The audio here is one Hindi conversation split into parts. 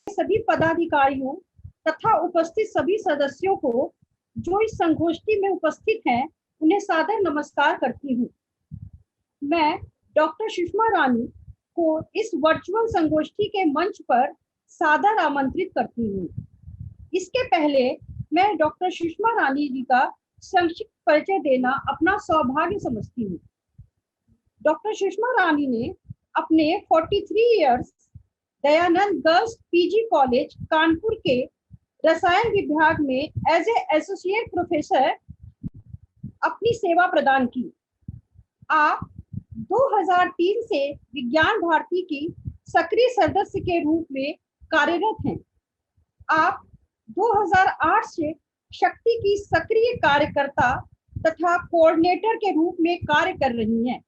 सभी पदाधिकारियों तथा उपस्थित सभी सदस्यों को जो इस संगोष्ठी में उपस्थित हैं, उन्हें सादर नमस्कार करती हूँ। मैं डॉक्टर सुषमा रानी को इस वर्चुअल संगोष्ठी के मंच पर सादर आमंत्रित करती हूँ। इसके पहले मैं डॉक्टर सुषमा रानी जी का संक्षिप्त परिचय देना अपना सौभाग्य समझती हूँ। डॉक्टर सुषमा रानी ने अपने 43 years Dayanand girls PG college Kanpur के रसायन विभाग में एज ए एसोसिएट प्रोफेसर अपनी सेवा प्रदान की। आप 2003 से विज्ञान भारती की सक्रिय सदस्य के रूप में कार्यरत हैं। आप 2008 से शक्ति की सक्रिय कार्यकर्ता तथा कोऑर्डिनेटर के रूप में कार्य कर रही हैं।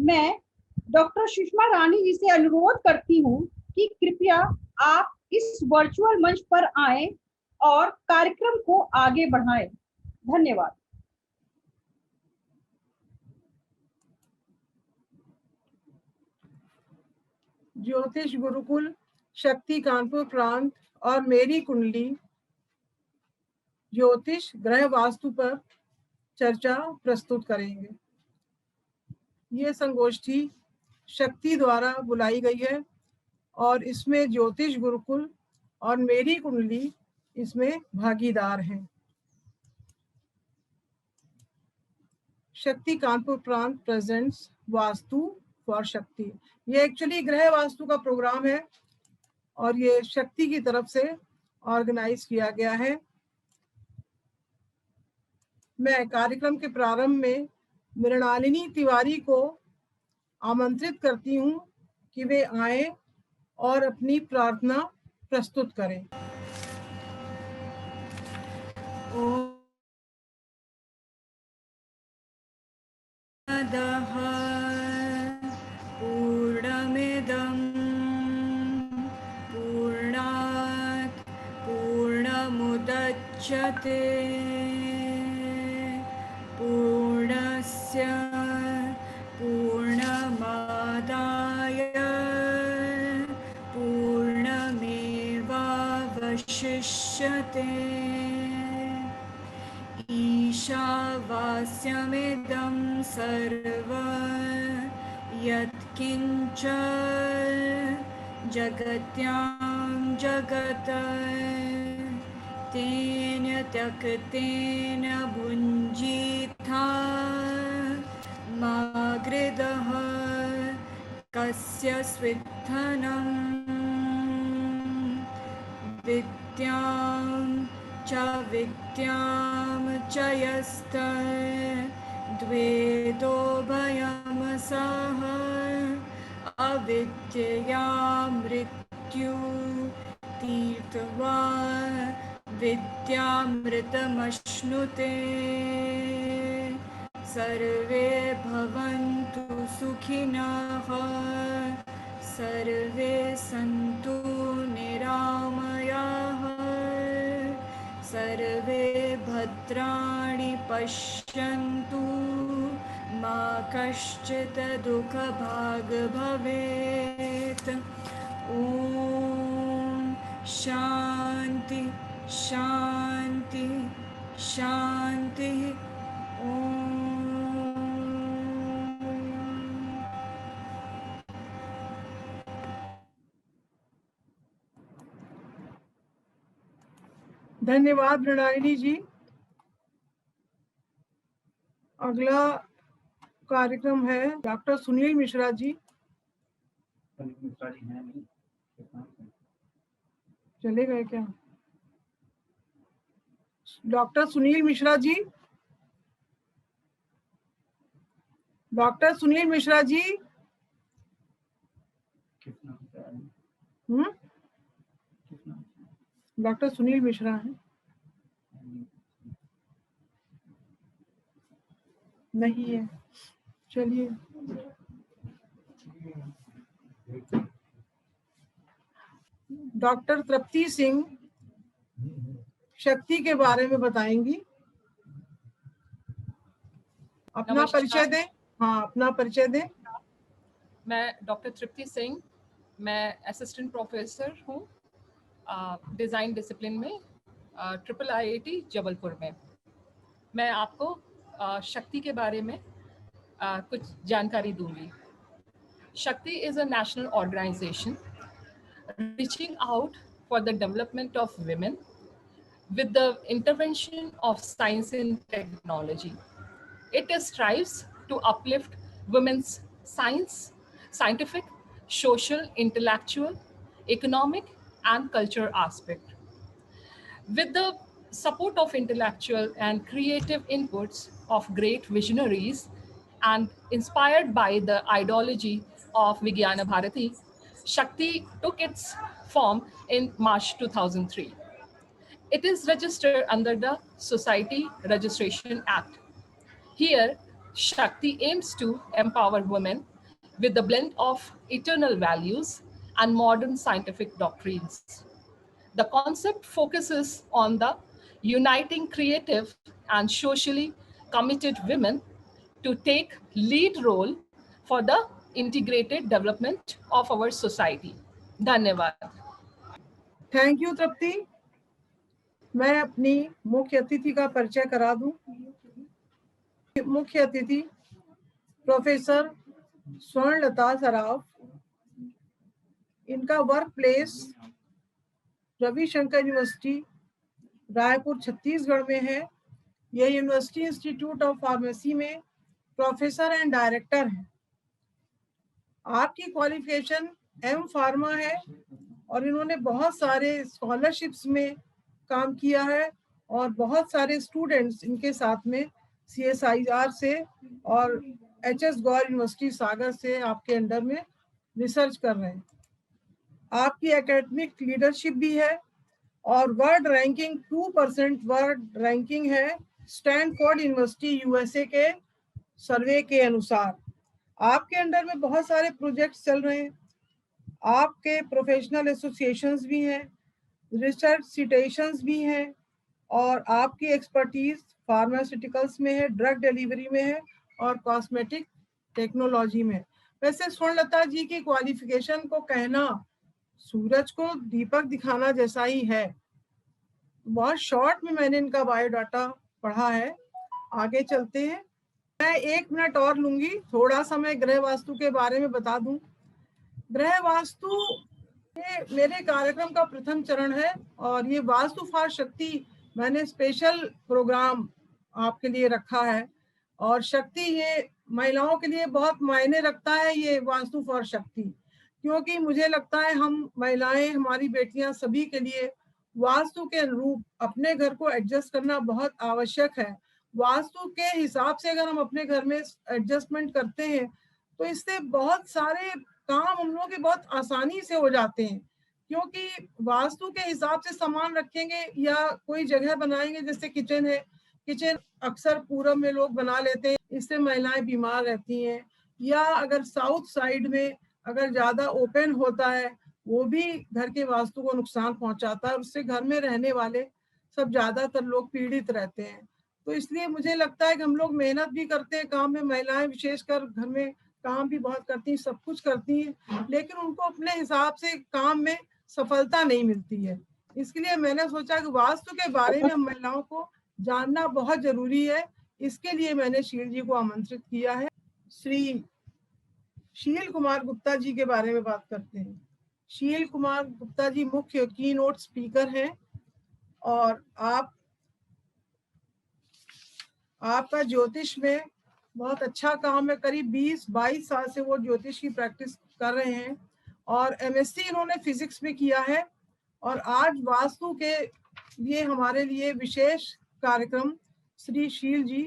मैं डॉक्टर सुषमा रानी जी से अनुरोध करती हूँ कि कृपया आप इस वर्चुअल मंच पर आएं और कार्यक्रम को आगे बढ़ाएं। धन्यवाद। ज्योतिष गुरुकुल शक्ति कानपुर प्रांत और मेरी कुंडली ज्योतिष ग्रह वास्तु पर चर्चा प्रस्तुत करेंगे। ये संगोष्ठी शक्ति द्वारा बुलाई गई है और इसमें ज्योतिष गुरुकुल और मेरी कुंडली इसमें भागीदार हैं। शक्ति कानपुर प्रांत प्रेजेंट्स वास्तु फॉर शक्ति। ये एक्चुअली ग्रह वास्तु का प्रोग्राम है और ये शक्ति की तरफ से ऑर्गेनाइज किया गया है। मैं कार्यक्रम के प्रारंभ में मृणालिनी तिवारी को आमंत्रित करती हूँ कि वे आए और अपनी प्रार्थना प्रस्तुत करें। पूर्णमिदं पूर्णात् पूर्णमुदच्यते पूर्णस्य पूर्णमादाय पूर्णमेवावशिष्यते। ईशावास्यमिदं सर्वं यत्किञ्च जगत्यां जगत् तेन त्यक्तेन भुञ्जीथा मा गृधः कस्य स्विद्धनं विद्यां च विद्यां च यस्तद्वेदोभयं सः अविद्यया मृत्यु तीर्त्वा विद्यामृतमश्नुते। सर्वे भवन्तु सुखिनः सर्वे सन्तु निरामयाः सर्वे भद्राणि पश्यन्तु मा कश्चित् दुःखभाग् भवेत्। ॐ शान्ति शान्ति शान्ति। ॐ धन्यवाद मृणालिनी जी। अगला कार्यक्रम है डॉक्टर सुनील मिश्रा जी। चले गए क्या? Doctor Sunil Mishra ji, doctor Sunil Mishra ji. Doctor Sunil Mishra है? नहीं है। चलिए, डॉक्टर तृप्ति सिंह शक्ति के बारे में बताएंगी। अपना परिचय दें। हाँ, अपना परिचय दें। मैं डॉक्टर तृप्ति सिंह, मैं असिस्टेंट प्रोफेसर हूँ डिज़ाइन डिसिप्लिन में ट्रिपल IIT जबलपुर में। मैं आपको शक्ति के बारे में कुछ जानकारी दूंगी। Shakti is a national organization reaching out for the development of women with the intervention of science and technology. It strives to uplift women's scientific, social, intellectual, economic, and cultural aspect. With the support of intellectual and creative inputs of great visionaries and inspired by the ideology of Vigyana Bharati, Shakti took its form in March 2003. It is registered under the Society Registration Act. Here, Shakti aims to empower women with the blend of eternal values and modern scientific doctrines. The concept focuses on the uniting creative and socially committed women to take lead role for the integrated development of our society. धन्यवाद। थैंक यू तृप्ति। मैं अपनी मुख्य अतिथि का परिचय करा दूं। मुख्य अतिथि प्रोफेसर स्वर्णलता सराफ। इनका work place Ravishankar university Raipur Chhattisgarh में है। यह यूनिवर्सिटी इंस्टीट्यूट ऑफ फार्मेसी में प्रोफेसर एंड डायरेक्टर हैं। आपकी क्वालिफिकेशन एम फार्मा है और इन्होंने बहुत सारे स्कॉलरशिप्स में काम किया है और बहुत सारे स्टूडेंट्स इनके साथ में CSIR से और HS गौर यूनिवर्सिटी सागर से आपके अंडर में रिसर्च कर रहे हैं। आपकी एकेडमिक लीडरशिप भी है और वर्ल्ड रैंकिंग 2% वर्ल्ड रैंकिंग है स्टैनफोर्ड यूनिवर्सिटी USA के सर्वे के अनुसार। आपके अंडर में बहुत सारे प्रोजेक्ट्स चल रहे हैं। आपके प्रोफेशनल एसोसिएशंस भी हैं, रिसर्च सिटेशंस भी हैं और आपकी एक्सपर्टीज फार्मास्यूटिकल्स में है, ड्रग डिलीवरी में है और कॉस्मेटिक टेक्नोलॉजी में। वैसे स्वर्णलता जी की क्वालिफिकेशन को कहना सूरज को दीपक दिखाना जैसा ही है। बहुत शॉर्ट में मैंने इनका बायोडाटा पढ़ा है। आगे चलते हैं। मैं 1 मिनट और लूंगी। थोड़ा सा मैं गृह वास्तु के बारे में बता दूं। गृह वास्तु मेरे कार्यक्रम का प्रथम चरण है और ये वास्तु फॉर शक्ति मैंने स्पेशल प्रोग्राम आपके लिए रखा है। और शक्ति ये महिलाओं के लिए बहुत मायने रखता है, ये वास्तु फॉर शक्ति, क्योंकि मुझे लगता है हम महिलाएं, हमारी बेटियां सभी के लिए वास्तु के अनुरूप अपने घर को एडजस्ट करना बहुत आवश्यक है। वास्तु के हिसाब से अगर हम अपने घर में एडजस्टमेंट करते हैं तो इससे बहुत सारे काम हम लोगों के बहुत आसानी से हो जाते हैं, क्योंकि वास्तु के हिसाब से सामान रखेंगे या कोई जगह बनाएंगे। जैसे किचन है, किचन अक्सर पूरब में लोग बना लेते हैं, इससे महिलाएं बीमार रहती हैं। या अगर साउथ साइड में अगर ज्यादा ओपन होता है वो भी घर के वास्तु को नुकसान पहुंचाता है, उससे घर में रहने वाले सब ज्यादातर लोग पीड़ित रहते हैं। तो इसलिए मुझे लगता है कि हम लोग मेहनत भी करते हैं काम में, महिलाएं विशेषकर घर में काम भी बहुत करती हैं, सब कुछ करती हैं, लेकिन उनको अपने हिसाब से काम में सफलता नहीं मिलती है। इसके लिए मैंने सोचा कि वास्तु के बारे में हम महिलाओं को जानना बहुत जरूरी है। इसके लिए मैंने शील जी को आमंत्रित किया है। श्री शील कुमार गुप्ता जी के बारे में बात करते हैं। शील कुमार गुप्ता जी मुख्य की नोट स्पीकर हैं और आपका ज्योतिष में बहुत अच्छा काम है। करीब 20-22 साल से वो ज्योतिष की प्रैक्टिस कर रहे हैं और MSc इन्होंने फिजिक्स में किया है। और आज वास्तु के लिए हमारे लिए विशेष कार्यक्रम श्री शील जी।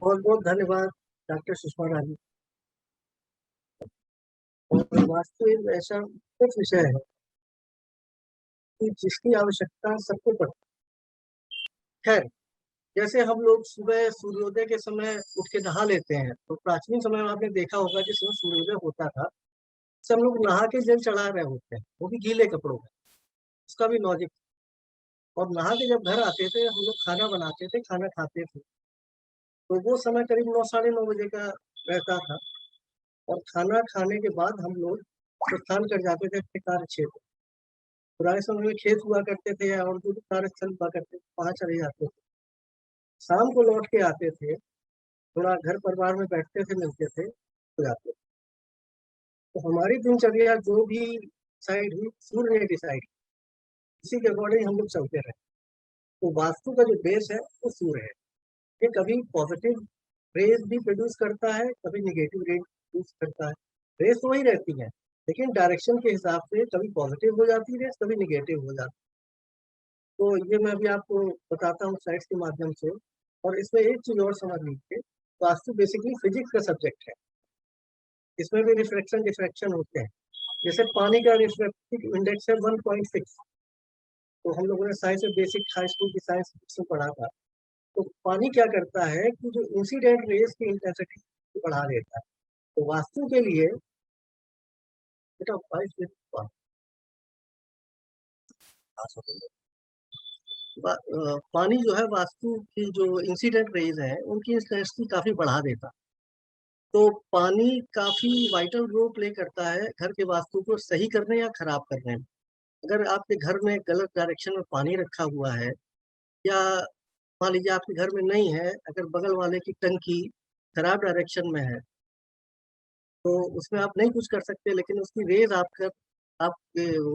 बहुत बहुत धन्यवाद डॉक्टर सुषमा रानी। और वास्तु एक ऐसा कुछ विषय है कि जिसकी आवश्यकता सबको पड़ती है। जैसे हम लोग सुबह सूर्योदय के समय उठ के नहा लेते हैं, तो प्राचीन समय में आपने देखा होगा जिस समय सूर्योदय होता था सब लोग नहा के जल चढ़ा रहे होते हैं, वो भी गीले कपड़ों में। उसका भी लॉजिक। और नहा के जब घर आते थे हम लोग खाना बनाते थे, खाना खाते थे, तो वो समय करीब 9-9:30 बजे का रहता था। और खाना खाने के बाद हम लोग प्रस्थान कर जाते थे अपने कार्य क्षेत्र। पुराने समय में खेत हुआ करते थे और जो भी कार्यस्थल हुआ करते थे वहाँ चले जाते थे, शाम को लौट के आते थे, थोड़ा घर परिवार में बैठते थे, मिलते थे, हो जाते थे। तो हमारी दिनचर्या जो भी डिसाइड हुई सूर्य ने डिसाइड, इसी के अकॉर्डिंग हम लोग चलते रहे। तो वास्तु का जो बेस है वो सूर्य है। ये कभी पॉजिटिव रेज भी प्रोड्यूस करता है, कभी नेगेटिव रेज प्रोड्यूस करता है। रेज तो वही रहती है, लेकिन डायरेक्शन के हिसाब से कभी पॉजिटिव हो जाती है रेज, कभी नेगेटिव हो जाती है। तो ये मैं अभी आपको बताता हूँ स्लाइड्स के माध्यम से। और इसमें एक चीज और समझ लीजिए, वास्तु बेसिकली फिजिक्स का सब्जेक्ट है। इसमें भी रिफ्लेक्शन डिफ्रैक्शन होते हैं। जैसे पानी का रिफ्रैक्टिव इंडेक्स है 1.6, तो हम लोगों ने साइंस में बेसिक हाई स्कूल की साइंस में पढ़ा था। तो पानी क्या करता है कि जो इंसिडेंट रेज की इंटेंसिटी बढ़ा देता है। तो वास्तु के लिए बेटा पानी जो है वास्तु की जो इंसिडेंट रेज है उनकी इंटेंसिटी काफी बढ़ा देता। तो पानी काफी वाइटल रोल प्ले करता है घर के वास्तु को सही करने या खराब करने में। अगर आपके घर में गलत डायरेक्शन में पानी रखा हुआ है, या मान लीजिए आपके घर में नहीं है, अगर बगल वाले की टंकी खराब डायरेक्शन में है, तो उसमें आप नहीं कुछ कर सकते, लेकिन उसकी रेज आपके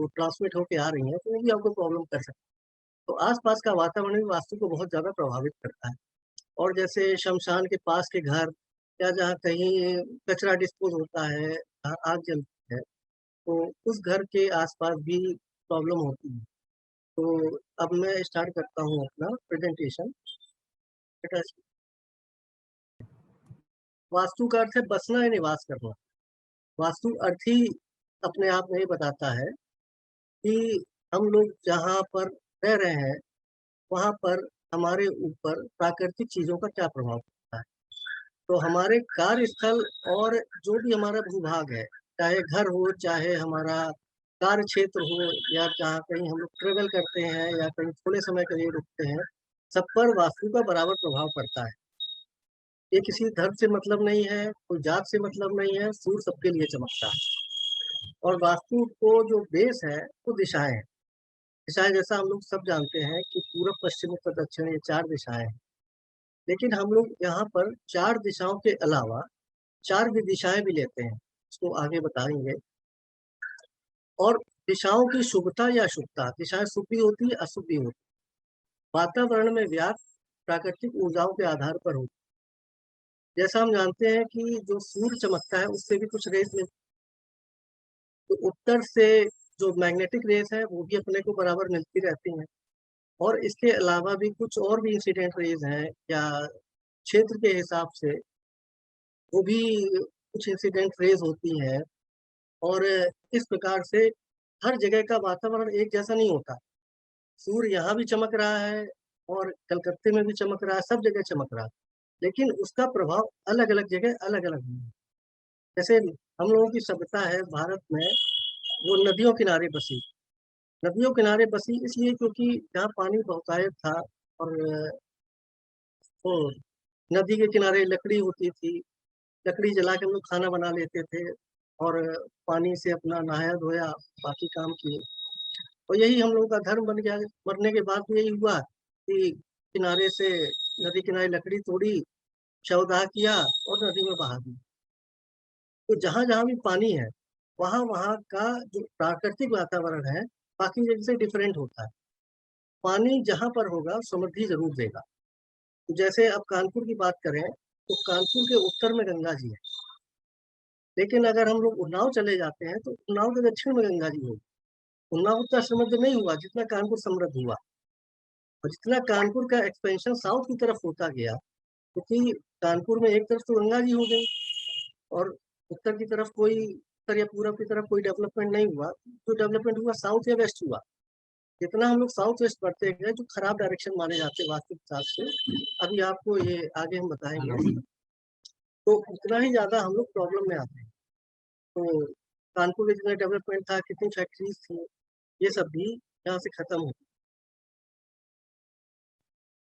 ट्रांसमिट होके आ रही है, तो वो भी आपको प्रॉब्लम कर सकते हैं। तो आसपास का वातावरण भी वास्तु को बहुत ज्यादा प्रभावित करता है। और जैसे शमशान के पास के घर, या जहाँ कहीं कचरा डिस्पोज होता है, जहाँ आग जलती है, तो उस घर के आसपास भी प्रॉब्लम होती है। तो अब मैं स्टार्ट करता हूँ अपना प्रेजेंटेशन। वास्तु का अर्थ है बसना या निवास करना। वास्तु अर्थ ही अपने आप में बताता है कि हम लोग जहाँ पर रह रहे हैं वहाँ पर हमारे ऊपर प्राकृतिक चीजों का क्या प्रभाव पड़ता है। तो हमारे कार्यस्थल और जो भी हमारा भूभाग है, चाहे घर हो, चाहे हमारा कार्य क्षेत्र हो, या जहाँ कहीं हम लोग ट्रेवल करते हैं या कहीं थोड़े समय के लिए रुकते हैं, सब पर वास्तु का बराबर प्रभाव पड़ता है। ये किसी धर्म से मतलब नहीं है, कोई जात से मतलब नहीं है, सूर्य सबके लिए चमकता है। और वास्तु को जो बेस है वो दिशाएं हैं। दिशाएं जैसा हम लोग सब जानते हैं कि पूर्व पश्चिम उत्तर दक्षिण, ये 4 दिशाएं हैं। लेकिन हम लोग यहाँ पर 4 दिशाओं के अलावा 4 भी दिशाएं भी लेते हैं, इसको आगे बताएंगे। और दिशाओं की शुभता या अशुभता, दिशाएं शुभ भी होती है, अशुभ भी होती है, वातावरण में व्याप्त प्राकृतिक ऊर्जाओं के आधार पर होती है। जैसा हम जानते हैं कि जो सूर्य चमकता है उससे भी कुछ रेस मिलती है, तो उत्तर से जो मैग्नेटिक रेस है वो भी अपने को बराबर मिलती रहती हैं। और इसके अलावा भी कुछ और भी इंसिडेंट रेज हैं, या क्षेत्र के हिसाब से वो भी कुछ इंसिडेंट रेज होती हैं। और इस प्रकार से हर जगह का वातावरण एक जैसा नहीं होता। सूर्य यहाँ भी चमक रहा है और कलकत्ते में भी चमक रहा है, सब जगह चमक रहा है, लेकिन उसका प्रभाव अलग अलग जगह अलग अलग है। जैसे हम लोगों की सभ्यता है भारत में, वो नदियों किनारे बसी। नदियों किनारे बसी इसलिए क्योंकि जहाँ पानी बहुतायत था, और तो नदी के किनारे लकड़ी होती थी, लकड़ी जला के हम लोग खाना बना लेते थे और पानी से अपना नहाया धोया, बाकी काम किए। और यही हम लोगों का धर्म बन गया। मरने के बाद भी यही हुआ कि किनारे से, नदी किनारे लकड़ी तोड़ी, शवदाह किया और नदी में बहा दी। तो जहाँ जहाँ भी पानी है वहाँ वहाँ का जो प्राकृतिक वातावरण है बाकी जगह से डिफरेंट होता है। पानी जहाँ पर होगा समृद्धि जरूर देगा। तो जैसे अब कानपुर की बात करें तो कानपुर के उत्तर में गंगा जी है, लेकिन अगर हम लोग उन्नाव चले जाते हैं तो उन्नाव के दक्षिण में गंगा जी होगी। उन्नाव उतना समृद्ध नहीं हुआ जितना कानपुर समृद्ध हुआ। और जितना कानपुर का एक्सपेंशन साउथ की तरफ होता गया, क्योंकि कानपुर में एक तरफ तो गंगा जी हो गई और उत्तर की तरफ कोई, उत्तर या पूरब की तरफ कोई डेवलपमेंट नहीं हुआ। जो डेवलपमेंट हुआ साउथ या वेस्ट हुआ। जितना हम लोग साउथ वेस्ट बढ़ते गए, जो खराब डायरेक्शन माने जाते हैं वास्तु के हिसाब से, अभी आपको ये आगे हम बताएंगे, तो उतना ही ज्यादा हम लोग प्रॉब्लम में आते हैं। तो कानपुर में जितना डेवलपमेंट था, कितनी फैक्ट्रीज थी, ये सब भी यहाँ से खत्म हो।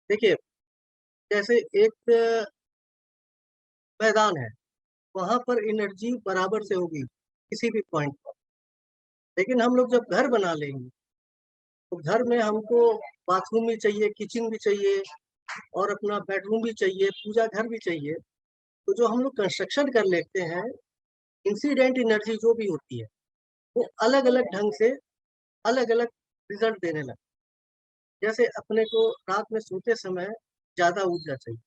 देखिए जैसे एक मैदान है, वहां पर एनर्जी बराबर से होगी किसी भी पॉइंट पर, लेकिन हम लोग जब घर बना लेंगे तो घर में हमको बाथरूम भी चाहिए, किचन भी चाहिए और अपना बेडरूम भी चाहिए, पूजा घर भी चाहिए। तो जो हम लोग कंस्ट्रक्शन कर लेते हैं, इंसिडेंट एनर्जी जो भी होती है वो अलग अलग ढंग से अलग अलग रिजल्ट देने लगता है। जैसे अपने को रात में सोते समय ज्यादा ऊर्जा चाहिए,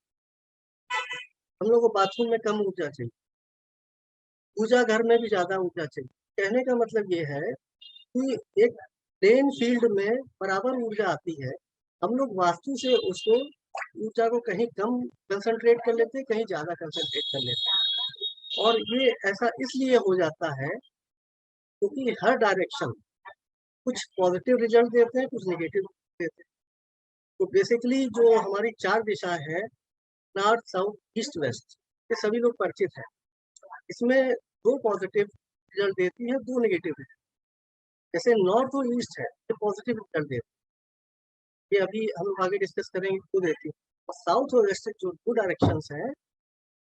हम लोग को बाथरूम में कम ऊर्जा चाहिए, पूजा घर में भी ज्यादा ऊर्जा चाहिए। कहने का मतलब ये है कि एक प्लेन फील्ड में बराबर ऊर्जा आती है, हम लोग वास्तु से उसको ऊर्जा को कहीं कम कंसंट्रेट कर लेते हैं, कहीं ज्यादा कंसंट्रेट कर लेते हैं। और ये ऐसा इसलिए हो जाता है क्योंकि हर डायरेक्शन कुछ पॉजिटिव रिजल्ट देते हैं, कुछ नेगेटिव देते हैं। तो बेसिकली जो हमारी 4 दिशाएं हैं, नॉर्थ साउथ ईस्ट वेस्ट, ये सभी लोग परिचित हैं। इसमें 2 पॉजिटिव रिजल्ट देती है, 2 नेगेटिव है। जैसे नॉर्थ और ईस्ट है, ये पॉजिटिव रिजल्ट देती है, ये अभी हम लोग आगे डिस्कस करेंगे, क्यों देती है। और साउथ और वेस्ट जो 2 डायरेक्शंस हैं,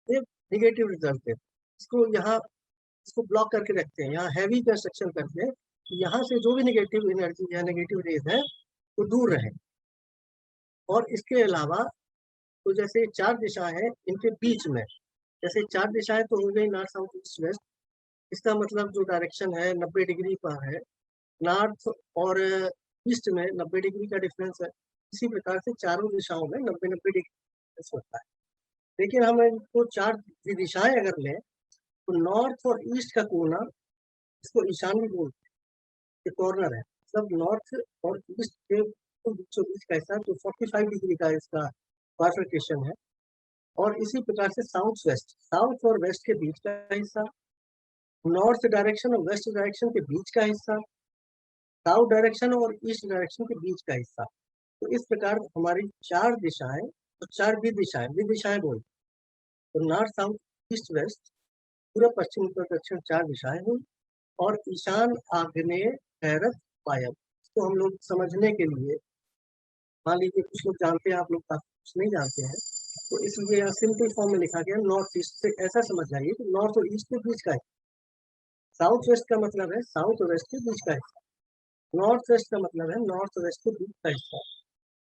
ये नेगेटिव रिजल्ट देते हैं। इसको ब्लॉक करके रखते हैं, यहाँ हैवी कंस्ट्रक्शन करते हैं, यहाँ से जो भी नेगेटिव एनर्जी है, नेगेटिव रेज है, वो दूर रहे। और इसके अलावा तो जैसे 4 दिशाएं हैं, इनके बीच में जैसे 4 दिशाएं तो हो गई नॉर्थ साउथ ईस्ट वेस्ट, इसका मतलब जो डायरेक्शन है 90 डिग्री पर है, नॉर्थ और ईस्ट में 90 डिग्री का डिफरेंस है। इसी प्रकार से चारों दिशाओं में 90-90 डिग्री डिफरेंस होता है। लेकिन हम इनको 4 दिशाएं अगर लें तो नॉर्थ और ईस्ट का कोना, इसको ईशान भी बोलते हैं, ये कॉर्नर है, सब नॉर्थ और ईस्ट के बीचों बीच का हिस्सा, जो 45 डिग्री का इसका बाइफरकेशन है। और इसी प्रकार से साउथ और वेस्ट के बीच का हिस्सा, नॉर्थ डायरेक्शन और वेस्ट डायरेक्शन के बीच का हिस्सा, साउथ डायरेक्शन और ईस्ट डायरेक्शन के बीच का हिस्सा। तो इस प्रकार हमारी 4 दिशाएं, तो 4 विदिशाएं बोल, तो नॉर्थ साउथ ईस्ट वेस्ट, पूर्व पश्चिम उत्तर दक्षिण 4 दिशाएं हुई। और ईशान आग्नेय नैऋत्य वायव्य, इसको हम लोग समझने के लिए, मान लीजिए कुछ लोग जानते हैं, आप लोग कुछ नहीं जानते हैं, तो इसलिए यहाँ सिंपल फॉर्म में लिखा गया नॉर्थ ईस्ट से। ऐसा समझ जाइए कि नॉर्थ और ईस्ट के बीच का है, साउथ वेस्ट का मतलब है साउथ और वेस्ट के बीच का हिस्सा, नॉर्थ वेस्ट का मतलब है नॉर्थ और वेस्ट के बीच का हिस्सा,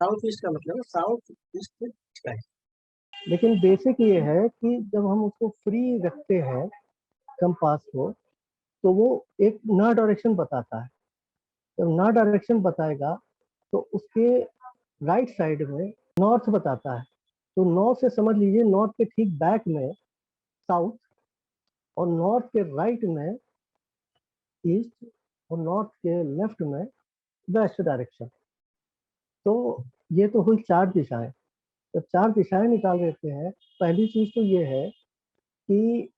साउथ ईस्ट का मतलब है साउथ ईस्ट के बीच का हिस्सा। लेकिन बेसिक ये है कि जब हम उसको फ्री रखते हैं कंपास को, तो वो एक नॉर्थ डायरेक्शन बताता है। जब नॉर्थ डायरेक्शन बताएगा तो उसके राइट साइड में नॉर्थ बताता है, तो नॉर्थ से समझ लीजिए नॉर्थ के ठीक बैक में साउथ, और नॉर्थ के राइट में ईस्ट, और नॉर्थ के लेफ्ट में वेस्ट डायरेक्शन। तो ये तो हुई 4 दिशाएं। जब 4 दिशाएं निकाल देते हैं, पहली चीज तो ये है कि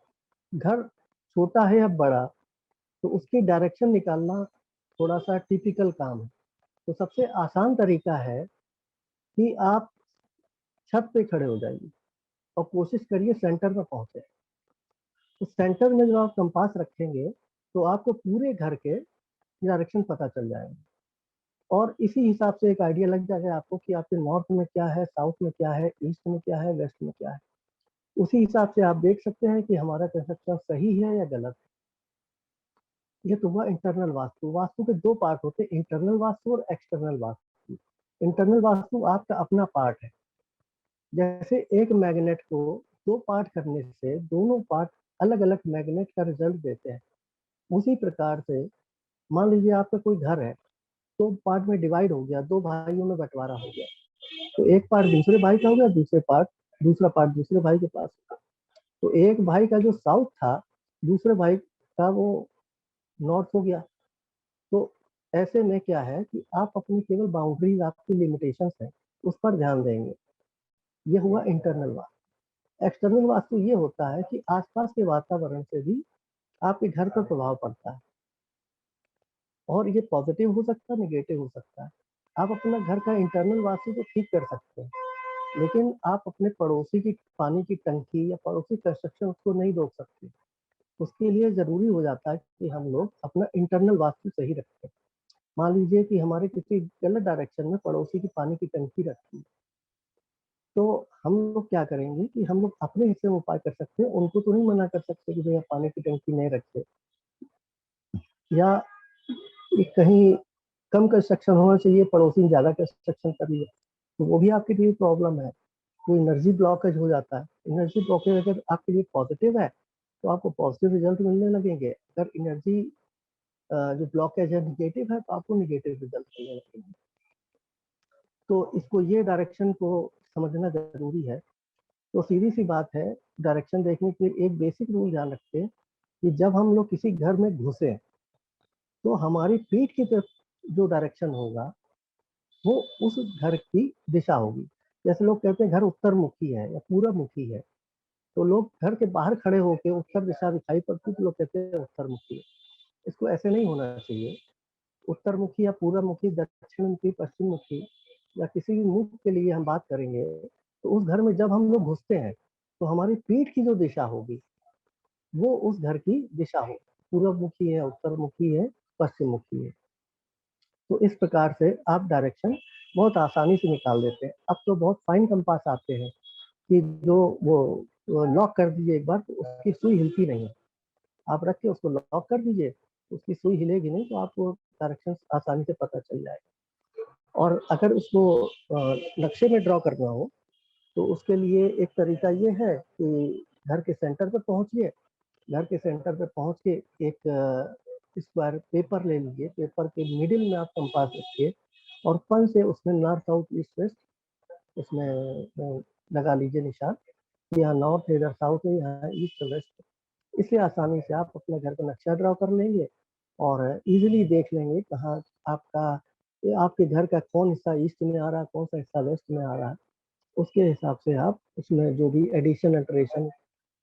घर छोटा है या बड़ा, तो उसकी डायरेक्शन निकालना थोड़ा सा टिपिकल काम है। तो सबसे आसान तरीका है कि आप छत पे खड़े हो जाइए और कोशिश करिए सेंटर में पहुंचे। तो सेंटर में जब आप कंपास रखेंगे तो आपको पूरे घर के डायरेक्शन पता चल जाएंगे, और इसी हिसाब से एक आइडिया लग जाएगा आपको कि आपके नॉर्थ में क्या है, साउथ में क्या है, ईस्ट में क्या है, वेस्ट में क्या है। उसी हिसाब से आप देख सकते हैं कि हमारा कंस्ट्रक्शन सही है या गलत है। ये तो हुआ इंटरनल वास्तु। वास्तु के 2 पार्ट होते हैं, इंटरनल वास्तु और एक्सटर्नल वास्तु। इंटरनल वास्तु आपका अपना पार्ट है। जैसे एक मैग्नेट को 2 पार्ट करने से दोनों पार्ट अलग अलग मैग्नेट का रिजल्ट देते हैं, उसी प्रकार से मान लीजिए आपका कोई घर है, 2 पार्ट में डिवाइड हो गया, 2 भाइयों में बंटवारा हो गया, तो एक पार्ट दूसरे भाई का हो गया, दूसरा पार्ट दूसरे भाई के पास होगा। तो एक भाई का जो साउथ था, दूसरे भाई का वो नॉर्थ हो गया। तो ऐसे में क्या है कि आप अपनी केवल बाउंड्रीज, आपकी लिमिटेशंस है, उस पर ध्यान देंगे। ये हुआ इंटरनल वास्तु। एक्सटर्नल वास्तु ये होता है कि आसपास के वातावरण से भी आपके घर पर प्रभाव पड़ता है, और ये पॉजिटिव हो सकता है, नेगेटिव हो सकता है। आप अपना घर का इंटरनल वास्तु को ठीक कर सकते हैं, लेकिन आप अपने पड़ोसी की पानी की टंकी या पड़ोसी कंस्ट्रक्शन उसको नहीं रोक सकते। उसके लिए जरूरी हो जाता है कि हम लोग अपना इंटरनल वास्तु सही रखें। मान लीजिए कि हमारे किसी गलत डायरेक्शन में पड़ोसी की पानी की टंकी रखी है, तो हम लोग क्या करेंगे कि हम लोग अपने हिस्से में उपाय कर सकते हैं। उनको तो नहीं मना कर सकते कि भैया पानी की टंकी नहीं रखते, या कहीं कम कंस्ट्रक्शन होना चाहिए, पड़ोसी ने ज़्यादा कंस्ट्रक्शन कर लिया, तो वो भी आपके लिए प्रॉब्लम है। कोई एनर्जी ब्लॉकेज हो जाता है। एनर्जी ब्लॉकेज अगर आपके लिए पॉजिटिव है तो आपको पॉजिटिव रिजल्ट मिलने लगेंगे। अगर एनर्जी जो ब्लॉकेज है निगेटिव है तो आपको निगेटिव रिजल्ट मिलने लगेंगे। तो इसको ये डायरेक्शन को समझना जरूरी है। तो सीधी सी बात है, डायरेक्शन देखने के लिए एक बेसिक रूल ध्यान रखते हैं कि जब हम लोग किसी घर में घुसे तो हमारी पीठ की तरफ जो डायरेक्शन होगा वो उस घर की दिशा होगी। जैसे लोग कहते हैं घर उत्तर मुखी है या पूरब मुखी है, तो लोग घर के बाहर खड़े होकर उत्तर दिशा दिखाई पड़ती तो लोग कहते हैं उत्तर मुखी है। इसको ऐसे नहीं होना चाहिए। उत्तर मुखी या पूरब मुखी, दक्षिण मुखी, पश्चिम मुखी या किसी भी मुख के लिए हम बात करेंगे तो उस घर में जब हम लोग घुसते हैं तो हमारी पीठ की जो दिशा होगी वो उस घर की दिशा हो, पूरब मुखी है, उत्तर मुखी है, पश्चिम मुखी है। तो इस प्रकार से आप डायरेक्शन बहुत आसानी से निकाल देते हैं। अब तो बहुत फाइन कंपास आते हैं कि जो वो लॉक कर दीजिए एक बार तो उसकी सुई हिलती नहीं है। आप रख के उसको लॉक कर दीजिए, उसकी सुई हिलेगी नहीं, तो आपको डायरेक्शन आसानी से पता चल जाएगा। और अगर उसको नक्शे में ड्रॉ करना हो तो उसके लिए एक तरीका ये है कि घर के सेंटर पर पहुंचिए। घर के सेंटर पर पहुंच के एक स्क्वायर पेपर ले लीजिए, पेपर के मिडिल में आप कंपास रखिए और पन से उसमें नॉर्थ साउथ ईस्ट वेस्ट उसमें लगा लीजिए निशान। यहाँ नॉर्थ है, इधर साउथ है, यहाँ ईस्ट वेस्ट। इसलिए आसानी से आप अपने घर का नक्शा ड्रॉ कर लेंगे और इजीली देख लेंगे कहाँ आपका आपके घर का कौन हिस्सा ईस्ट में आ रहा है, कौन सा हिस्सा वेस्ट में आ रहा है। उसके हिसाब से आप उसमें जो भी एडिशन अल्टरेशन,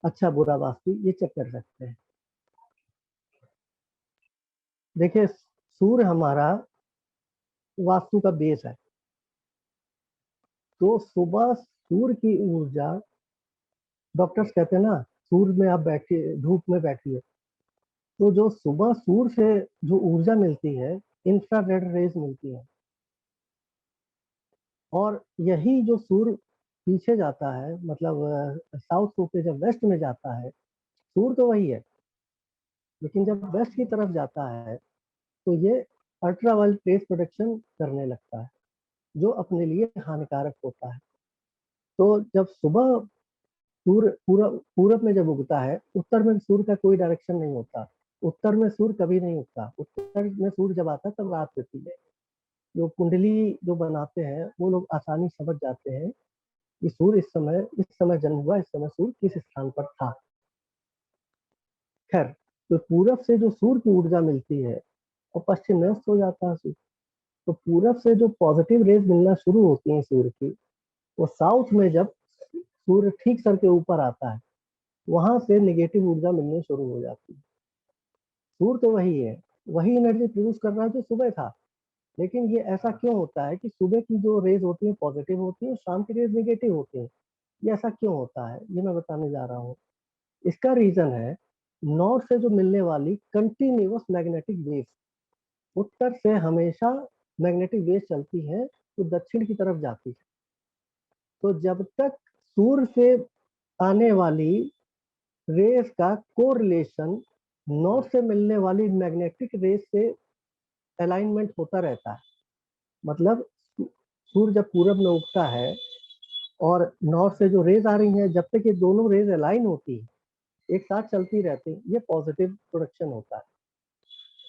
अच्छा बुरा वास्तु ये चेक कर सकते हैं। देखिए, सूर्य हमारा वास्तु का बेस है। तो सुबह सूर्य की ऊर्जा, डॉक्टर्स कहते हैं ना सूर्य में आप बैठिए, धूप में बैठिए, तो जो सुबह सूर्य से जो ऊर्जा मिलती है इंफ्रारेड रेज मिलती है। और यही जो सूर्य पीछे जाता है, मतलब साउथ होके जब वेस्ट में जाता है, सूर्य तो वही है, लेकिन जब वेस्ट की तरफ जाता है तो ये अल्ट्रावायलेट रेज प्रोडक्शन करने लगता है जो अपने लिए हानिकारक होता है। तो जब सुबह सूर्य पूरब में जब उगता है, उत्तर में सूर्य का कोई डायरेक्शन नहीं होता, उत्तर में सूर्य कभी नहीं उगता। उत्तर में सूर्य जब आता है तब रात होती है। जो कुंडली जो बनाते हैं वो लोग आसानी समझ जाते हैं कि सूर्य इस समय जन्म हुआ, इस समय सूर्य किस स्थान पर था। खैर, तो पूरब से जो सूर्य की ऊर्जा मिलती है और पश्चिम में अस्त हो जाता है सूर्य। तो पूरब से जो पॉजिटिव रेज मिलना शुरू होती हैं सूर्य की, वो साउथ में जब सूर्य ठीक सर के ऊपर आता है वहां से नेगेटिव ऊर्जा मिलनी शुरू हो जाती है। सूर्य तो वही है, वही एनर्जी प्रोड्यूस कर रहा है जो सुबह था, लेकिन ये ऐसा क्यों होता है कि सुबह की जो रेज होती है पॉजिटिव होती है, शाम की रेज नेगेटिव होती है। ये ऐसा क्यों होता है ये मैं बताने जा रहा हूँ। इसका रीजन है नॉर्थ से जो मिलने वाली कंटिन्यूअस मैग्नेटिक वेव्स, उत्तर से हमेशा मैग्नेटिक वेव चलती है तो दक्षिण की तरफ जाती है। तो जब तक सूर्य से आने वाली रेस का कोरिलेशन नॉर्थ से मिलने वाली मैग्नेटिक रेस से अलाइनमेंट होता रहता है, मतलब सूर्य जब पूरब में उगता है और नॉर्थ से जो रेज आ रही हैं, जब तक ये दोनों रेज अलाइन होती है, एक साथ चलती रहती है, ये पॉजिटिव प्रोडक्शन होता है।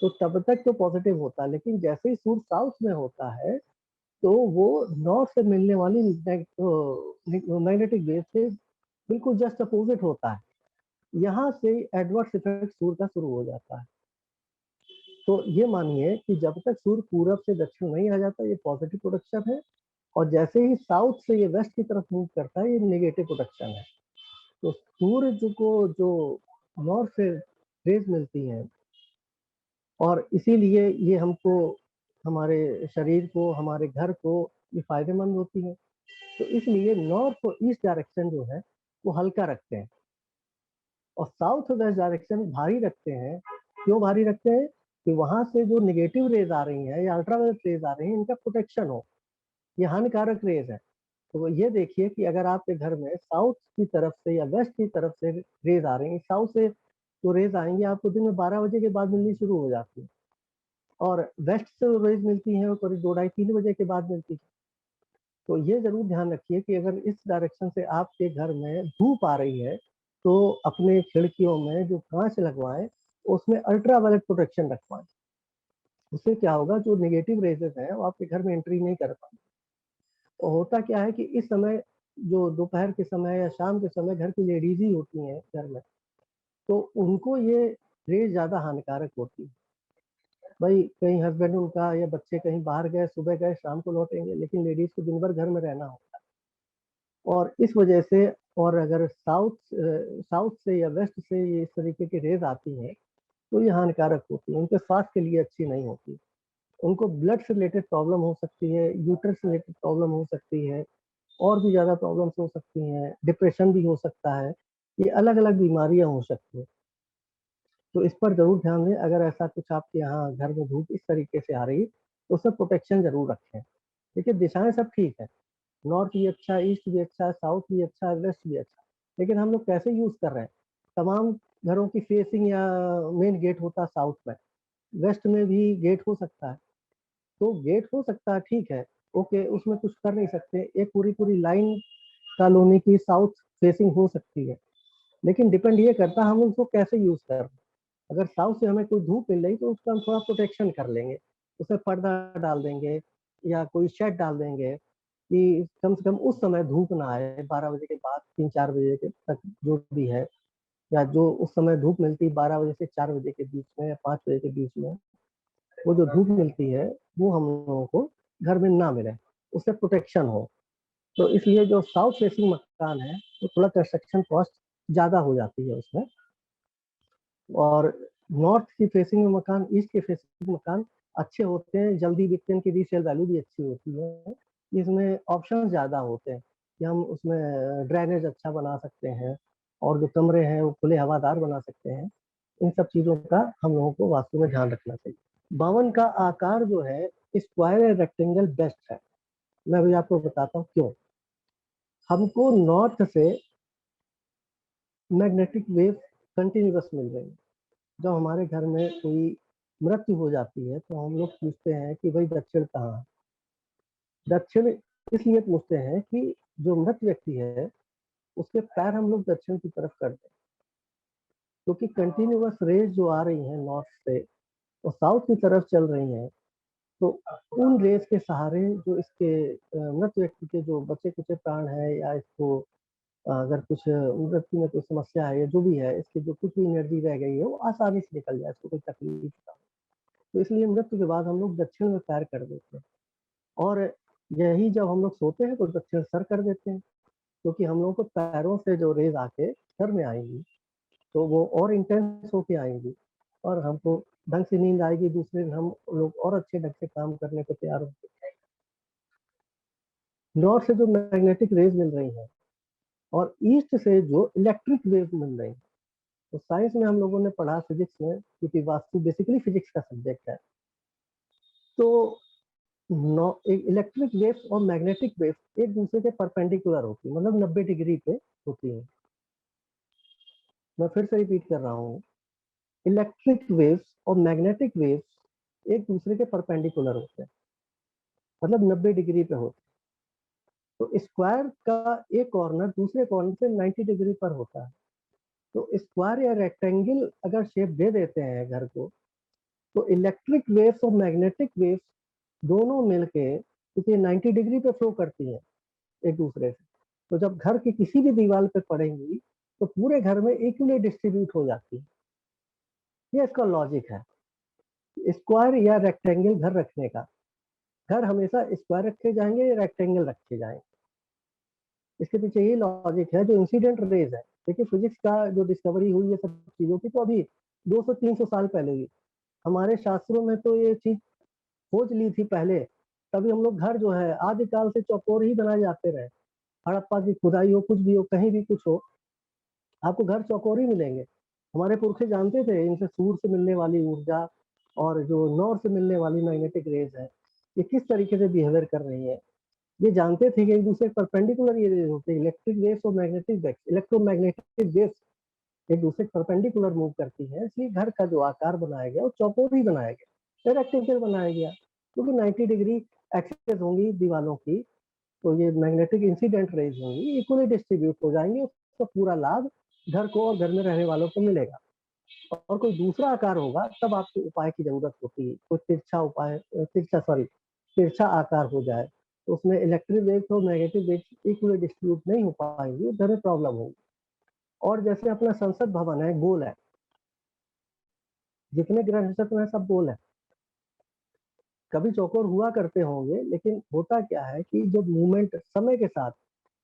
तो तब तक तो पॉजिटिव होता है, लेकिन जैसे ही सूर्य साउथ में होता है तो वो नॉर्थ से मिलने वाली मैग्नेटिक वेव से बिल्कुल जस्ट अपोजिट होता है। यहाँ से एडवर्स इफेक्ट सूर्य का शुरू हो जाता है। तो ये मानिए कि जब तक सूर्य पूरब से दक्षिण नहीं आ जाता ये पॉजिटिव प्रोडक्शन है, और जैसे ही साउथ से ये वेस्ट की तरफ मूव करता है ये नेगेटिव प्रोडक्शन है। तो सूर्य को जो नॉर्थ से रेज मिलती हैं और इसीलिए ये हमको, हमारे शरीर को, हमारे घर को ये फायदेमंद होती है। तो इसलिए नॉर्थ और ईस्ट डायरेक्शन जो है वो हल्का रखते हैं और साउथ वेस्ट डायरेक्शन भारी रखते हैं। क्यों भारी रखते हैं? कि वहां से जो निगेटिव रेज आ रही हैं या अल्ट्रावायलेट रेज आ रही हैं इनका प्रोटेक्शन हो, ये हानिकारक रेज है। तो ये देखिए कि अगर आपके घर में साउथ की तरफ से या वेस्ट की तरफ से रेज आ रही है, साउथ से जो रेज आएंगी आपको दिन में 12 बजे के बाद मिलनी शुरू हो जाती है, और वेस्ट से रेज मिलती हैं वो करीब 2-2:30-3 बजे के बाद मिलती है। तो ये जरूर ध्यान रखिए कि अगर इस डायरेक्शन से आपके घर में धूप आ रही है तो अपने खिड़कियों में जो कांच लगवाएं उसमें अल्ट्रावायलेट प्रोटेक्शन रखवाएं। उससे क्या होगा, जो नेगेटिव रेजेस हैं वो आपके घर में एंट्री नहीं कर पाएंगे। और होता क्या है कि इस समय जो दोपहर के समय या शाम के समय घर की लेडीज ही होती हैं घर में, तो उनको ये रेज ज्यादा हानिकारक होती है। भाई कहीं हस्बैंड उनका या बच्चे कहीं बाहर गए, सुबह गए, शाम को लौटेंगे, लेकिन लेडीज को दिन भर घर में रहना होता है। और इस वजह से, और अगर साउथ से या वेस्ट से ये इस तरीके की रेज आती हैं तो ये हानिकारक होती है, उनके स्वास्थ्य के लिए अच्छी नहीं होती। उनको ब्लड से रिलेटेड प्रॉब्लम हो सकती है, यूट्रस से रिलेटेड प्रॉब्लम हो सकती है, और भी ज्यादा प्रॉब्लम्स हो सकती हैं, डिप्रेशन भी हो सकता है, ये अलग अलग बीमारियां हो सकती हैं। तो इस पर जरूर ध्यान दें। अगर ऐसा कुछ आपके यहाँ घर में धूप इस तरीके से आ रही तो उससे प्रोटेक्शन जरूर रखें। देखिए दिशाएं सब ठीक है, नॉर्थ भी अच्छा है, ईस्ट भी अच्छा है, साउथ भी अच्छा है, वेस्ट भी अच्छा है, लेकिन हम लोग कैसे यूज कर रहे हैं। तमाम घरों की फेसिंग या मेन गेट होता है साउथ में, वेस्ट में भी गेट हो सकता है, तो गेट हो सकता है, ठीक है, ओके, उसमें कुछ कर नहीं सकते। एक पूरी पूरी लाइन कॉलोनी की साउथ फेसिंग हो सकती है, लेकिन डिपेंड ये करता है हम उसको कैसे यूज कर रहे हैं। अगर साउथ से हमें कोई धूप मिल रही तो उसका हम थोड़ा प्रोटेक्शन कर लेंगे, उसमें पर्दा डाल देंगे या कोई शेड डाल देंगे कि कम से कम उस समय धूप ना आए, 12 बजे के बाद 3-4 बजे के तक जो भी है, या जो उस समय धूप मिलती है 12 बजे से 4 बजे के बीच में या 5 बजे के बीच में, वो जो धूप मिलती है वो हम लोगों को घर में ना मिले, उससे प्रोटेक्शन हो। तो इसलिए जो साउथ फेसिंग मकान है वो थोड़ा कंस्ट्रक्शन कॉस्ट ज्यादा हो जाती है उसमें, और नॉर्थ की फेसिंग में मकान, ईस्ट के फेसिंग मकान अच्छे होते हैं, जल्दी बिकते हैं, इनकी रीसेल वैल्यू भी अच्छी होती है। इसमें ऑप्शन ज्यादा होते हैं कि हम उसमें ड्रेनेज अच्छा बना सकते हैं, और जो कमरे हैं वो खुले हवादार बना सकते हैं। इन सब चीजों का हम लोगों को वास्तु में ध्यान रखना चाहिए। भवन का आकार जो है स्क्वायर या रेक्टेंगल बेस्ट है। मैं अभी आपको बताता हूँ क्यों। हमको नॉर्थ से मैग्नेटिक वेव कंटिन्यूअस मिल रही है। जब हमारे घर में कोई मृत्यु हो जाती है तो हम लोग पूछते हैं कि भाई दक्षिण कहाँ है। दक्षिण इसलिए पूछते हैं कि जो मृत व्यक्ति है उसके पैर हम लोग दक्षिण की तरफ कर दें, क्योंकि कंटिन्यूअस रेज जो आ रही हैं नॉर्थ से और साउथ की तरफ चल रही हैं, तो उन रेज के सहारे जो इसके मृत व्यक्ति के जो बचे कुचे प्राण है, या इसको अगर कुछ मृत्यु में कोई समस्या है या जो भी है, इसकी जो कुछ भी एनर्जी रह गई है वो आसानी से निकल जाए, इसको कोई तकलीफ ना हो। तो इसलिए मृत्यु के बाद हम लोग दक्षिण में पैर कर देते हैं, और यही जब हम लोग सोते हैं तो दक्षिण सर कर देते हैं, क्योंकि हम लोगों को पैरों से जो रेज आके सर में आएंगी तो वो और इंटेंस होके आएंगी, और हमको ढंग से नींद आएगी, दूसरे दिन हम लोग और अच्छे ढंग से काम करने को तैयार होते हैं। नॉर्थ से जो मैग्नेटिक रेज मिल रही है और ईस्ट से जो इलेक्ट्रिक वेव मिल रही है, तो साइंस में हम लोगों ने पढ़ा, फिजिक्स में, क्योंकि वास्तु बेसिकली फिजिक्स का सब्जेक्ट है, तो इलेक्ट्रिक वेव्स और मैग्नेटिक वेव्स एक दूसरे के परपेंडिकुलर होती है, मतलब 90 डिग्री पे होती है। मैं फिर से रिपीट कर रहा हूँ, इलेक्ट्रिक वेव्स और मैग्नेटिक वेव्स एक दूसरे के परपेंडिकुलर होते हैं, मतलब 90 डिग्री पे होते हैं। तो स्क्वायर का एक कॉर्नर दूसरे कॉर्नर से 90 डिग्री पर होता है। तो स्क्वायर या रेक्टेंगल अगर शेप दे देते हैं घर को, तो इलेक्ट्रिक वेव्स और मैग्नेटिक वेव्स दोनों मिलके, क्योंकि 90 डिग्री पे फ्लो करती हैं एक दूसरे से, तो जब घर की किसी भी दीवार पे पड़ेंगी तो पूरे घर में इक्वली डिस्ट्रीब्यूट हो जाती है। ये इसका लॉजिक है स्क्वायर या रेक्टेंगल घर रखने का। घर हमेशा स्क्वायर रखे जाएंगे या रेक्टेंगल रखे जाएंगे, इसके पीछे ये लॉजिक है। जो इंसिडेंट रेज है, देखिए फिजिक्स का जो डिस्कवरी हुई है सब चीजों की, तो अभी 200-300 साल पहले हुई। हमारे शास्त्रों में तो ये चीज खोज ली थी पहले, तभी हम लोग घर जो है आदिकाल से चौकोर ही बनाए जाते रहे। हड़प्पा की खुदाई हो, कुछ भी हो, कहीं भी कुछ हो, आपको घर चौकोर ही मिलेंगे। हमारे पुरखे जानते थे इनसे सूर्य से मिलने वाली ऊर्जा और जो नॉर्थ से मिलने वाली मैग्नेटिक रेज है ये किस तरीके से बिहेवियर कर रही है, ये जानते थे कि एक दूसरे परपेंडिकुलर ये रेज होते हैं। इलेक्ट्रिक वेव्स और मैग्नेटिक वेव्स, इलेक्ट्रोमैग्नेटिक वेव्स एक दूसरे परपेंडिकुलर मूव करती है, इसलिए घर का जो आकार बनाया गया वो चौकोर ही बनाया गया। रेक्टेंगल बनाया गया, क्योंकि 90 डिग्री एक्सेस होंगी दीवारों की, तो ये मैग्नेटिक इंसिडेंट रेज होंगी, इक्वली डिस्ट्रीब्यूट हो जाएंगे, उसका पूरा लाभ घर को और घर में रहने वालों को मिलेगा। और कोई दूसरा आकार होगा तब आपको उपाय की जरूरत होती है, कोई तिरछा आकार हो जाए तो उसमें इलेक्ट्रिक वेव्स और नेगेटिव वेव्स इक्वली डिस्ट्रीब्यूट नहीं हो पाएंगी, उधर में प्रॉब्लम होगी। और जैसे अपना संसद भवन है, गोल है, जितने ग्रह नक्षत्र हैं सब गोल है, कभी चौकोर हुआ करते होंगे, लेकिन होता क्या है कि जो मूवमेंट समय के साथ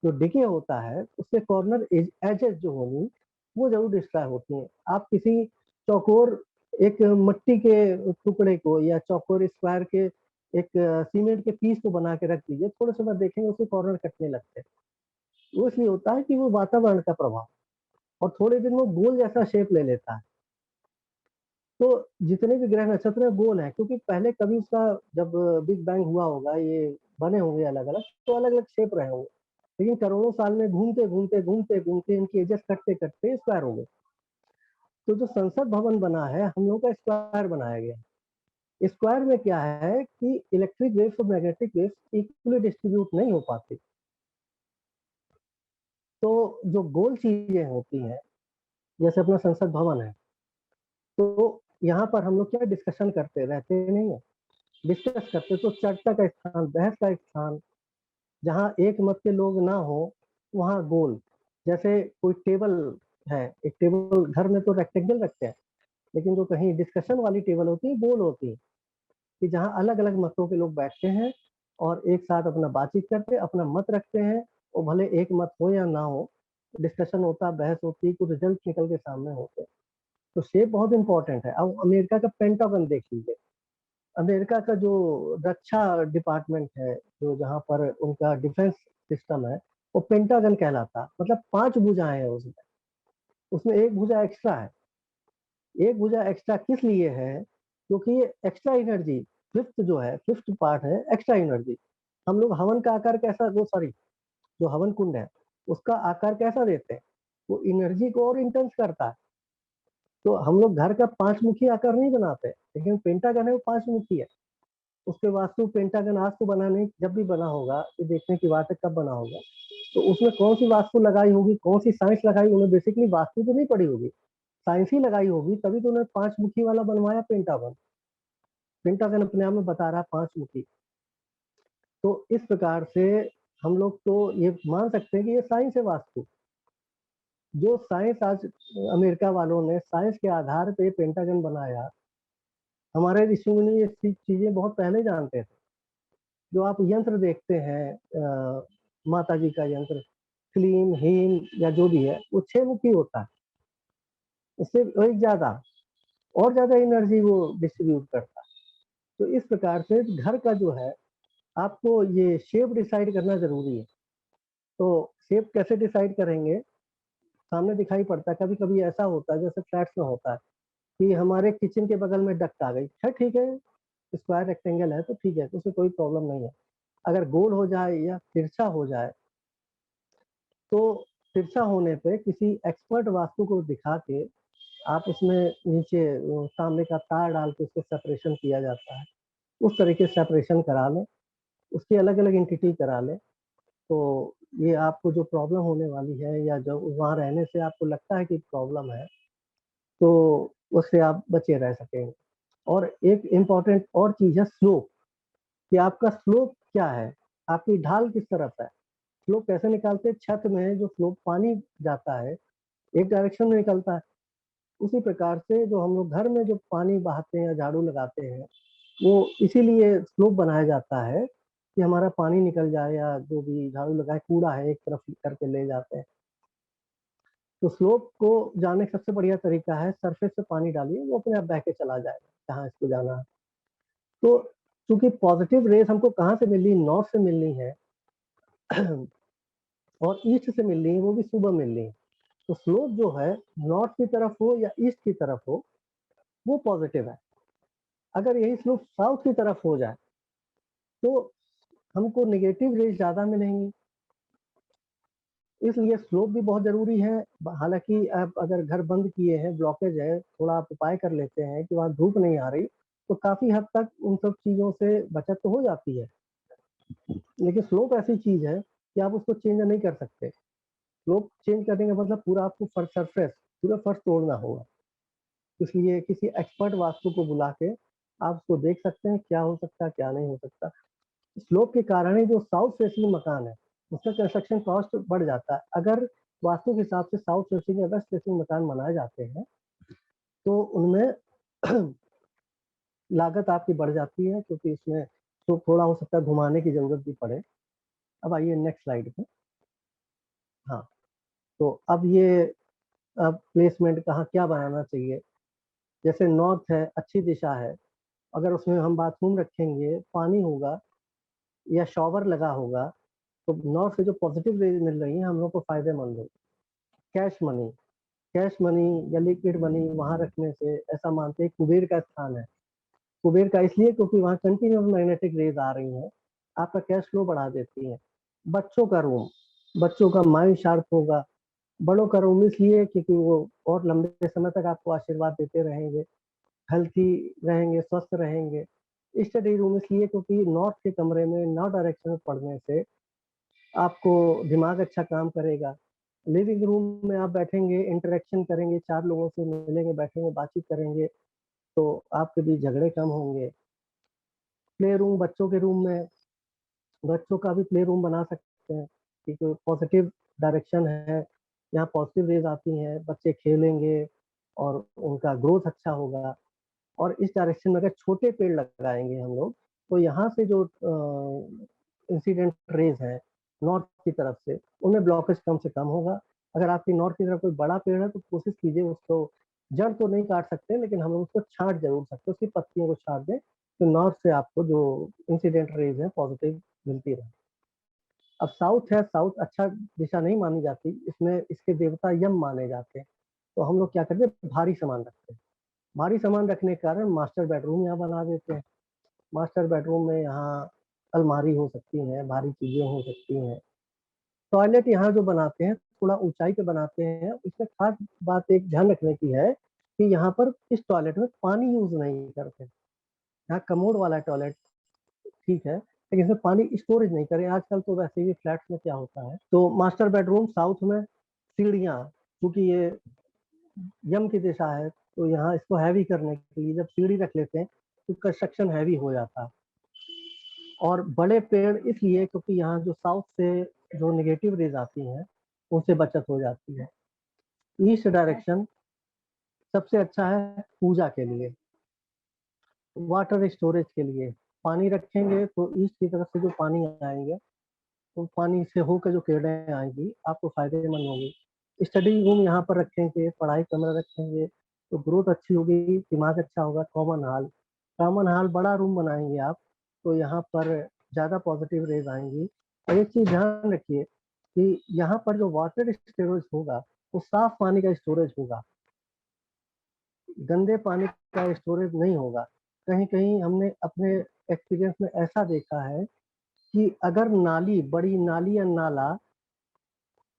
जो डिके होता है उससे कॉर्नर एजेस जो होंगी वो जरूर डिस्ट्रॉय होती हैं। आप किसी चौकोर एक मिट्टी के टुकड़े को या चौकोर स्क्वायर के एक सीमेंट के पीस को बना के रख दीजिए, थोड़े समय देखेंगे उसके कॉर्नर कटने लगते हैं। वो इसलिए होता है कि वो वातावरण का प्रभाव, और थोड़े दिन वो गोल जैसा शेप ले लेता है। तो जितने भी ग्रह नक्षत्र हैं गोल हैं, क्योंकि पहले कभी उसका जब बिग बैंग हुआ होगा, ये बने होंगे अलग अलग, तो अलग अलग शेप रहे होंगे, लेकिन करोड़ों साल में घूमते घूमते घूमते घूमते इनकी एजेस कटते कटते स्क्वायर हो गए। तो जो संसद भवन बना है हम लोग का स्क्वायर बनाया गया। स्क्वायर में क्या है कि इलेक्ट्रिक वेव्स और मैग्नेटिक वेव्स इक्वली डिस्ट्रीब्यूट नहीं हो पाती, तो जो गोल चीजें होती हैं जैसे अपना संसद भवन है, तो यहाँ पर हम लोग क्या डिस्कशन करते रहते नहीं है, डिस्कस करते, तो चर्चा का स्थान, बहस का स्थान, जहाँ एक मत के लोग ना हो वहाँ गोल। जैसे कोई टेबल है, एक टेबल घर में तो रेक्टेंगल रखते हैं, लेकिन जो कहीं डिस्कशन वाली टेबल होती है गोल होती है, कि जहाँ अलग अलग मतों के लोग बैठते हैं और एक साथ अपना बातचीत करते, अपना मत रखते हैं, और भले एक मत हो या ना हो, डिस्कशन होता, बहस होती, कुछ रिजल्ट निकल के सामने होते हैं। तो शेप बहुत इंपॉर्टेंट है। अब अमेरिका का पेंटागन देख लीजिए, अमेरिका का जो रक्षा डिपार्टमेंट है, जो जहाँ पर उनका डिफेंस सिस्टम है, वो पेंटागन कहलाता, मतलब 5 भुजाएं हैं उसमें, उसमें एक भुजा एक्स्ट्रा है। एक भुजा एक्स्ट्रा किस लिए है? क्योंकि ये एक्स्ट्रा एनर्जी, फिफ्थ जो है, फिफ्थ पार्ट है एक्स्ट्रा एनर्जी। हम लोग हवन का आकार कैसा, वो सॉरी, जो हवन कुंड है उसका आकार कैसा देते हैं, वो एनर्जी को और इंटेंस करता है। तो हम लोग घर का 5 मुखी आकार नहीं बनाते, लेकिन पेंटागन है वो 5 मुखी है। उसके वास्तु पेंटागन आज तो बना नहीं, जब भी बना होगा ये देखने की बात है कब बना होगा, तो उसमें कौन सी वास्तु लगाई होगी, कौन सी साइंस लगाई, उन्हें बेसिकली वास्तु तो नहीं पड़ी होगी, साइंस ही लगाई होगी, तभी तो उन्हें 5 मुखी वाला बनवाया पेंटागन। पेंटागन अपने आप में बता रहा है 5 मुखी। तो इस प्रकार से हम लोग तो ये मान सकते हैं कि ये साइंस है वास्तु। जो साइंस आज अमेरिका वालों ने साइंस के आधार पे पेंटागन बनाया, हमारे ऋषि मुनि ये चीजें बहुत पहले जानते थे। जो आप यंत्र देखते हैं, माता जी का यंत्र, क्लीम हीम या जो भी है, वो 6 मुखी होता है, उससे एक ज्यादा और ज्यादा एनर्जी वो डिस्ट्रीब्यूट करता है। तो इस प्रकार से घर का जो है आपको ये शेप डिसाइड करना जरूरी है। तो शेप कैसे डिसाइड करेंगे, सामने दिखाई पड़ता है, कभी कभी ऐसा होता है जैसे फ्लैट्स में होता है कि हमारे किचन के बगल में डक्ट आ गई है, ठीक है, स्क्वायर रेक्टेंगल है तो ठीक है, उसमें कोई प्रॉब्लम नहीं है। अगर गोल हो जाए या तिरछा हो जाए, तो तिरछा होने पे किसी एक्सपर्ट वास्तु को दिखा के आप उसमें नीचे तांबे का तार डाल के उसको सेपरेशन किया जाता है, उस तरीके से सेपरेशन करा लें, उसकी अलग अलग एंटिटी करा लें, तो ये आपको जो प्रॉब्लम होने वाली है या जो वहाँ रहने से आपको लगता है कि प्रॉब्लम है, तो उससे आप बचे रह सकेंगे। और एक इम्पॉर्टेंट और चीज़ है स्लोप, कि आपका स्लोप क्या है, आपकी ढाल किस तरफ है। स्लोप कैसे निकालते हैं, छत में जो स्लोप पानी जाता है एक डायरेक्शन में निकलता है, उसी प्रकार से जो हम लोग घर में जो पानी बहाते हैं या झाड़ू लगाते हैं, वो इसीलिए स्लोप बनाया जाता है कि हमारा पानी निकल जाए, या जो भी झाड़ू लगाए कूड़ा है एक तरफ करके ले जाते हैं। तो स्लोप को जानने का सबसे बढ़िया तरीका है सरफेस पे पानी डालिए, वो अपने आप बह के चला जाएगा जहाँ इसको जाना है। तो चूंकि पॉजिटिव रेस हमको कहाँ से मिल रही, नॉर्थ से मिल रही है और ईस्ट से मिल रही है, वो भी सुबह मिल रही है। तो स्लोप जो है नॉर्थ की तरफ हो या ईस्ट की तरफ हो वो पॉजिटिव है। अगर यही स्लोप साउथ की तरफ हो जाए तो हमको नेगेटिव रेज ज्यादा मिलेंगी, इसलिए स्लोप भी बहुत जरूरी है। हालांकि आप अगर घर बंद किए हैं, ब्लॉकेज है, थोड़ा आप उपाय कर लेते हैं कि वहाँ धूप नहीं आ रही, तो काफी हद तक उन सब चीजों से बचत तो हो जाती है। लेकिन स्लोप ऐसी चीज है कि आप उसको चेंज नहीं कर सकते। स्लोप चेंज करने का मतलब पूरा आपको सरफेस पूरा फर्श तोड़ना होगा। इसलिए किसी एक्सपर्ट वास्तु को बुला के आप उसको देख सकते हैं क्या हो सकता है क्या नहीं हो सकता। स्लोप के कारण ही जो साउथ फेसिंग मकान है उसका कंस्ट्रक्शन कॉस्ट बढ़ जाता है। अगर वास्तु के हिसाब से साउथ फेसिंग या वेस्ट फेसिंग मकान बनाए जाते हैं तो उनमें लागत आपकी बढ़ जाती है, क्योंकि इसमें तो थोड़ा हो सकता है घुमाने की जरूरत भी पड़े। अब आइए नेक्स्ट स्लाइड पे। हाँ, तो अब ये अब प्लेसमेंट कहाँ क्या बनाना चाहिए। जैसे नॉर्थ है, अच्छी दिशा है, अगर उसमें हम बाथरूम रखेंगे, पानी होगा या शॉवर लगा होगा तो नॉर्थ से जो पॉजिटिव रेज मिल रही है हम लोग को फायदेमंद होगी। कैश मनी या लिक्विड मनी वहां रखने से ऐसा मानते हैं कुबेर का स्थान है। कुबेर का इसलिए क्योंकि वहां कंटिन्यूस मैग्नेटिक रेज आ रही हैं, आपका कैश फ्लो बढ़ा देती है। बच्चों का रूम, बच्चों का माइंड शार्प होगा। बड़ों का रूम इसलिए क्योंकि वो और लंबे समय तक आपको आशीर्वाद देते रहेंगे, हेल्थी रहेंगे, स्वस्थ रहेंगे। स्टडी रूम इसलिए क्योंकि नॉर्थ के कमरे में नॉर्थ डायरेक्शन में पढ़ने से आपको दिमाग अच्छा काम करेगा। लिविंग रूम में आप बैठेंगे, इंटरेक्शन करेंगे, 4 लोगों से मिलेंगे, बैठेंगे, बातचीत करेंगे तो आपके बीच झगड़े कम होंगे। प्ले रूम, बच्चों के रूम में बच्चों का भी प्ले रूम बना सकते हैं क्योंकि पॉजिटिव डायरेक्शन है, यहाँ पॉजिटिव रेज आती हैं, बच्चे खेलेंगे और उनका ग्रोथ अच्छा होगा। और इस डायरेक्शन में अगर छोटे पेड़ लगाएंगे हम लोग तो यहाँ से जो इंसिडेंट रेज है नॉर्थ की तरफ से उनमें ब्लॉकेज कम से कम होगा। अगर आपकी नॉर्थ की तरफ कोई बड़ा पेड़ है तो कोशिश कीजिए उसको, जड़ तो नहीं काट सकते लेकिन हम लोग उसको छांट जरूर सकते हैं, उसकी पत्तियों को छांट दें तो नॉर्थ से आपको जो इंसिडेंट रेज है पॉजिटिव मिलती रहे। अब साउथ है, साउथ अच्छा दिशा नहीं मानी जाती, इसमें इसके देवता यम माने जाते हैं। तो हम लोग क्या करते हैं, भारी सामान रखते हैं। भारी सामान रखने के कारण मास्टर बेडरूम यहाँ बना देते हैं। मास्टर बेडरूम में यहाँ अलमारी हो सकती है, भारी चीजें हो सकती हैं। टॉयलेट यहाँ जो बनाते हैं थोड़ा ऊंचाई पे बनाते हैं। इसमें खास बात एक ध्यान रखने की है कि यहाँ पर इस टॉयलेट में पानी यूज नहीं करते। यहाँ कमोड वाला टॉयलेट ठीक है लेकिन इसमें पानी स्टोरेज नहीं करें। आजकल तो वैसे भी फ्लैट्स में क्या होता है, तो मास्टर बेडरूम साउथ में सीढ़ियाँ, क्योंकि ये यम की दिशा है तो यहाँ इसको हैवी करने के लिए जब सीढ़ी रख लेते हैं तो कंस्ट्रक्शन हैवी हो जाता है। और बड़े पेड़ इसलिए क्योंकि यहाँ जो साउथ से जो नेगेटिव रेज आती हैं उनसे बचत हो जाती है। ईस्ट डायरेक्शन सबसे अच्छा है पूजा के लिए, वाटर स्टोरेज के लिए। पानी रखेंगे तो ईस्ट की तरफ से जो पानी आएंगे तो पानी से होकर जो किरणें आएंगी आपको फायदेमंद होगी। स्टडी रूम यहाँ पर रखेंगे, पढ़ाई कमरा रखेंगे तो ग्रोथ अच्छी होगी, दिमाग अच्छा होगा। कॉमन हॉल बड़ा रूम बनाएंगे आप तो यहाँ पर ज्यादा पॉजिटिव रेज आएंगी। और एक चीज ध्यान रखिए कि यहाँ पर जो वाटर स्टोरेज होगा वो साफ पानी का स्टोरेज होगा, गंदे पानी का स्टोरेज नहीं होगा। कहीं कहीं हमने अपने एक्सपीरियंस में ऐसा देखा है कि अगर नाली, बड़ी नाली या नाला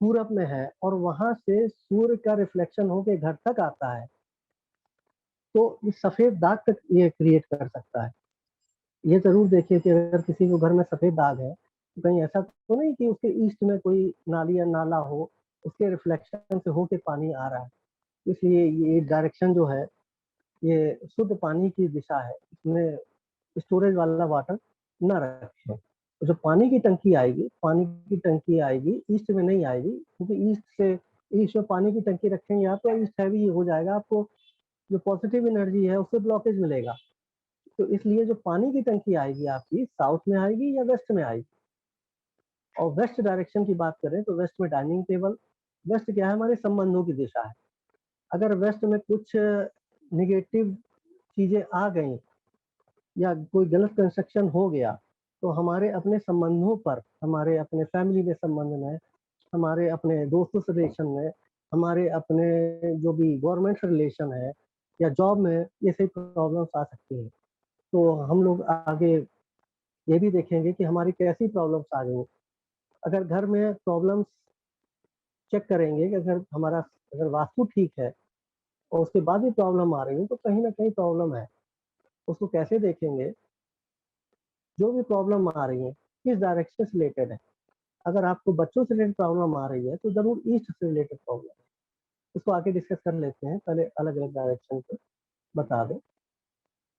पूरब में है और वहां से सूर्य का रिफ्लेक्शन होके घर तक आता है तो ये सफेद दाग तक ये क्रिएट कर सकता है। ये जरूर देखिए कि अगर किसी को घर में सफेद दाग है तो कहीं ऐसा तो नहीं कि उसके ईस्ट में कोई नाली या नाला हो, उसके रिफ्लेक्शन से होके पानी आ रहा है। इसलिए ये डायरेक्शन जो है ये शुद्ध पानी की दिशा है, इसमें स्टोरेज वाला वाटर न रखें। तो जो पानी की टंकी आएगी, पानी की टंकी आएगी ईस्ट में नहीं आएगी, क्योंकि ईस्ट में पानी की टंकी रखेंगे आप तो ईस्ट हैवी हो जाएगा, आपको जो पॉजिटिव एनर्जी है उससे ब्लॉकेज मिलेगा। तो इसलिए जो पानी की टंकी आएगी आपकी साउथ में आएगी या वेस्ट में आएगी। और वेस्ट डायरेक्शन की बात करें तो वेस्ट में डाइनिंग टेबल, वेस्ट क्या है, हमारे संबंधों की दिशा है। अगर वेस्ट में कुछ निगेटिव चीजें आ गई या कोई गलत कंस्ट्रक्शन हो गया तो हमारे अपने संबंधों पर, हमारे अपने फैमिली के संबंध में, हमारे अपने दोस्तों से रिलेशन में, हमारे अपने जो भी गवर्नमेंट से रिलेशन है या जॉब में, ये सही प्रॉब्लम्स आ सकती हैं। तो हम लोग आगे ये भी देखेंगे कि हमारी कैसी प्रॉब्लम्स आ गई। अगर घर में प्रॉब्लम्स चेक करेंगे कि अगर वास्तु ठीक है और उसके बाद भी प्रॉब्लम आ रही है तो कहीं ना कहीं प्रॉब्लम है। उसको कैसे देखेंगे, जो भी प्रॉब्लम आ रही है किस डायरेक्शन से रिलेटेड है। अगर आपको बच्चों से रिलेटेड प्रॉब्लम आ रही है तो जरूर ईस्ट से रिलेटेड प्रॉब्लम है। इसको आगे डिस्कस कर लेते हैं, पहले अलग अलग डायरेक्शन को बता दें।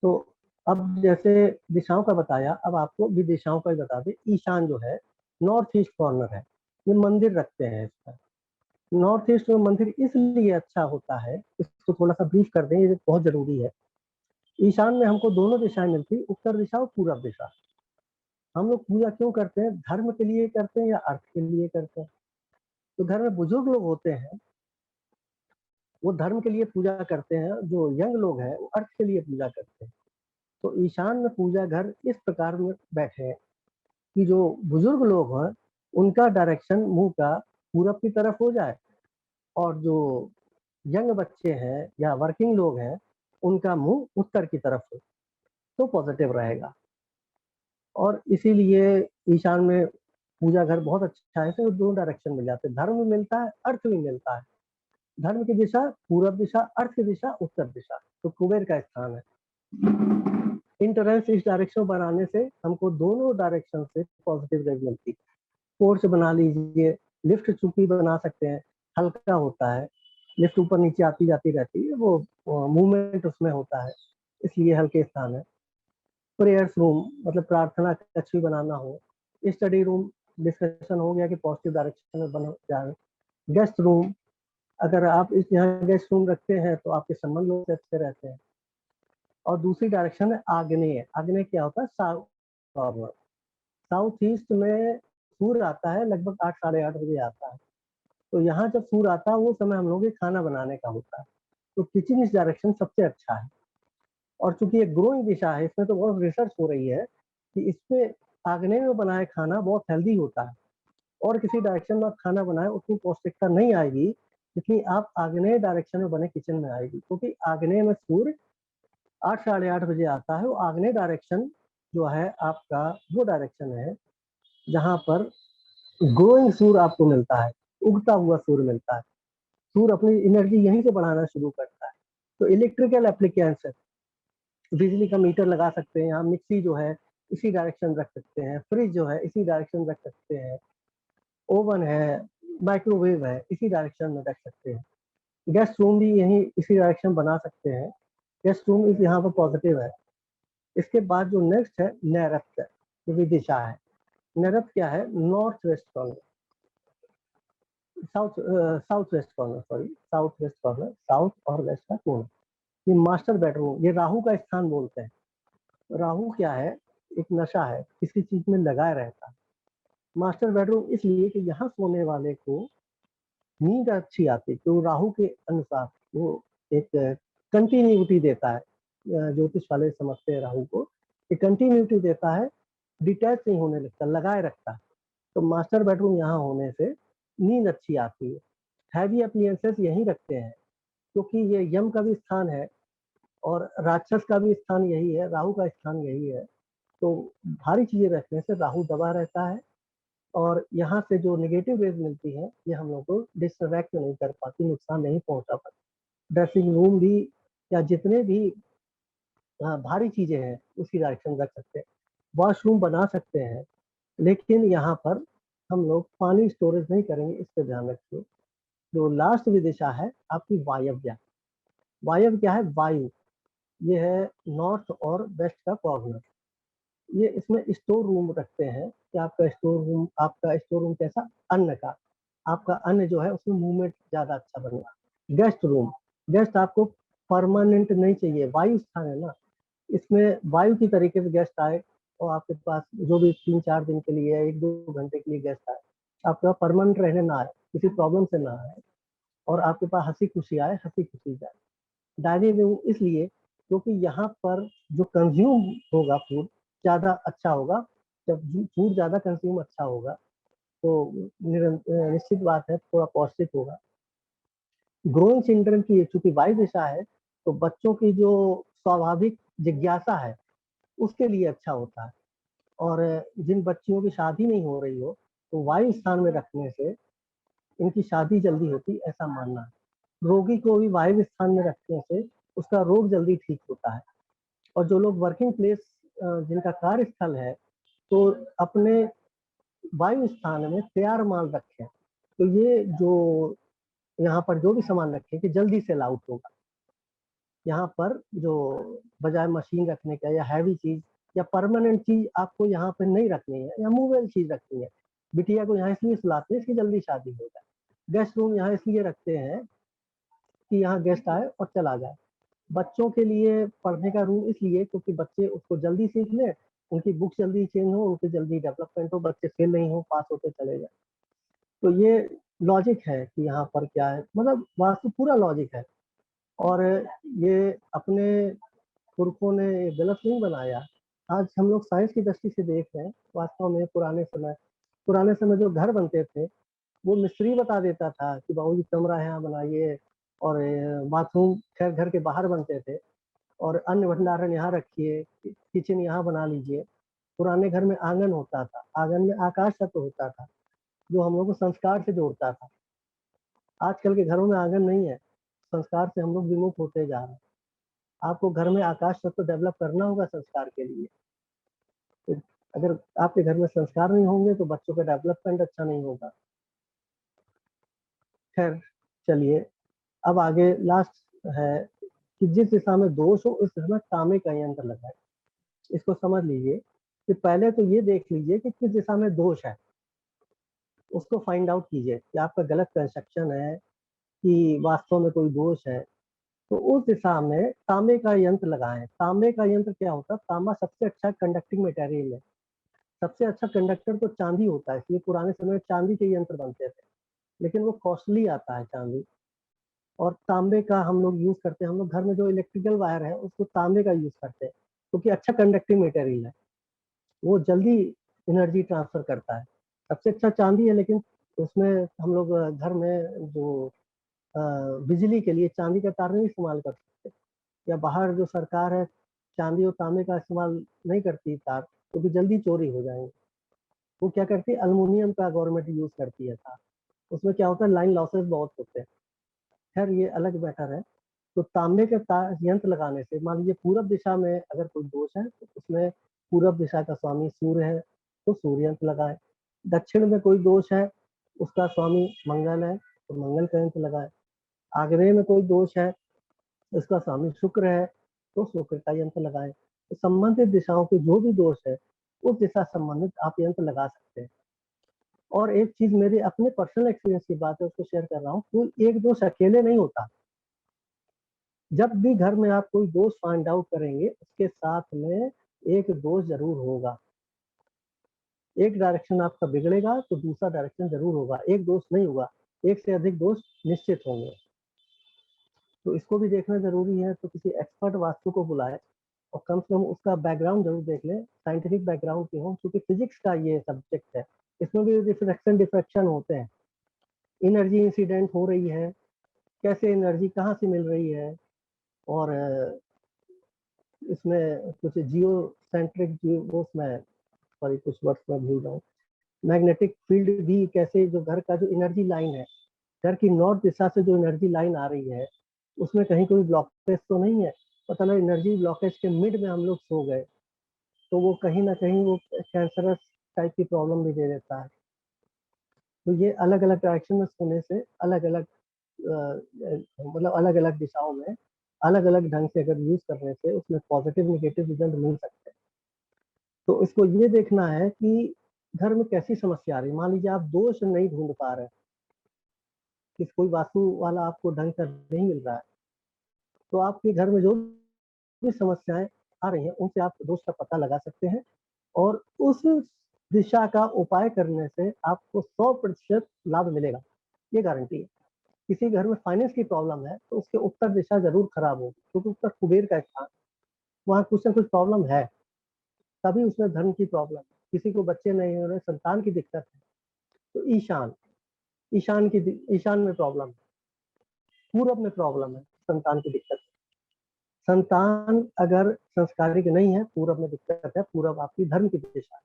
तो अब जैसे दिशाओं का बताया, अब आपको भी दिशाओं का ही बता दें। ईशान जो है नॉर्थ ईस्ट कॉर्नर है, ये मंदिर रखते हैं इसका। नॉर्थ ईस्ट में मंदिर इसलिए अच्छा होता है, इसको थोड़ा सा ब्रीफ कर दें, ये बहुत जरूरी है। ईशान में हमको दोनों दिशाएं मिलती, उत्तर दिशा और पूर्व दिशा। हम लोग पूजा क्यों करते हैं? धर्म के लिए करते हैं या अर्थ के लिए करते हैं? तो घर में बुजुर्ग लोग होते हैं, वो धर्म के लिए पूजा करते हैं, जो यंग लोग हैं वो अर्थ के लिए पूजा करते हैं। तो ईशान में पूजा घर इस प्रकार में बैठे हैं कि जो बुजुर्ग लोग हैं उनका डायरेक्शन मुंह का पूरब की तरफ हो जाए, और जो यंग बच्चे हैं या वर्किंग लोग हैं उनका मुंह उत्तर की तरफ हो, तो पॉजिटिव रहेगा। और इसीलिए ईशान में पूजा घर बहुत अच्छा है, इसमें दोनों डायरेक्शन मिल जाते हैं, धर्म भी मिलता है, अर्थ भी मिलता है। धर्म की दिशा पूरब दिशा, अर्थ की दिशा उत्तर दिशा, तो कुबेर का स्थान है। इंटरेंस इस डायरेक्शन बनाने से हमको दोनों डायरेक्शन से पॉजिटिव रेज मिलती है। पोर्च बना लीजिए, लिफ्ट चूंकि बना सकते हैं, हल्का होता है, लिफ्ट ऊपर नीचे आती जाती रहती है, वो मूवमेंट उसमें होता है, इसलिए हल्के स्थान है। प्रेयर्स रूम मतलब प्रार्थना कक्ष भी बनाना हो, स्टडी रूम डिस्कशन हो गया कि पॉजिटिव डायरेक्शन में बन जाए। गेस्ट रूम, अगर आप इस यहाँ गेस्ट रूम रखते हैं तो आपके संबंध लोग अच्छे रहते हैं। और दूसरी डायरेक्शन है आग्नेय। आग्नेय क्या होता है? South corner. साउथ ईस्ट में सूर्य आता है, लगभग 8 साढ़े 8 बजे आता है। तो यहाँ जब सूर्य आता है वो समय हम लोग के खाना बनाने का होता है, तो किचन इस डायरेक्शन सबसे अच्छा है। और चूंकि ये ग्रोइंग दिशा है, इसमें तो बहुत रिसर्च हो रही है कि इसमें आग्नेय में बनाए खाना बहुत हेल्दी होता है, और किसी डायरेक्शन में आप खाना बनाए उतनी पौष्टिकता नहीं आएगी जितनी आप आग्नेय डायरेक्शन में बने किचन में आएगी, क्योंकि आग्नेय में सूर्य 8 साढ़े 8 बजे आता है। वो आग्नेय डायरेक्शन जो है आपका वो डायरेक्शन है जहाँ पर ग्रोइंग सूर्य आपको मिलता है, उगता हुआ सूर्य मिलता है। सूर्य अपनी एनर्जी यहीं से बढ़ाना शुरू करता है। तो इलेक्ट्रिकल एप्लीकेंस है, बिजली का मीटर लगा सकते हैं यहाँ, मिक्सी जो है इसी डायरेक्शन रख सकते हैं, फ्रिज जो है इसी डायरेक्शन रख सकते हैं, ओवन है, माइक्रोवेव है, इसी डायरेक्शन में रख सकते हैं। गेस्ट रूम भी यही इसी डायरेक्शन बना सकते हैं। गेस्ट रूम इस यहाँ पर पॉजिटिव है। इसके बाद जो नेक्स्ट है नैऋत्य, जो भी दिशा है। नैऋत्य क्या है? North west corner, south west corner, sorry south west corner, south और वेस्ट का कोण। ये मास्टर बेडरूम, ये राहु का स्थान बोलते हैं। राहु क्या है? एक नशा है, किसी चीज में लगाए रहता है। मास्टर बेडरूम इसलिए कि यहाँ सोने वाले को नींद अच्छी आती है, तो राहु के अनुसार वो एक कंटिन्यूटी देता है। ज्योतिष वाले समझते हैं राहु को, एक कंटिन्यूटी देता है, डिटैच नहीं होने लगता, लगाए रखता है। तो मास्टर बेडरूम यहाँ होने से नींद अच्छी आती है। हैवी अप्लायंसेस यहीं रखते हैं, क्योंकि ये यम का भी स्थान है और राक्षस का भी स्थान यही है, राहु का स्थान यही है। तो भारी चीजें रखने से राहु दबा रहता है, और यहाँ से जो नेगेटिव रेज मिलती है ये हम लोग को डिस्ट्रैक्ट नहीं कर पाती, नुकसान नहीं पहुंचा पाती। ड्रेसिंग रूम भी या जितने भी भारी चीजें हैं उसी डायरेक्शन रख सकते हैं। वॉशरूम बना सकते हैं, लेकिन यहाँ पर हम लोग पानी स्टोरेज नहीं करेंगे, इस पर ध्यान रखिए। जो लास्ट विदिशा है आपकी वायव्य। वायव्य क्या है? वायु। ये है नॉर्थ और वेस्ट का कॉर्नर। ये इसमें स्टोर रूम रखते हैं कि आपका स्टोर रूम कैसा? अन्न का। आपका अन्न जो है उसमें मूवमेंट ज्यादा अच्छा बनेगा। गेस्ट रूम, गेस्ट आपको परमानेंट नहीं चाहिए, वायु स्थान है ना, इसमें वायु की तरीके से गेस्ट आए और आपके पास जो भी 3-4 दिन के लिए, 1-2 घंटे के लिए गेस्ट आए, आपके पास परमानेंट रहने ना आए, किसी प्रॉब्लम से ना आए, और आपके पास हंसी खुशी आए, हंसी खुशी जाए। डाइनिंग रूम इसलिए क्योंकि यहाँ पर जो कंज्यूम होगा फूड ज्यादा अच्छा होगा। जब फूड ज्यादा कंज्यूम अच्छा होगा तो निश्चित बात है थोड़ा पौष्टिक होगा। ग्रोइंग चिल्ड्रन की चूंकि वायु दिशा है, तो बच्चों की जो स्वाभाविक जिज्ञासा है उसके लिए अच्छा होता है। और जिन बच्चियों की शादी नहीं हो रही हो, तो वायु स्थान में रखने से इनकी शादी जल्दी होती, ऐसा मानना है। रोगी को भी वायु स्थान में रखने से उसका रोग जल्दी ठीक होता है। और जो लोग वर्किंग प्लेस जिनका कार्यस्थल है तो अपने वायु स्थान में तैयार माल रखें। तो ये जो यहाँ पर जो भी सामान रखें कि जल्दी सेल आउट होगा। यहाँ पर जो बजाय मशीन रखने का या हैवी चीज या परमानेंट चीज आपको यहाँ पे नहीं रखनी है या मूवेबल चीज रखनी है। बिटिया को यहाँ इसलिए सुलाते हैं इसकी जल्दी शादी हो जाए। गेस्ट रूम यहाँ इसलिए रखते हैं कि यहाँ गेस्ट आए और चला जाए। बच्चों के लिए पढ़ने का रूम इसलिए क्योंकि बच्चे उसको जल्दी सीख लें, उनकी बुक जल्दी चेंज हो, उनकी जल्दी डेवलपमेंट हो, बच्चे फेल नहीं हो, पास होते चले जाए। तो ये लॉजिक है कि यहाँ पर क्या है, मतलब वास्तु पूरा लॉजिक है। और ये अपने पुरखों ने ये गलत नहीं बनाया। आज हम लोग साइंस की दृष्टि से देख रहे हैं, वास्तव में पुराने समय जो घर बनते थे वो मिस्त्री बता देता था कि बाबूजी कमरा यहाँ बनाइए और बाथरूम खैर घर के बाहर बनते थे और अन्न भंडारण यहाँ रखिए, किचन यहाँ बना लीजिए। पुराने घर में आंगन होता था, आंगन में आकाश तत्व होता था जो हम लोग को संस्कार से जोड़ता था। आजकल के घरों में आंगन नहीं है, संस्कार से हम लोग विमुख होते जा रहे हैं। आपको घर में आकाश तत्व डेवलप करना होगा संस्कार के लिए। तो अगर आपके घर में संस्कार नहीं होंगे तो बच्चों का डेवलपमेंट अच्छा नहीं होगा। खैर चलिए, अब आगे लास्ट है कि जिस दिशा में दोष हो उस दिशा में तांबे का यंत्र लगाए। इसको समझ लीजिए कि पहले तो ये देख लीजिए कि किस दिशा में दोष है, उसको फाइंड आउट कीजिए कि आपका गलत कंस्ट्रक्शन है कि वास्तव में कोई दोष है। तो उस दिशा में तांबे का यंत्र लगाएं। तांबे का यंत्र क्या होता है? तांबा सबसे अच्छा कंडक्टिंग मटेरियल है। सबसे अच्छा कंडक्टर तो चांदी होता है, इसलिए पुराने समय में चांदी के यंत्र बनते थे, लेकिन वो कॉस्टली आता है चांदी। और तांबे का हम लोग यूज करते हैं, हम लोग घर में जो इलेक्ट्रिकल वायर है उसको तांबे का यूज करते हैं क्योंकि अच्छा कंडक्टिंग मटेरियल है, वो जल्दी एनर्जी ट्रांसफर करता है। सबसे अच्छा चांदी है, लेकिन उसमें हम लोग घर में जो बिजली के लिए चांदी का तार नहीं इस्तेमाल कर सकते, या बाहर जो सरकार है चांदी और तांबे का इस्तेमाल नहीं करती तार, क्योंकि जल्दी चोरी हो जाएंगे। वो क्या करती है, अल्युमिनियम का गवर्नमेंट यूज करती है तार। उसमें क्या होता है, लाइन लॉसेस बहुत होते हैं। खैर ये अलग मैटर है। तो तांबे के यंत्र लगाने से, मान लीजिए पूरब दिशा में अगर कोई दोष है तो उसमें पूरब दिशा का स्वामी सूर्य है तो सूर्य यंत्र लगाए। दक्षिण में कोई दोष है उसका स्वामी मंगल है तो मंगल का यंत्र लगाए। आग्नेय में कोई दोष है उसका स्वामी शुक्र है तो शुक्र का यंत्र लगाए। तो संबंधित दिशाओं के जो भी दोष है उस दिशा संबंधित आप यंत्र लगा सकते हैं। और एक चीज मेरे अपने पर्सनल एक्सपीरियंस की बात है, उसको शेयर कर रहा हूँ। कोई एक दोष अकेले नहीं होता। जब भी घर में आप कोई दोष फाइंड आउट करेंगे उसके साथ में एक दोष जरूर होगा। एक डायरेक्शन आपका बिगड़ेगा तो दूसरा डायरेक्शन जरूर होगा, एक दोष नहीं होगा, एक से अधिक दोष निश्चित होंगे। तो इसको भी देखना जरूरी है। तो किसी एक्सपर्ट वास्तु को बुलाए और कम से कम उसका बैकग्राउंड जरूर देख ले, साइंटिफिक बैकग्राउंड की हो, क्योंकि फिजिक्स का ये सब्जेक्ट है, इसमें भी रिफ्लेक्शन डिफ्रैक्शन होते हैं। एनर्जी इंसिडेंट हो रही है, कैसे एनर्जी कहाँ से मिल रही है, और इसमें कुछ जियो सेंट्रिक उसमें सॉरी कुछ वर्ड्स में भूल रहा हूँ, मैग्नेटिक फील्ड भी कैसे, जो घर का जो एनर्जी लाइन है, घर की नॉर्थ दिशा से जो एनर्जी लाइन आ रही है उसमें कहीं कोई ब्लॉकेज तो नहीं है। पता नहीं एनर्जी ब्लॉकेज के मिड में हम लोग सो गए तो वो कहीं ना कहीं वो कैंसरस टाइप की प्रॉब्लम भी दे देता है। तो ये अलग अलग डायरेक्शन में सोने से अलग अलग मतलब अलग अलग दिशाओं में अलग अलग ढंग से अगर यूज करने से उसमें पॉजिटिव निगेटिव रिजल्ट मिल सकते हैं। तो इसको ये देखना है कि घर में कैसी समस्या आ रही है। मान लीजिए आप दोष नहीं ढूंढ पा रहे, कि कोई वास्तु वाला आपको ढंग का नहीं मिल रहा है, तो आपके घर में जो भी समस्याएं आ रही हैं उनसे आप दोष का पता लगा सकते हैं और उस दिशा का उपाय करने से आपको 100% लाभ मिलेगा, ये गारंटी है। किसी घर में फाइनेंस की प्रॉब्लम है तो उसके उत्तर दिशा जरूर खराब होगी, क्योंकि उत्तर कुबेर का स्थान, वहाँ कुछ ना कुछ प्रॉब्लम है, तभी उसमें धर्म की प्रॉब्लम है। किसी को बच्चे नहीं हो रहे, संतान की दिक्कत है, तो ईशान में प्रॉब्लम है, पूरब में प्रॉब्लम है, संतान की दिक्कत है। संतान अगर संस्कारिक नहीं है, पूरब में दिक्कत है, पूरब आपकी धर्म की दिशा है।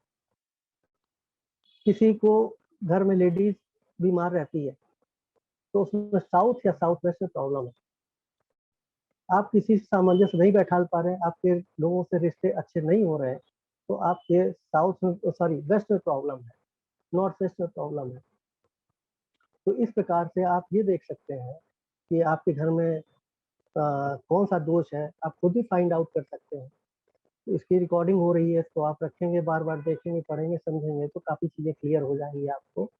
किसी को घर में लेडीज बीमार रहती है तो उसमें साउथ या साउथ वेस्ट में प्रॉब्लम है। आप किसी से सामंजस्य नहीं बैठा पा रहे हैं, आपके लोगों से रिश्ते अच्छे नहीं हो रहे हैं, तो आपके साउथ में, सॉरी वेस्ट में प्रॉब्लम है, नॉर्थ वेस्ट में प्रॉब्लम है। तो इस प्रकार से आप ये देख सकते हैं कि आपके घर में कौन सा दोष है, आप खुद ही फाइंड आउट कर सकते हैं। तो इसकी रिकॉर्डिंग हो रही है, तो आप रखेंगे, बार बार देखेंगे, पढ़ेंगे, समझेंगे, तो काफ़ी चीज़ें क्लियर हो जाएंगी आपको।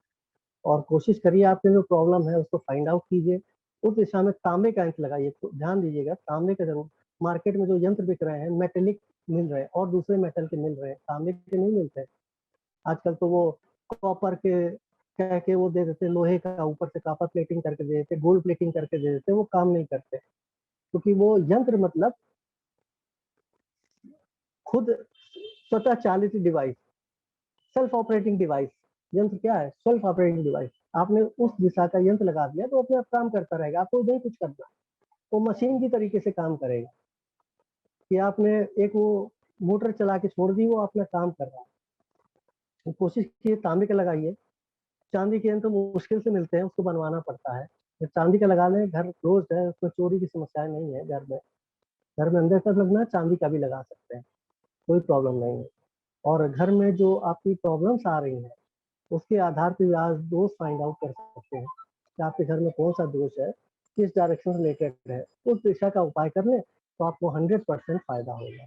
और कोशिश करिए आपके जो प्रॉब्लम है उसको फाइंड आउट कीजिए, उस दिशा में तांबे का यंत्र लगाइए। तो ध्यान दीजिएगा, तांबे का जरूर, मार्केट में जो यंत्र बिक रहे हैं मेटेलिक मिल रहे हैं और दूसरे मेटल के मिल रहे हैं, तांबे के नहीं मिलते। आजकल तो वो कॉपर के कह के वो दे देते, लोहे का ऊपर से कॉपर प्लेटिंग करके दे देते, गोल्ड प्लेटिंग करके दे देते, वो काम नहीं करते, क्योंकि वो यंत्र मतलब खुद स्वतः चालित डिवाइस, सेल्फ ऑपरेटिंग डिवाइस। यंत्र क्या है? Self operating device. आपने उस दिशा का यंत्र लगा दिया तो अपने आप काम करता रहेगा, आपको नहीं कुछ करना, वो मशीन की तरीके से काम करेगा। कि आपने एक वो मोटर चला के छोड़ दी, वो अपना काम कर रहा है। तो कोशिश कीजिए तांबे का लगाइए। चांदी के यंत्र मुश्किल से मिलते हैं, उसको बनवाना पड़ता है। जब चांदी का लगा लें, घर क्लोज है, उसमें चोरी की समस्या नहीं है। घर में अंदर तक लगना, चांदी का भी लगा सकते हैं, कोई प्रॉब्लम नहीं है। और घर में जो आपकी प्रॉब्लम्स आ रही हैं, उसके आधार पर आज दोष फाइंड आउट कर सकते हैं कि आपके घर में कौन सा दोष है, किस डायरेक्शन से रिलेटेड है, उस दिशा का उपाय कर लें तो आपको 100% फायदा होगा।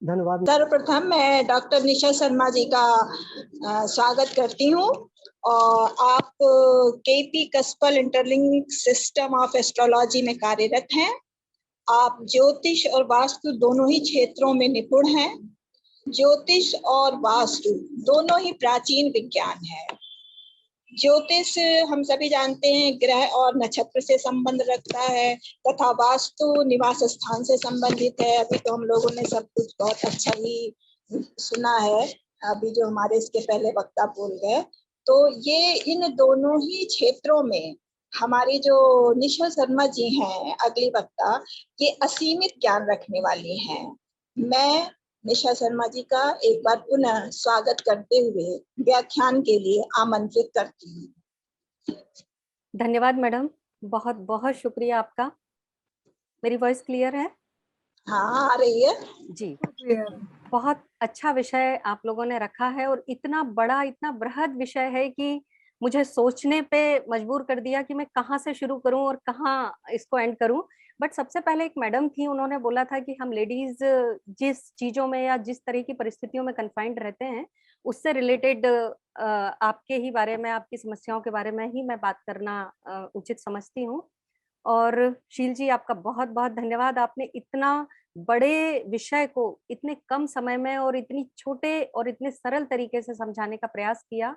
धन्यवाद। सर्वप्रथम मैं डॉक्टर निशा शर्मा जी का स्वागत करती हूँ और आप KP कस्पल interlink system of astrology में कार्यरत हैं। आप ज्योतिष और वास्तु दोनों ही क्षेत्रों में निपुण हैं। ज्योतिष और वास्तु दोनों ही प्राचीन विज्ञान है। ज्योतिष हम सभी जानते हैं ग्रह और नक्षत्र से संबंध रखता है, तथा वास्तु निवास स्थान से संबंधित है। अभी तो हम लोगों ने सब कुछ बहुत अच्छा ही सुना है, अभी जो हमारे इसके पहले वक्ता बोल गए। तो ये इन दोनों ही क्षेत्रों में हमारी जो निशा शर्मा जी हैं अगली वक्ता, ये असीमित ज्ञान रखने वाली हैं। मैं निशा शर्मा जी का एक बार पुनः स्वागत करते हुए व्याख्यान के लिए आमंत्रित करती हूँ। धन्यवाद मैडम, बहुत बहुत शुक्रिया आपका। मेरी वॉइस क्लियर है? हाँ, आ रही है जी। बहुत अच्छा विषय आप लोगों ने रखा है और इतना बड़ा, इतना बृहद विषय है कि मुझे सोचने पे मजबूर कर दिया कि मैं कहाँ से शुरू करूं और कहाँ इसको एंड करूं। बट सबसे पहले एक मैडम थी, उन्होंने बोला था कि हम लेडीज जिस चीजों में या जिस तरह की परिस्थितियों में कन्फाइंड रहते हैं, उससे रिलेटेड आपके ही बारे में, आपकी समस्याओं के बारे में ही मैं बात करना उचित समझती हूँ। और शील जी, आपका बहुत बहुत धन्यवाद। आपने इतना बड़े विषय को इतने कम समय में और इतनी छोटे और इतने सरल तरीके से समझाने का प्रयास किया।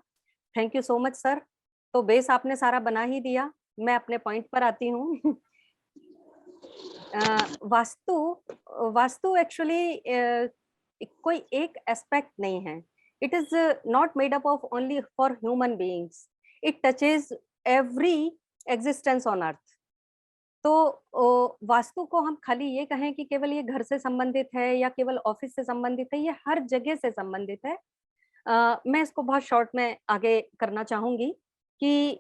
Thank you so much sir. तो बेस आपने सारा बना ही दिया, मैं अपने पॉइंट पर आती हूँ। वास्तु एक्चुअली कोई एक एस्पेक्ट नहीं है। It is not made up of only for human beings, it touches every existence on earth. तो वास्तु को हम खाली ये कहें कि केवल ये घर से संबंधित है या केवल ऑफिस से संबंधित है, ये हर जगह से संबंधित है। मैं इसको बहुत शॉर्ट में आगे करना चाहूंगी कि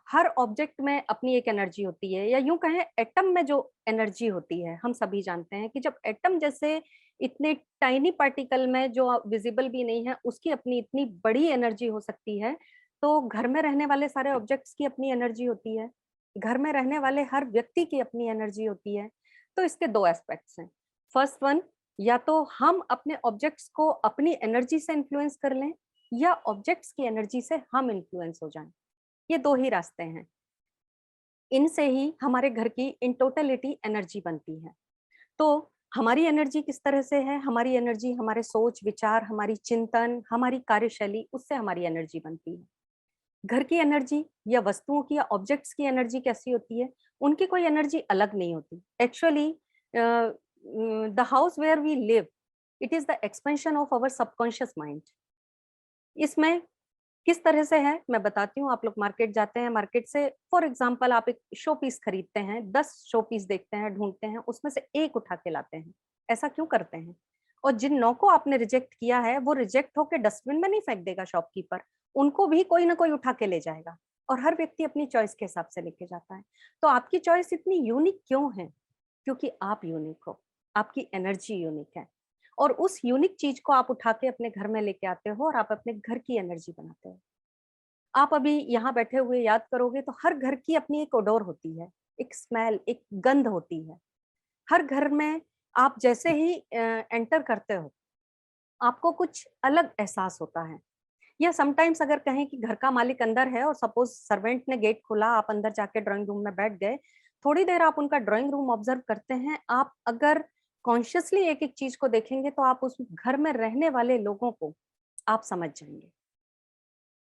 हर ऑब्जेक्ट में अपनी एक एनर्जी होती है, या यूं कहें एटम में जो एनर्जी होती है, हम सभी जानते हैं कि जब एटम जैसे इतने टाइनी पार्टिकल में जो विजिबल भी नहीं है, उसकी अपनी इतनी बड़ी एनर्जी हो सकती है, तो घर में रहने वाले सारे ऑब्जेक्ट्स की अपनी एनर्जी होती है, घर में रहने वाले हर व्यक्ति की अपनी एनर्जी होती है। तो इसके दो एस्पेक्ट्स हैं। फर्स्ट वन, या तो हम अपने ऑब्जेक्ट्स को अपनी एनर्जी से इन्फ्लुएंस कर लें, या ऑब्जेक्ट्स की एनर्जी से हम इन्फ्लुएंस हो जाएं। ये दो ही रास्ते हैं, इनसे ही हमारे घर की इन टोटलिटी एनर्जी बनती है। तो हमारी एनर्जी किस तरह से है? हमारी एनर्जी हमारे सोच विचार, हमारी चिंतन, हमारी कार्यशैली, उससे हमारी एनर्जी बनती है। घर की एनर्जी या वस्तुओं की या ऑब्जेक्ट्स की एनर्जी कैसी होती है? उनकी कोई एनर्जी अलग नहीं होती। Actually the house where we live, it is the expansion of our subconscious mind. इसमें किस तरह से है मैं बताती हूँ। आप लोग मार्केट जाते हैं, मार्केट से फॉर एग्जांपल आप एक शो पीस खरीदते हैं, 10 शो पीस देखते हैं, ढूंढते हैं, उसमें से एक उठा के लाते हैं। ऐसा क्यों करते हैं? और जिन 9 को आपने रिजेक्ट किया है, वो रिजेक्ट होकर डस्टबिन में नहीं फेंक देगा शॉपकीपर, उनको भी कोई ना कोई उठा के ले जाएगा। और हर व्यक्ति अपनी चॉइस के हिसाब से लेके जाता है। तो आपकी चॉइस इतनी यूनिक क्यों है? क्योंकि आप यूनिक हो, आपकी एनर्जी यूनिक है, और उस यूनिक चीज को आप उठा के अपने घर में लेके आते हो और आप अपने घर की एनर्जी बनाते हो। आप अभी यहाँ बैठे हुए याद करोगे तो हर घर की अपनी एक ओडोर होती है, एक स्मेल, एक गंध होती है। हर घर में आप जैसे ही एंटर करते हो आपको कुछ अलग एहसास होता है। या समटाइम्स अगर कहें कि घर का मालिक अंदर है और सपोज सर्वेंट ने गेट खोला, आप अंदर जाके ड्राइंग रूम में बैठ गए, थोड़ी देर आप उनका ड्राइंग रूम ऑब्जर्व करते हैं, आप अगर कॉन्शियसली एक एक चीज को देखेंगे तो आप उस घर में रहने वाले लोगों को आप समझ जाएंगे।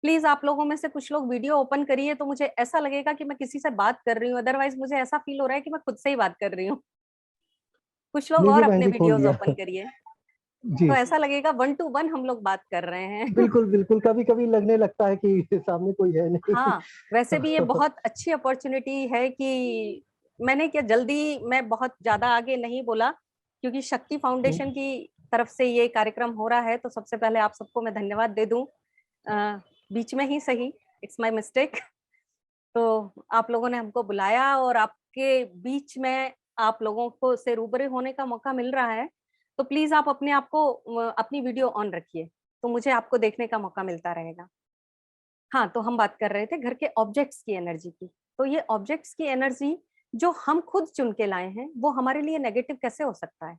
प्लीज आप लोगों में से कुछ लोग वीडियो ओपन करिए तो मुझे ऐसा लगेगा कि मैं किसी से बात कर रही हूँ, अदरवाइज मुझे ऐसा फील हो रहा है कि मैं खुद से ही बात कर रही हूँ। कुछ लोग और लीजिए बहन अपने जी, खोल वीडियोस दिया। ओपन करिए जी तो ऐसा लगेगा 1 to 1 हम लोग बात कर रहे हैं। बिल्कुल बिल्कुल, कभी कभी लगने लगता है कि सामने कोई है नहीं। हाँ, वैसे भी ये बहुत अच्छी अपॉर्चुनिटी है कि मैंने क्या जल्दी, मैं बहुत ज्यादा आगे नहीं बोला क्योंकि शक्ति फाउंडेशन की तरफ से ये कार्यक्रम हो रहा है, तो सबसे पहले आप सबको मैं धन्यवाद दे दूं, बीच में ही सही, इट्स माय मिस्टेक। तो आप लोगों ने हमको बुलाया और आपके बीच में आप लोगों को से रूबरू होने का मौका मिल रहा है, तो प्लीज आप अपने आप को अपनी वीडियो ऑन रखिए तो मुझे आपको देखने का मौका मिलता रहेगा। हाँ, तो हम बात कर रहे थे घर के ऑब्जेक्ट्स की एनर्जी की। तो ये ऑब्जेक्ट्स की एनर्जी जो हम खुद चुन के लाए हैं वो हमारे लिए नेगेटिव कैसे हो सकता है?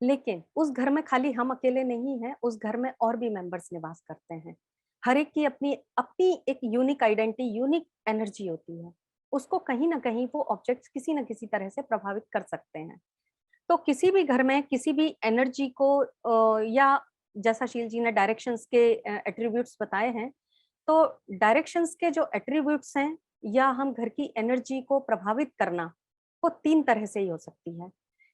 लेकिन उस घर में खाली हम अकेले नहीं हैं, उस घर में और भी मेंबर्स निवास करते हैं। हर एक की अपनी अपनी एक यूनिक आइडेंटिटी, यूनिक एनर्जी होती है। उसको कहीं ना कहीं वो ऑब्जेक्ट्स किसी न किसी तरह से प्रभावित कर सकते हैं। तो किसी भी घर में किसी भी एनर्जी को या जैसा शील जी ने डायरेक्शंस के एट्रीब्यूट्स बताए हैं, तो डायरेक्शंस के जो एट्रीब्यूट्स हैं या हम घर की एनर्जी को प्रभावित करना, वो 3 तरह से ही हो सकती है।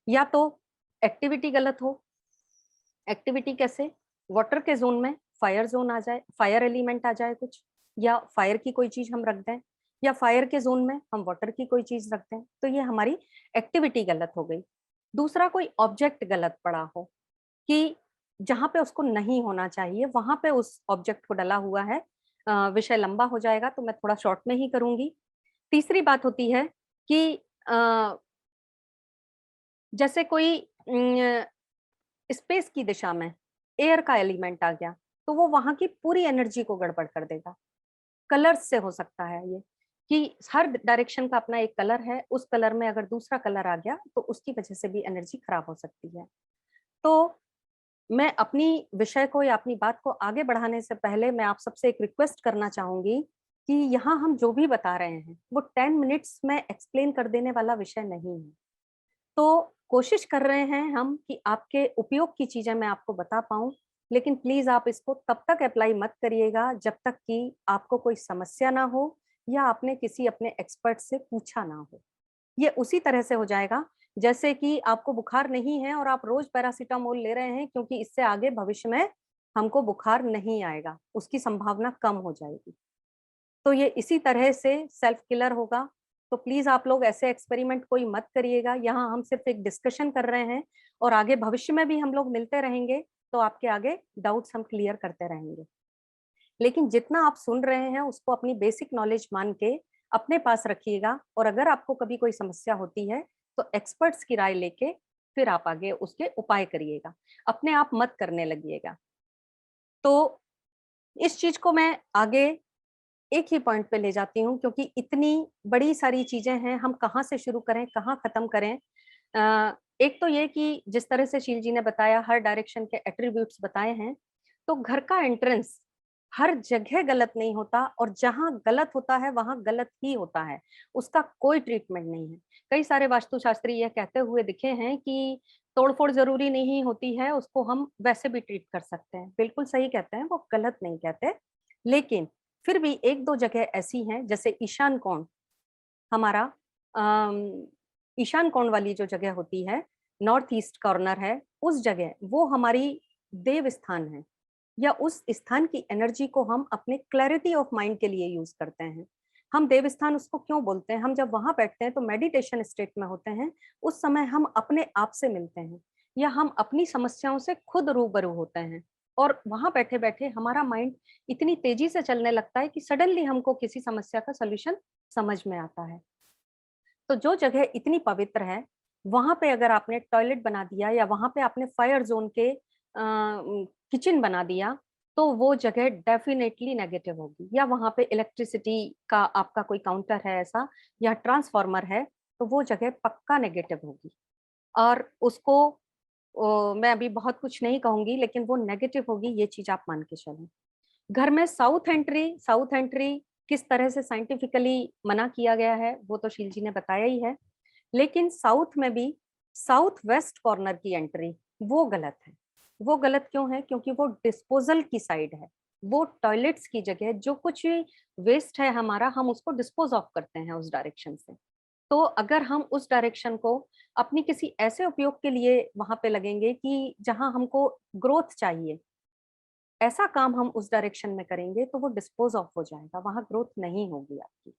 या तो एक्टिविटी गलत हो। एक्टिविटी कैसे? वाटर के जोन में फायर जोन आ जाए, फायर एलिमेंट आ जाए कुछ, या फायर की कोई चीज हम रख दें, या फायर के जोन में हम वाटर की कोई चीज रख दें, तो ये हमारी एक्टिविटी गलत हो गई। दूसरा, कोई ऑब्जेक्ट गलत पड़ा हो कि जहां पे उसको नहीं होना चाहिए वहां पे उस ऑब्जेक्ट को डला हुआ है। विषय लंबा हो जाएगा तो मैं थोड़ा शॉर्ट में ही करूंगी। तीसरी बात होती है कि जैसे कोई स्पेस की दिशा में एयर का एलिमेंट आ गया तो वो वहां की पूरी एनर्जी को गड़बड़ कर देगा। कलर्स से हो सकता है ये कि हर डायरेक्शन का अपना एक कलर है, उस कलर में अगर दूसरा कलर आ गया तो उसकी वजह से भी एनर्जी खराब हो सकती है। तो मैं अपनी विषय को या अपनी बात को आगे बढ़ाने से पहले मैं आप सबसे एक रिक्वेस्ट करना चाहूंगी कि यहाँ हम जो भी बता रहे हैं वो 10 मिनट्स में एक्सप्लेन कर देने वाला विषय नहीं है। तो कोशिश कर रहे हैं हम कि आपके उपयोग की चीजें मैं आपको बता पाऊं, लेकिन प्लीज आप इसको तब तक अप्लाई मत करिएगा जब तक कि आपको कोई समस्या ना हो या आपने किसी अपने एक्सपर्ट से पूछा ना हो। ये उसी तरह से हो जाएगा जैसे कि आपको बुखार नहीं है और आप रोज पैरासीटामोल ले रहे हैं, क्योंकि इससे आगे भविष्य में हमको बुखार नहीं आएगा, उसकी संभावना कम हो जाएगी। तो ये इसी तरह से सेल्फ किलर होगा। तो प्लीज आप लोग ऐसे एक्सपेरिमेंट कोई मत करिएगा। यहाँ हम सिर्फ एक डिस्कशन कर रहे हैं और आगे भविष्य में भी हम लोग मिलते रहेंगे तो आपके आगे डाउट्स हम क्लियर करते रहेंगे। लेकिन जितना आप सुन रहे हैं उसको अपनी बेसिक नॉलेज मान के अपने पास रखिएगा, और अगर आपको कभी कोई समस्या होती है तो एक्सपर्ट्स की राय लेके फिर आप आगे उसके उपाय करिएगा, अपने आप मत करने लगिएगा। तो इस चीज को मैं आगे एक ही पॉइंट पे ले जाती हूँ क्योंकि इतनी बड़ी सारी चीजें हैं, हम कहाँ से शुरू करें कहाँ खत्म करें। एक तो ये कि जिस तरह से शील जी ने बताया, हर डायरेक्शन के एट्रीब्यूट्स बताए हैं, तो घर का एंट्रेंस हर जगह गलत नहीं होता, और जहां गलत होता है वहां गलत ही होता है, उसका कोई ट्रीटमेंट नहीं है। कई सारे वास्तुशास्त्री यह कहते हुए दिखे हैं कि तोड़फोड़ जरूरी नहीं होती है, उसको हम वैसे भी ट्रीट कर सकते हैं। बिल्कुल सही कहते हैं, वो गलत नहीं कहते, लेकिन फिर भी एक दो जगह ऐसी हैं जैसे ईशान कोण, हमारा ईशान कोण वाली जो जगह होती है, नॉर्थ ईस्ट कॉर्नर है, उस जगह वो हमारी देव स्थान है, या उस स्थान की एनर्जी को हम अपने क्लैरिटी ऑफ माइंड के लिए यूज करते हैं। हम देवस्थान उसको क्यों बोलते हैं? हम जब वहां बैठते हैं तो मेडिटेशन स्टेट में होते हैं, उस समय हम अपने आप से मिलते हैं या हम अपनी समस्याओं से खुद रूबरू होते हैं, और वहां बैठे बैठे हमारा माइंड इतनी तेजी से चलने लगता है कि सडनली हमको किसी समस्या का सोल्यूशन समझ में आता है। तो जो जगह इतनी पवित्र है वहां पे अगर आपने टॉयलेट बना दिया या वहां पे आपने फायर जोन के किचन बना दिया तो वो जगह डेफिनेटली नेगेटिव होगी। या वहां पे इलेक्ट्रिसिटी का आपका कोई काउंटर है ऐसा या ट्रांसफार्मर है तो वो जगह पक्का नेगेटिव होगी। और उसको मैं अभी बहुत कुछ नहीं कहूंगी लेकिन वो नेगेटिव होगी, ये चीज आप मान के चलें। घर में साउथ एंट्री किस तरह से साइंटिफिकली मना किया गया है वो तो शील जी ने बताया ही है, लेकिन साउथ में भी साउथ वेस्ट कॉर्नर की एंट्री वो गलत है। वो गलत क्यों है? क्योंकि वो डिस्पोजल की साइड है, वो टॉयलेट्स की जगह, जो कुछ वेस्ट है हमारा हम उसको डिस्पोज ऑफ करते हैं उस डायरेक्शन से। तो अगर हम उस डायरेक्शन को अपनी किसी ऐसे उपयोग के लिए वहां पे लगेंगे कि जहां हमको ग्रोथ चाहिए, ऐसा काम हम उस डायरेक्शन में करेंगे तो वो डिस्पोज ऑफ हो जाएगा, वहां ग्रोथ नहीं होगी आपकी।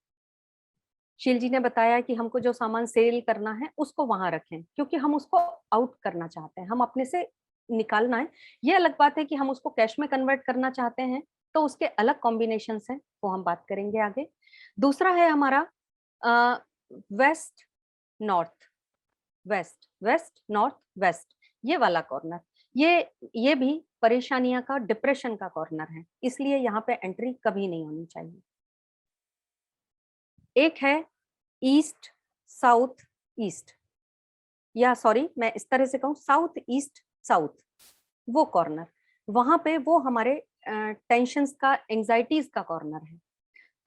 शील जी ने बताया कि हमको जो सामान सेल करना है उसको वहां रखें क्योंकि हम उसको आउट करना चाहते हैं, हम अपने से निकालना है। ये अलग बात है कि हम उसको कैश में कन्वर्ट करना चाहते हैं तो उसके अलग कॉम्बिनेशन हैं, वो हम बात करेंगे आगे। दूसरा है हमारा west north west, west north west, ये वाला कॉर्नर, ये भी परेशानियां का, डिप्रेशन का कॉर्नर है, इसलिए यहाँ पे एंट्री कभी नहीं होनी चाहिए। एक है ईस्ट साउथ ईस्ट, या सॉरी मैं इस तरह से कहूँ साउथ ईस्ट साउथ, वो कॉर्नर, वहां पे वो हमारे टेंशन्स का, एंजाइटीज का कॉर्नर है।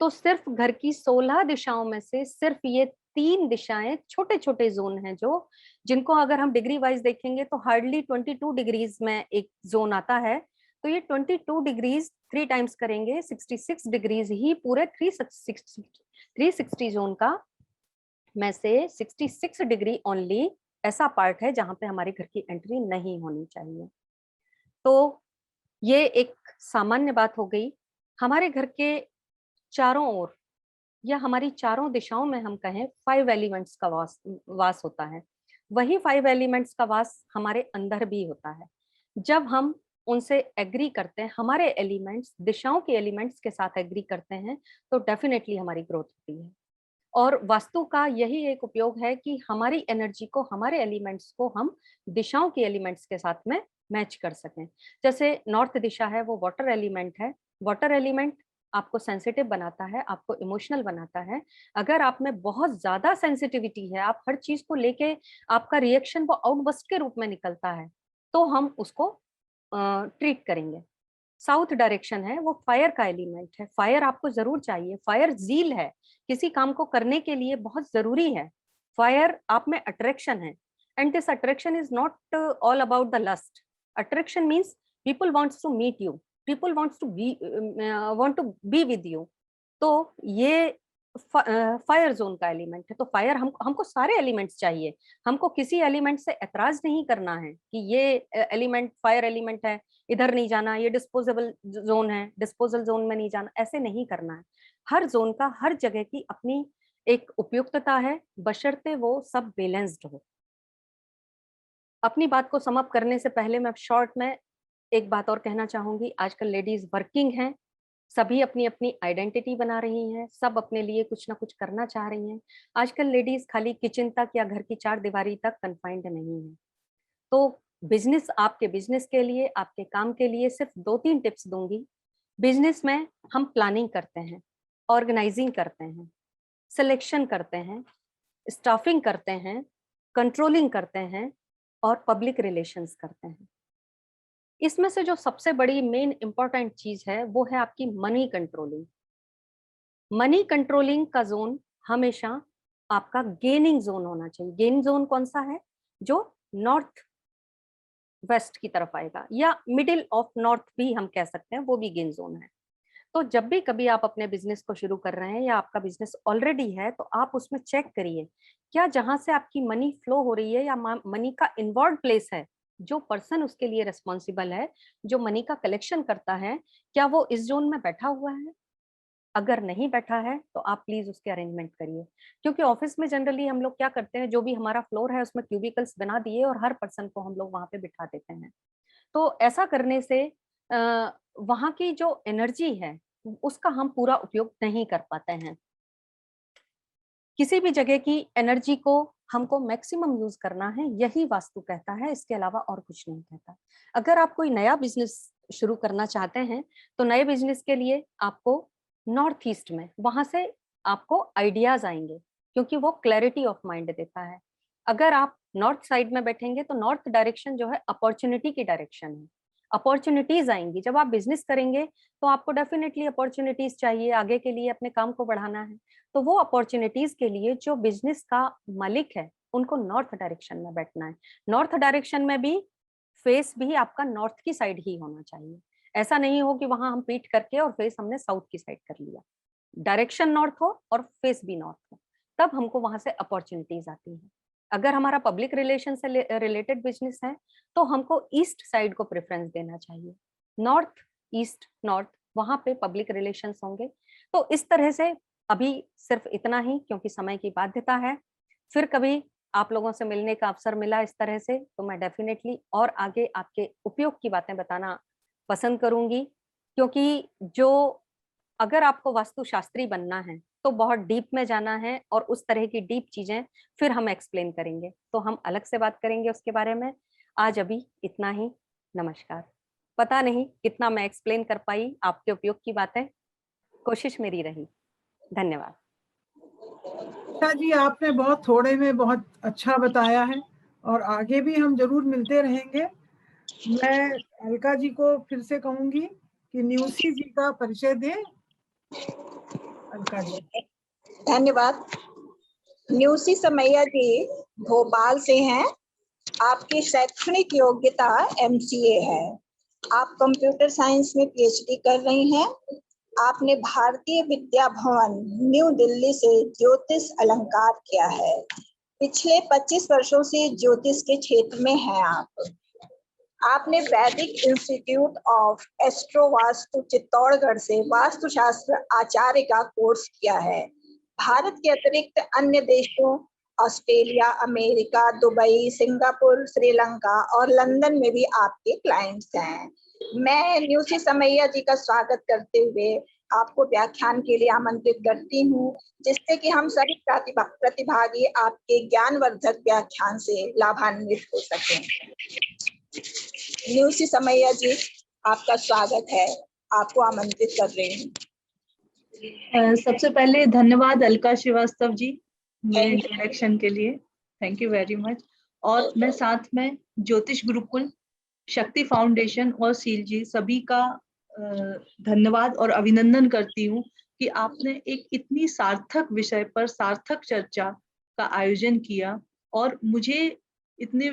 तो सिर्फ घर की 16 दिशाओं में से सिर्फ ये 3 दिशाएं छोटे छोटे जोन हैं जो, जिनको अगर हम डिग्री वाइज देखेंगे तो हार्डली 22 डिग्रीज में एक जोन आता है। तो ये 22 डिग्रीज 3 टाइम्स करेंगे 66 डिग्रीज ही पूरे 360 जोन का में से 66 डिग्री ओनली ऐसा पार्ट है जहां पे हमारे घर की एंट्री नहीं होनी चाहिए। तो ये एक सामान्य बात हो गई। हमारे घर के चारों ओर या हमारी चारों दिशाओं में हम कहें 5 एलिमेंट्स का वास होता है, वही 5 एलिमेंट्स का वास हमारे अंदर भी होता है। जब हम उनसे एग्री करते हैं, हमारे एलिमेंट्स दिशाओं के एलिमेंट्स के साथ एग्री करते हैं तो डेफिनेटली हमारी ग्रोथ होती है। और वास्तु का यही एक उपयोग है कि हमारी एनर्जी को, हमारे एलिमेंट्स को हम दिशाओं के एलिमेंट्स के साथ में मैच कर सकें। जैसे नॉर्थ दिशा है वो वाटर एलिमेंट है, वाटर एलिमेंट आपको सेंसिटिव बनाता है, आपको इमोशनल बनाता है। अगर आप में बहुत ज्यादा सेंसिटिविटी है, आप हर चीज को लेके आपका रिएक्शन वो आउटबर्स्ट के रूप में निकलता है, तो हम उसको ट्रीट करेंगे। साउथ डायरेक्शन है वो फायर का एलिमेंट है, फायर आपको जरूर चाहिए, फायर जील है, किसी काम को करने के लिए बहुत जरूरी है। फायर आप में अट्रैक्शन है, and this attraction is not all about the lust. Attraction means people wants to meet you, people wants to be with you. तो ये फायर जोन का एलिमेंट है। तो फायर हमको सारे एलिमेंट्स चाहिए, हमको किसी एलिमेंट से एतराज नहीं करना है कि ये एलिमेंट फायर एलिमेंट है, इधर नहीं जाना, ये डिस्पोजेबल जोन है, डिस्पोजल जोन में नहीं जाना, ऐसे नहीं करना है। हर जोन का, हर जगह की अपनी एक उपयुक्तता है, बशर्ते वो सब बैलेंस्ड हो। अपनी बात को समअप करने से पहले मैं शॉर्ट में एक बात और कहना चाहूंगी। आजकल लेडीज वर्किंग हैं, सभी अपनी अपनी आइडेंटिटी बना रही हैं, सब अपने लिए कुछ ना कुछ करना चाह रही हैं। आजकल लेडीज खाली किचन तक या घर की 4 दीवारी तक कन्फाइंड नहीं है। तो बिजनेस, आपके बिजनेस के लिए, आपके काम के लिए सिर्फ 2-3 टिप्स दूंगी। बिजनेस में हम प्लानिंग करते हैं, ऑर्गेनाइजिंग करते हैं, सिलेक्शन करते हैं, स्टाफिंग करते हैं, कंट्रोलिंग करते हैं और पब्लिक रिलेशंस करते हैं। इसमें से जो सबसे बड़ी मेन इंपॉर्टेंट चीज है वो है आपकी मनी कंट्रोलिंग। मनी कंट्रोलिंग का जोन हमेशा आपका गेनिंग जोन होना चाहिए। गेन जोन कौन सा है? जो नॉर्थ वेस्ट की तरफ आएगा, या मिडिल ऑफ नॉर्थ भी हम कह सकते हैं, वो भी गेन जोन है। तो जब भी कभी आप अपने बिजनेस को शुरू कर रहे हैं या आपका बिजनेस ऑलरेडी है तो आप उसमें चेक करिए क्या जहां से आपकी मनी फ्लो हो रही है या मनी का इन्वॉल्व प्लेस है, जो पर्सन उसके लिए रिस्पॉन्सिबल है, जो मनी का कलेक्शन करता है, क्या वो इस जोन में बैठा हुआ है? अगर नहीं बैठा है तो आप प्लीज उसके अरेंजमेंट करिए। क्योंकि ऑफिस में जनरली हम लोग क्या करते हैं, जो भी हमारा फ्लोर है उसमें क्यूबिकल्स बना दिए और हर पर्सन को हम लोग वहां पे बिठा देते हैं। तो ऐसा करने से वहां की जो एनर्जी है उसका हम पूरा उपयोग नहीं कर पाते हैं। किसी भी जगह की एनर्जी को हमको मैक्सिमम यूज करना है, यही वास्तु कहता है, इसके अलावा और कुछ नहीं कहता। अगर आप कोई नया बिजनेस शुरू करना चाहते हैं तो नए बिजनेस के लिए आपको नॉर्थ ईस्ट में, वहां से आपको आइडियाज आएंगे, क्योंकि वो क्लैरिटी ऑफ माइंड देता है। अगर आप नॉर्थ साइड में बैठेंगे तो नॉर्थ डायरेक्शन जो है अपॉर्चुनिटी की डायरेक्शन है, अपॉर्चुनिटीज आएंगी। जब आप बिजनेस करेंगे तो आपको डेफिनेटली अपॉर्चुनिटीज चाहिए, आगे के लिए अपने काम को बढ़ाना है। तो वो अपॉर्चुनिटीज के लिए जो बिजनेस का मालिक है उनको नॉर्थ डायरेक्शन में बैठना है। नॉर्थ डायरेक्शन में भी फेस भी आपका नॉर्थ की साइड ही होना चाहिए। ऐसा नहीं हो कि वहां हम पीठ करके और फेस हमने साउथ की साइड कर लिया। डायरेक्शन नॉर्थ हो और फेस भी नॉर्थ हो, तब हमको वहां से अपॉर्चुनिटीज आती है। अगर हमारा पब्लिक रिलेशन से रिलेटेड बिजनेस है तो हमको ईस्ट साइड को प्रेफरेंस देना चाहिए। नॉर्थ ईस्ट नॉर्थ, वहां पे पब्लिक रिलेशंस होंगे। तो इस तरह से अभी सिर्फ इतना ही, क्योंकि समय की बाध्यता है। फिर कभी आप लोगों से मिलने का अवसर मिला इस तरह से तो मैं डेफिनेटली और आगे आपके उपयोग की बातें बताना पसंद करूंगी, क्योंकि जो अगर आपको वास्तुशास्त्री बनना है तो बहुत डीप में जाना है, और उस तरह की डीप चीजें फिर हम एक्सप्लेन करेंगे, तो हम अलग से बात करेंगे उसके बारे में। आज अभी इतना ही। नमस्कार। पता नहीं कितना मैं एक्सप्लेन कर पाई आपके उपयोग की बातें, कोशिश मेरी रही। धन्यवाद। निशा जी, आपने बहुत थोड़े में बहुत अच्छा बताया है और आगे भी हम जरूर मिलते रहेंगे। मैं अलका जी को फिर से कहूंगी कि न्यूसी जी का परिचय दें। अलका जी। धन्यवाद। न्यूसी समैया जी भोपाल से हैं। आपकी शैक्षणिक योग्यता MCA है। आप कंप्यूटर साइंस में PhD कर रही हैं। आपने भारतीय विद्या भवन न्यू दिल्ली से ज्योतिष अलंकार किया है। पिछले 25 वर्षों से ज्योतिष के क्षेत्र में हैं आप। आपने वैदिक institute of astro vastu Chittorgarh से वास्तुशास्त्र आचार्य का कोर्स किया है। भारत के अतिरिक्त अन्य देशों Australia, America, Dubai, Singapore, Sri Lanka और लंदन में भी आपके क्लाइंट्स हैं। मैं न्यूसी समैया जी का स्वागत करते हुए आपको व्याख्यान के लिए आमंत्रित करती हूँ, जिससे कि हम सभी प्रतिभागी आपके ज्ञानवर्धक व्याख्यान से लाभान्वित हो सकें। न्यूसी समैया जी, आपका स्वागत है, आपको आमंत्रित कर रही हूँ। सबसे पहले धन्यवाद अलका श्रीवास्तव जी मेरे इंट्रोडक्शन के लिए, थैंक यू वेरी मच। और मैं साथ में ज्योतिष गुरुकुल, शक्ति फाउंडेशन और सील जी सभी का धन्यवाद और अभिनंदन करती हूँ कि आपने एक इतनी सार्थक विषय पर सार्थक चर्चा का आयोजन किया और मुझे इतने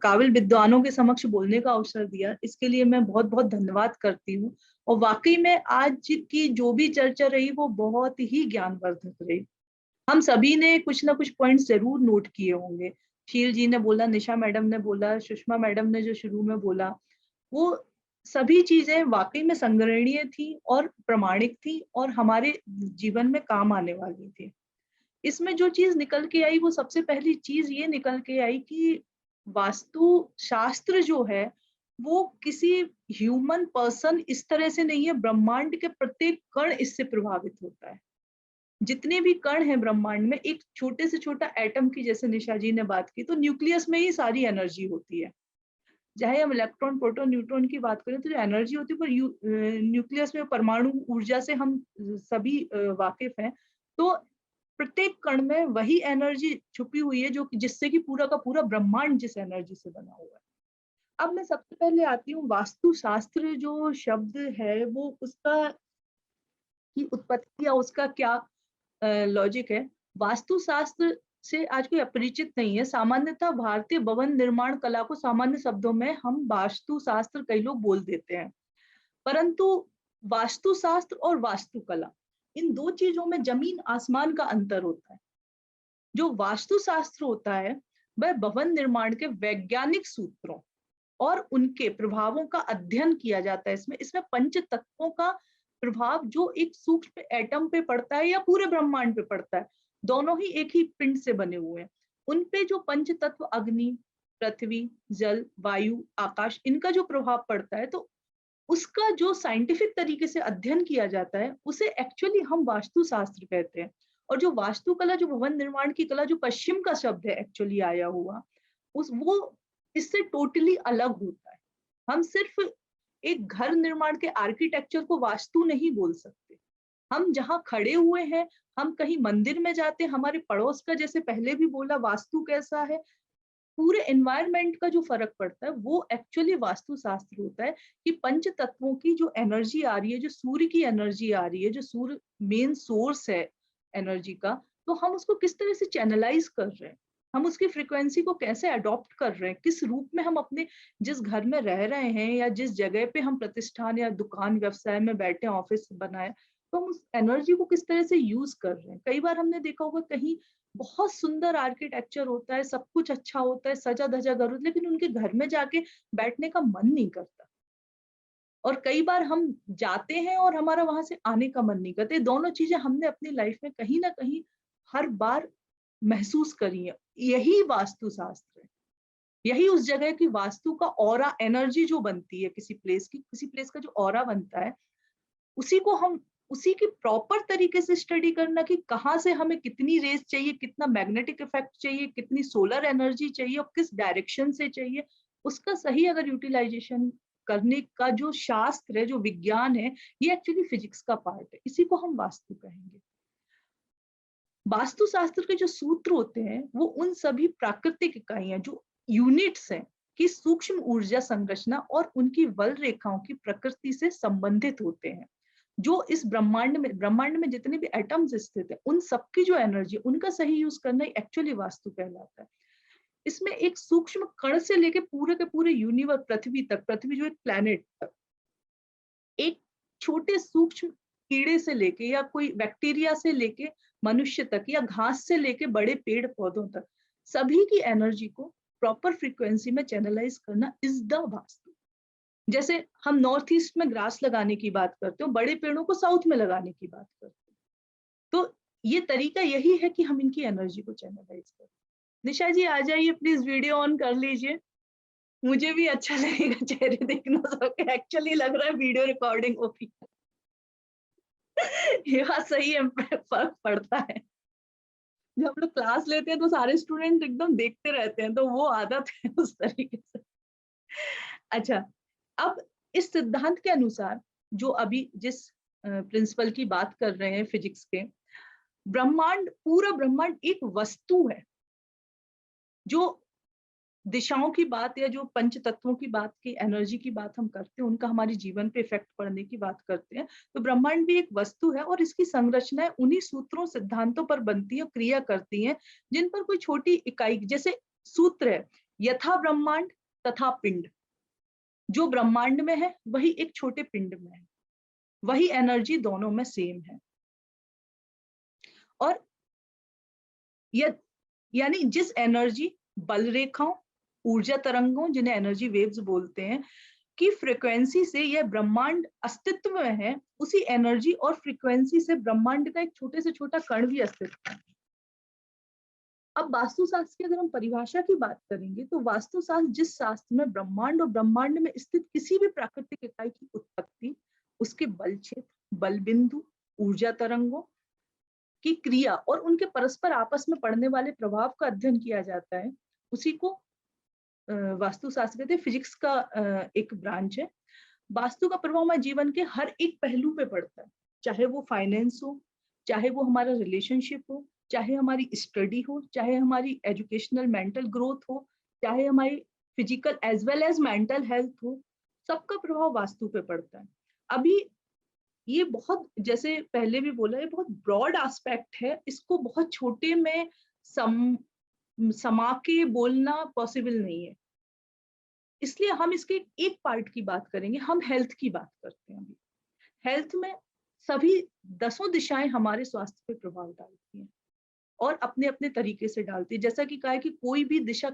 काबिल विद्वानों के समक्ष बोलने का अवसर दिया। इसके लिए मैं बहुत बहुत धन्यवाद करती हूँ। और वाकई में आज की जो भी चर्चा रही वो बहुत ही ज्ञानवर्धक रही। हम सभी ने कुछ ना कुछ पॉइंट्स जरूर नोट किए होंगे। शील जी ने बोला, निशा मैडम ने बोला, सुषमा मैडम ने जो शुरू में बोला, वो सभी चीजें वाकई में संग्रहणीय थी और प्रमाणिक थी और हमारे जीवन में काम आने वाली थी। इसमें जो चीज निकल के आई वो सबसे पहली चीज ये निकल के आई कि वास्तु शास्त्र जो है वो किसी ह्यूमन पर्सन इस तरह से नहीं है, ब्रह्मांड के प्रत्येक कण इससे प्रभावित होता है। जितने भी कण हैं ब्रह्मांड में, एक छोटे से छोटा एटम की जैसे निशा जी ने बात की, तो न्यूक्लियस में ही सारी एनर्जी होती है। चाहे हम इलेक्ट्रॉन, प्रोटॉन, न्यूट्रॉन की बात करें तो जो एनर्जी होती है, पर न्यूक्लियस में परमाणु ऊर्जा से हम सभी वाकिफ हैं। तो प्रत्येक कण में वही एनर्जी छुपी हुई है जो जिससे कि पूरा का पूरा ब्रह्मांड जिस एनर्जी से बना हुआ है। अब मैं सबसे पहले आती हूँ वास्तुशास्त्र जो शब्द है वो उसका की उत्पत्ति या उसका क्या लॉजिक है। वास्तुशास्त्र से आज कोई अपरिचित नहीं है। सामान्यतः भारतीय भवन निर्माण कला को सामान्य शब्दों में हम वास्तुशास्त्र कई लोग बोल देते हैं, परंतु वास्तुशास्त्र और वास्तुकला इन दो चीजों में जमीन आसमान का अंतर होता है। जो वास्तुशास्त्र होता है वह भवन निर्माण के वैज्ञानिक सूत्रों और उनके प्रभावों का अध्ययन किया जाता है। इसमें पंच तत्वों का प्रभाव जो एक सूक्ष्म एटम पे पड़ता है या पूरे ब्रह्मांड पे पड़ता है, दोनों ही एक ही पिंड से बने हुए हैं। उनपे जो पंच तत्व अग्नि, पृथ्वी, जल, वायु, आकाश, इनका जो प्रभाव पड़ता है, तो उसका जो साइंटिफिक तरीके से अध्ययन किया जाता है उसे एक्चुअली हम वास्तुशास्त्र कहते हैं। और जो वास्तुकला, जो भवन निर्माण की कला, जो पश्चिम का शब्द है एक्चुअली आया हुआ, वो इससे टोटली अलग होता है। हम सिर्फ एक घर निर्माण के आर्किटेक्चर को वास्तु नहीं बोल सकते। हम जहाँ खड़े हुए हैं, हम कहीं मंदिर में जाते हैं, हमारे पड़ोस का, जैसे पहले भी बोला, वास्तु कैसा है, पूरे एनवायरनमेंट का जो फर्क पड़ता है वो एक्चुअली वास्तु शास्त्र होता है कि पंच तत्वों की जो एनर्जी आ रही है, जो सूर्य की एनर्जी आ रही है, जो सूर्य मेन सोर्स है एनर्जी का, तो हम उसको किस तरह से चैनलाइज कर रहे हैं, हम उसकी फ्रीक्वेंसी को कैसे अडॉप्ट कर रहे हैं, किस रूप में हम अपने जिस घर में रह रहे हैं या जिस जगह पे हम प्रतिष्ठान या दुकान व्यवसाय में बैठे, ऑफिस बनाए, तो हम उस एनर्जी को किस तरह से यूज कर रहे हैं। कई बार हमने देखा होगा कहीं बहुत सुंदर आर्किटेक्चर होता है, सब कुछ अच्छा होता है, सजा धजा घर होता है, लेकिन उनके घर में जाके बैठने का मन नहीं करता। और कई बार हम जाते हैं और हमारा वहां से आने का मन नहीं करता। ये दोनों चीजें हमने अपनी लाइफ में कहीं ना कहीं हर बार महसूस करी है। यही वास्तु शास्त्र है, यही उस जगह की वास्तु का ऑरा, एनर्जी जो बनती है किसी प्लेस की, किसी प्लेस का जो ऑरा बनता है, उसी को हम, उसी की प्रॉपर तरीके से स्टडी करना कि कहाँ से हमें कितनी रेज चाहिए, कितना मैग्नेटिक इफेक्ट चाहिए, कितनी सोलर एनर्जी चाहिए और किस डायरेक्शन से चाहिए, उसका सही अगर यूटिलाइजेशन करने का जो शास्त्र है, जो विज्ञान है, ये एक्चुअली फिजिक्स का पार्ट है। इसी को हम वास्तु कहेंगे। वास्तु शास्त्र के जो सूत्र होते हैं वो उन सभी प्राकृतिक इकाइयां, जो यूनिट्स हैं, कि सूक्ष्म ऊर्जा संरचना और उनकी बल रेखाओं की प्रकृति से संबंधित होते हैं। जो इस ब्रह्मांड में जितने भी एटम्स स्थित है, उन सबकी जो एनर्जी, उनका सही यूज करना एक्चुअली वास्तु कहलाता है। इसमें एक सूक्ष्म कण से लेके पूरे के पूरे यूनिवर्स, पृथ्वी तक, पृथ्वी जो एक प्लैनेट तक, एक छोटे सूक्ष्म कीड़े से लेके या कोई बैक्टीरिया से लेके मनुष्य तक, या घास से लेके बड़े पेड़ पौधों तक, सभी की एनर्जी को प्रॉपर फ्रीक्वेंसी में चैनलाइज करना इज द वास्तु। जैसे हम नॉर्थ ईस्ट में ग्रास लगाने की बात करते हो, बड़े पेड़ों को साउथ में लगाने की बात करते हो, तो ये तरीका यही है कि हम इनकी एनर्जी को चैनलाइज करें। निशा जी आ जाइए प्लीज, वीडियो ऑन कर लीजिए, मुझे भी अच्छा लगेगा चेहरे देखना सबके। एक्चुअली लग रहा है वीडियो रिकॉर्डिंग हो रही है। ये बात सही है, फर्क पड़ता है। जब हम लोग क्लास लेते हैं तो सारे स्टूडेंट एकदम देखते रहते हैं, तो वो आदत है उस तरीके से। अच्छा, अब इस सिद्धांत के अनुसार, जो अभी जिस प्रिंसिपल की बात कर रहे हैं फिजिक्स के, ब्रह्मांड, पूरा ब्रह्मांड एक वस्तु है। जो दिशाओं की बात या जो पंच तत्वों की बात की, एनर्जी की बात हम करते हैं, उनका हमारे जीवन पे इफेक्ट पड़ने की बात करते हैं, तो ब्रह्मांड भी एक वस्तु है और इसकी संरचनाएं उन्हीं सूत्रों, सिद्धांतों पर बनती है, क्रिया करती हैं, जिन पर कोई छोटी इकाई, जैसे सूत्र है यथा ब्रह्मांड तथा पिंड, जो ब्रह्मांड में है वही एक छोटे पिंड में है, वही एनर्जी दोनों में सेम है। और यानी जिस एनर्जी, बल रेखाओं, ऊर्जा तरंगों, जिन्हें एनर्जी वेव्स बोलते हैं, की फ्रीक्वेंसी से यह ब्रह्मांड अस्तित्व में है, उसी एनर्जी और फ्रीक्वेंसी से ब्रह्मांड का एक छोटे से छोटा कण भी अस्तित्व में है। अब वास्तुशास्त्र की अगर हम परिभाषा की बात करेंगे, तो वास्तुशास्त्र जिस शास्त्र में ब्रह्मांड और ब्रह्मांड में स्थित किसी भी प्राकृतिक इकाई की उत्पत्ति, उसके बल क्षेत्र, बल बिंदु, ऊर्जा तरंगों की क्रिया और उनके परस्पर आपस में पड़ने वाले प्रभाव का अध्ययन किया जाता है, उसी को वास्तुशास्त्र कहते हैं। फिजिक्स का एक ब्रांच है। वास्तु का प्रभाव हमारे जीवन के हर एक पहलू पे पड़ता है, चाहे वो फाइनेंस हो, चाहे वो हमारा रिलेशनशिप हो, चाहे हमारी स्टडी हो, चाहे हमारी एजुकेशनल मेंटल ग्रोथ हो, चाहे हमारी physical as well as mental health हो, सबका प्रभाव वास्तु पे पड़ता है। अभी ये बहुत, जैसे पहले भी बोला, ये बहुत ब्रॉड एस्पेक्ट है, इसको बहुत छोटे में समा के बोलना पॉसिबल नहीं है, इसलिए हम इसके एक पार्ट की बात करेंगे। हम हेल्थ की बात करते हैं। अभी हेल्थ में सभी 10 दिशाएं हमारे स्वास्थ्य पे प्रभाव डालती हैं और अपने अपने तरीके से डालती है। जैसा कि कहा है कि कोई भी दिशा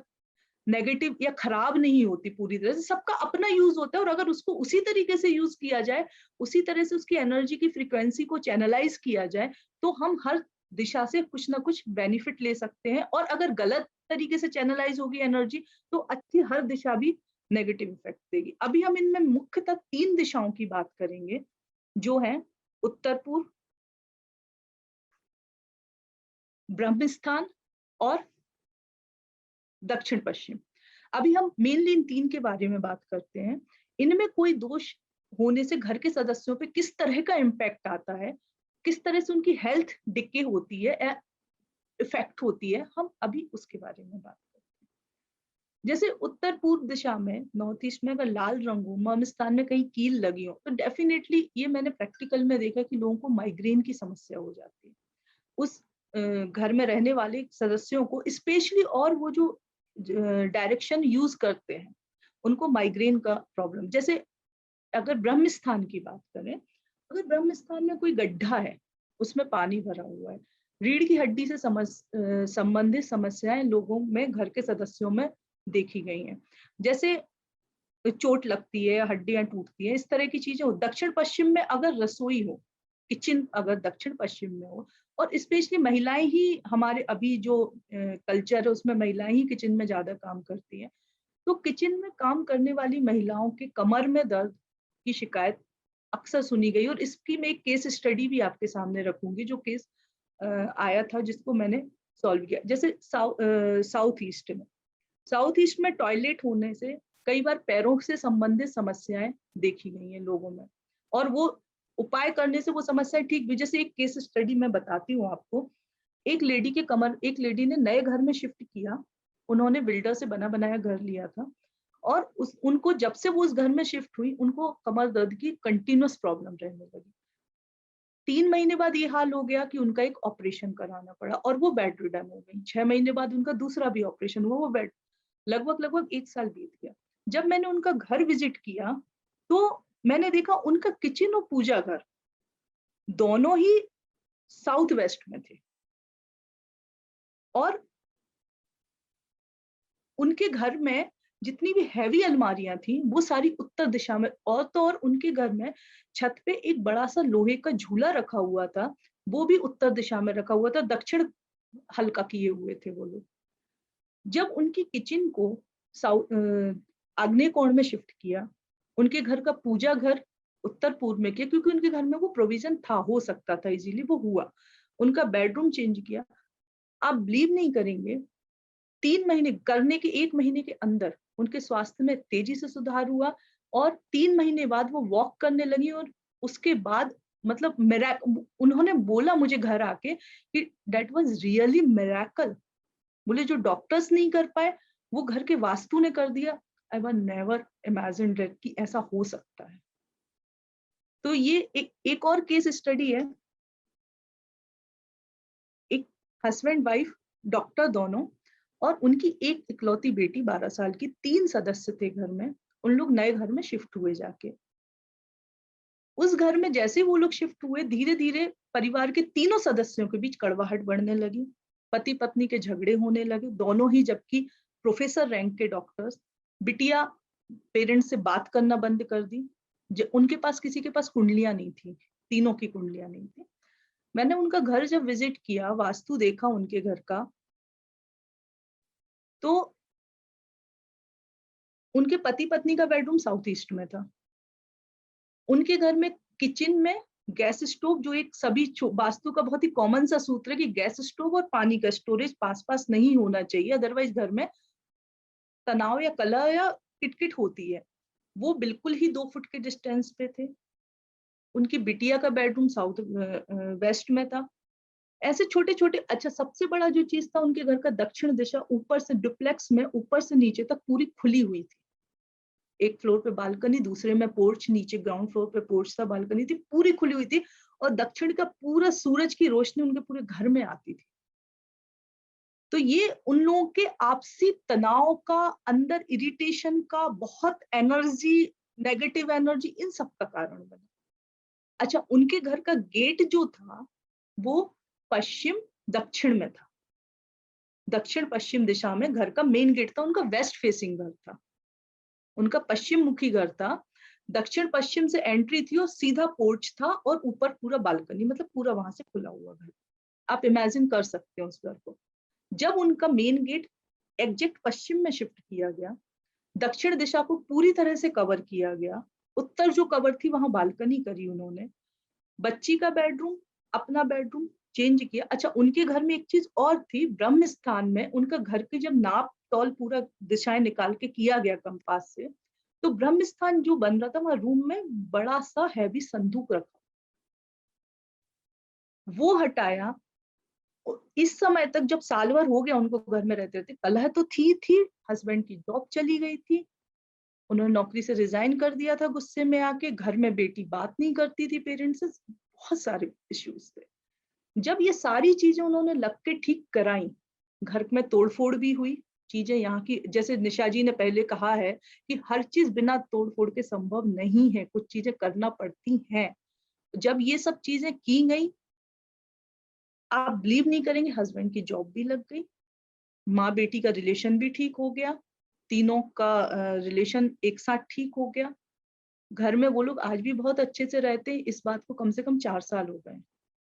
नेगेटिव या खराब नहीं होती पूरी तरह से, सबका अपना यूज होता है, और अगर उसको उसी तरीके से यूज किया जाए, उसी तरह से उसकी एनर्जी की फ्रीक्वेंसी को चैनलाइज किया जाए, तो हम हर दिशा से कुछ ना कुछ बेनिफिट ले सकते हैं। और अगर गलत तरीके से चैनलाइज होगी एनर्जी, तो अच्छी हर दिशा भी नेगेटिव इफेक्ट देगी। अभी हम इनमें मुख्यतः 3 दिशाओं की बात करेंगे, जो है उत्तर पूर्व, ब्रह्मस्थान और दक्षिण पश्चिम। अभी हम मेनली इन 3 के बारे में बात करते हैं। इनमें कोई दोष होने से घर के सदस्यों पे किस तरह का इम्पैक्ट आता है, किस तरह से उनकी हेल्थ डिके होती है, इफेक्ट होती है, हम अभी उसके बारे में बात करते हैं। जैसे उत्तर पूर्व दिशा में, नॉर्थ ईस्ट में अगर लाल रंग हो, मर्मस्थान में कहीं कील लगी हो, तो डेफिनेटली ये मैंने प्रैक्टिकल में देखा कि लोगों को माइग्रेन की समस्या हो जाती है उस घर में रहने वाले सदस्यों को, स्पेशली, और वो जो डायरेक्शन यूज करते हैं उनको माइग्रेन का प्रॉब्लम। जैसे अगर ब्रह्म स्थान की बात करें, अगर ब्रह्म स्थान में कोई गड्ढा है, उसमें पानी भरा हुआ है, रीढ़ की हड्डी से संबंधित समस्याएं लोगों में, घर के सदस्यों में देखी गई हैं। जैसे चोट लगती है, हड्डियां टूटती हैं, इस तरह की चीजें हो। दक्षिण पश्चिम में अगर रसोई हो, किचन अगर दक्षिण पश्चिम में हो, और स्पेशली महिलाएं ही, हमारे अभी जो कल्चर है उसमें महिलाएं ही किचन में ज्यादा काम करती हैं, तो किचन में काम करने वाली महिलाओं के कमर में दर्द की शिकायत अक्सर सुनी गई। और इसकी मैं एक केस स्टडी भी आपके सामने रखूंगी, जो केस आया था जिसको मैंने सॉल्व किया। जैसे साउथ ईस्ट में टॉयलेट होने से कई बार पैरों से संबंधित समस्याएं देखी गई हैं लोगों में, और वो उपाय करने से वो समस्याएं ठीक भी। जैसे एक केस स्टडी मैं बताती हूँ आपको। एक लेडी ने नए घर में शिफ्ट किया, उन्होंने बिल्डर से बना बनाया घर लिया था, और उनको जब से वो उस घर में शिफ्ट हुई, उनको कमर दर्द की कंटिन्यूअस प्रॉब्लम रहने लगी। 3 महीने बाद ये हाल हो गया कि उनका एक ऑपरेशन कराना पड़ा और वो बेड रिडन हो गई। 6 महीने बाद उनका दूसरा भी ऑपरेशन हुआ, वो बेड, लगभग 1 साल बीत गया। जब मैंने उनका घर विजिट किया तो मैंने देखा उनका किचन और पूजा घर दोनों ही साउथ वेस्ट में थे, और उनके घर में जितनी भी हैवी अलमारियां थी वो सारी उत्तर दिशा में, और तो और उनके घर में छत पे एक बड़ा सा लोहे का झूला रखा हुआ था, वो भी उत्तर दिशा में रखा हुआ था। दक्षिण हल्का किए हुए थे वो लोग। जब उनकी किचन को आग्नेय कोण में शिफ्ट किया, उनके घर का पूजा घर उत्तर पूर्व में किया, क्योंकि उनके घर में वो प्रोविजन था, हो सकता था इजीली, वो हुआ। उनका बेडरूम चेंज किया। आप बिलीव नहीं करेंगे, 3 महीने करने के 1 महीने के अंदर उनके स्वास्थ्य में तेजी से सुधार हुआ, और 3 महीने बाद वो वॉक करने लगी। और उसके बाद मतलब उन्होंने बोला मुझे घर आके कि दैट वाज रियली मिरेकल। बोले जो डॉक्टर्स नहीं कर पाए वो घर के वास्तु ने कर दिया। I was never imagined that कि ऐसा हो सकता है। तो ये एक और केस स्टडी है। एक हस्बैंड वाइफ डॉक्टर दोनों, और उनकी एक इकलौती बेटी 12 साल की, 3 सदस्य थे घर में। उन लोग नए घर में शिफ्ट हुए जाके। उस घर में जैसे वो लोग शिफ्ट हुए, धीरे धीरे परिवार के तीनों सदस्यों के बीच कड़वाहट बढ़ने लगी, पति पत्नी के झगड़े होने लगे, दोनों ही जबकि प्रोफेसर रैंक के डॉक्टर्स। बिटिया पेरेंट्स से बात करना बंद कर दी। उनके पास किसी के पास कुंडलियां नहीं थी, तीनों की कुंडलियां नहीं थी। मैंने उनका घर जब विजिट किया, वास्तु देखा उनके घर का, तो उनके पति पत्नी का बेडरूम साउथ ईस्ट में था। उनके घर में किचन में गैस स्टोव, जो एक सभी वास्तु का बहुत ही कॉमन सा सूत्र है कि गैस स्टोव और पानी का स्टोरेज पास पास नहीं होना चाहिए, अदरवाइज घर में तनाव या कलह या किटकिट होती है। वो बिल्कुल ही 2 फुट के डिस्टेंस पे थे। उनकी बिटिया का बेडरूम साउथ वेस्ट में था। ऐसे छोटे छोटे। अच्छा, सबसे बड़ा जो चीज था, उनके घर का दक्षिण दिशा ऊपर से डुप्लेक्स में ऊपर से नीचे तक पूरी खुली हुई थी। एक फ्लोर पे बालकनी, दूसरे में पोर्च, नीचे ग्राउंड फ्लोर पे पोर्च था, बालकनी थी, पूरी खुली हुई थी, और दक्षिण का पूरा सूरज की रोशनी उनके पूरे घर में आती थी। तो ये उन लोगों के आपसी तनाव का, अंदर इरिटेशन का, बहुत एनर्जी, नेगेटिव एनर्जी, इन सब का कारण बना। अच्छा, उनके घर का गेट जो था वो पश्चिम दक्षिण में था। दक्षिण पश्चिम दिशा में घर का मेन गेट था। उनका वेस्ट फेसिंग घर था, उनका पश्चिम मुखी घर था। दक्षिण पश्चिम से एंट्री थी और सीधा पोर्च था, और ऊपर पूरा बालकनी, मतलब पूरा वहां से खुला हुआ घर। आप इमेजिन कर सकते हैं उस घर को। जब उनका मेन गेट एग्जैक्ट पश्चिम में शिफ्ट किया गया, दक्षिण दिशा को पूरी तरह से कवर किया गया, उत्तर जो कवर थी वहां बालकनी करी उन्होंने, बच्ची का बेडरूम अपना बेडरूम चेंज किया। अच्छा, उनके घर में एक चीज और थी, ब्रह्म स्थान में उनका घर की जब नाप तौल पूरा दिशाएं निकाल के किया गया कंपास से, तो ब्रह्म स्थान जो बन रहा था वहां रूम में बड़ा सा हैवी संदूक रखा, वो हटाया। इस समय तक जब साल भर हो गया उनको घर में रहते थे, कलह तो थी, हस्बैंड की जॉब चली गई थी, उन्होंने नौकरी से रिजाइन कर दिया था गुस्से में आके, घर में बेटी बात नहीं करती थी पेरेंट्स से, बहुत सारे इश्यूज थे। जब ये सारी चीजें उन्होंने लग के ठीक कराई, घर में तोड़फोड़ भी हुई, चीजें यहाँ की, जैसे निशा जी ने पहले कहा है कि हर चीज बिना तोड़फोड़ के संभव नहीं है, कुछ चीजें करना पड़ती हैं। जब ये सब चीजें की गई, आप बिलीव नहीं करेंगे, हस्बैंड की जॉब भी लग गई, माँ बेटी का रिलेशन भी ठीक हो गया, तीनों का रिलेशन एक साथ ठीक हो गया। घर में वो लोग आज भी बहुत अच्छे से रहते हैं, इस बात को कम से कम 4 साल हो गए।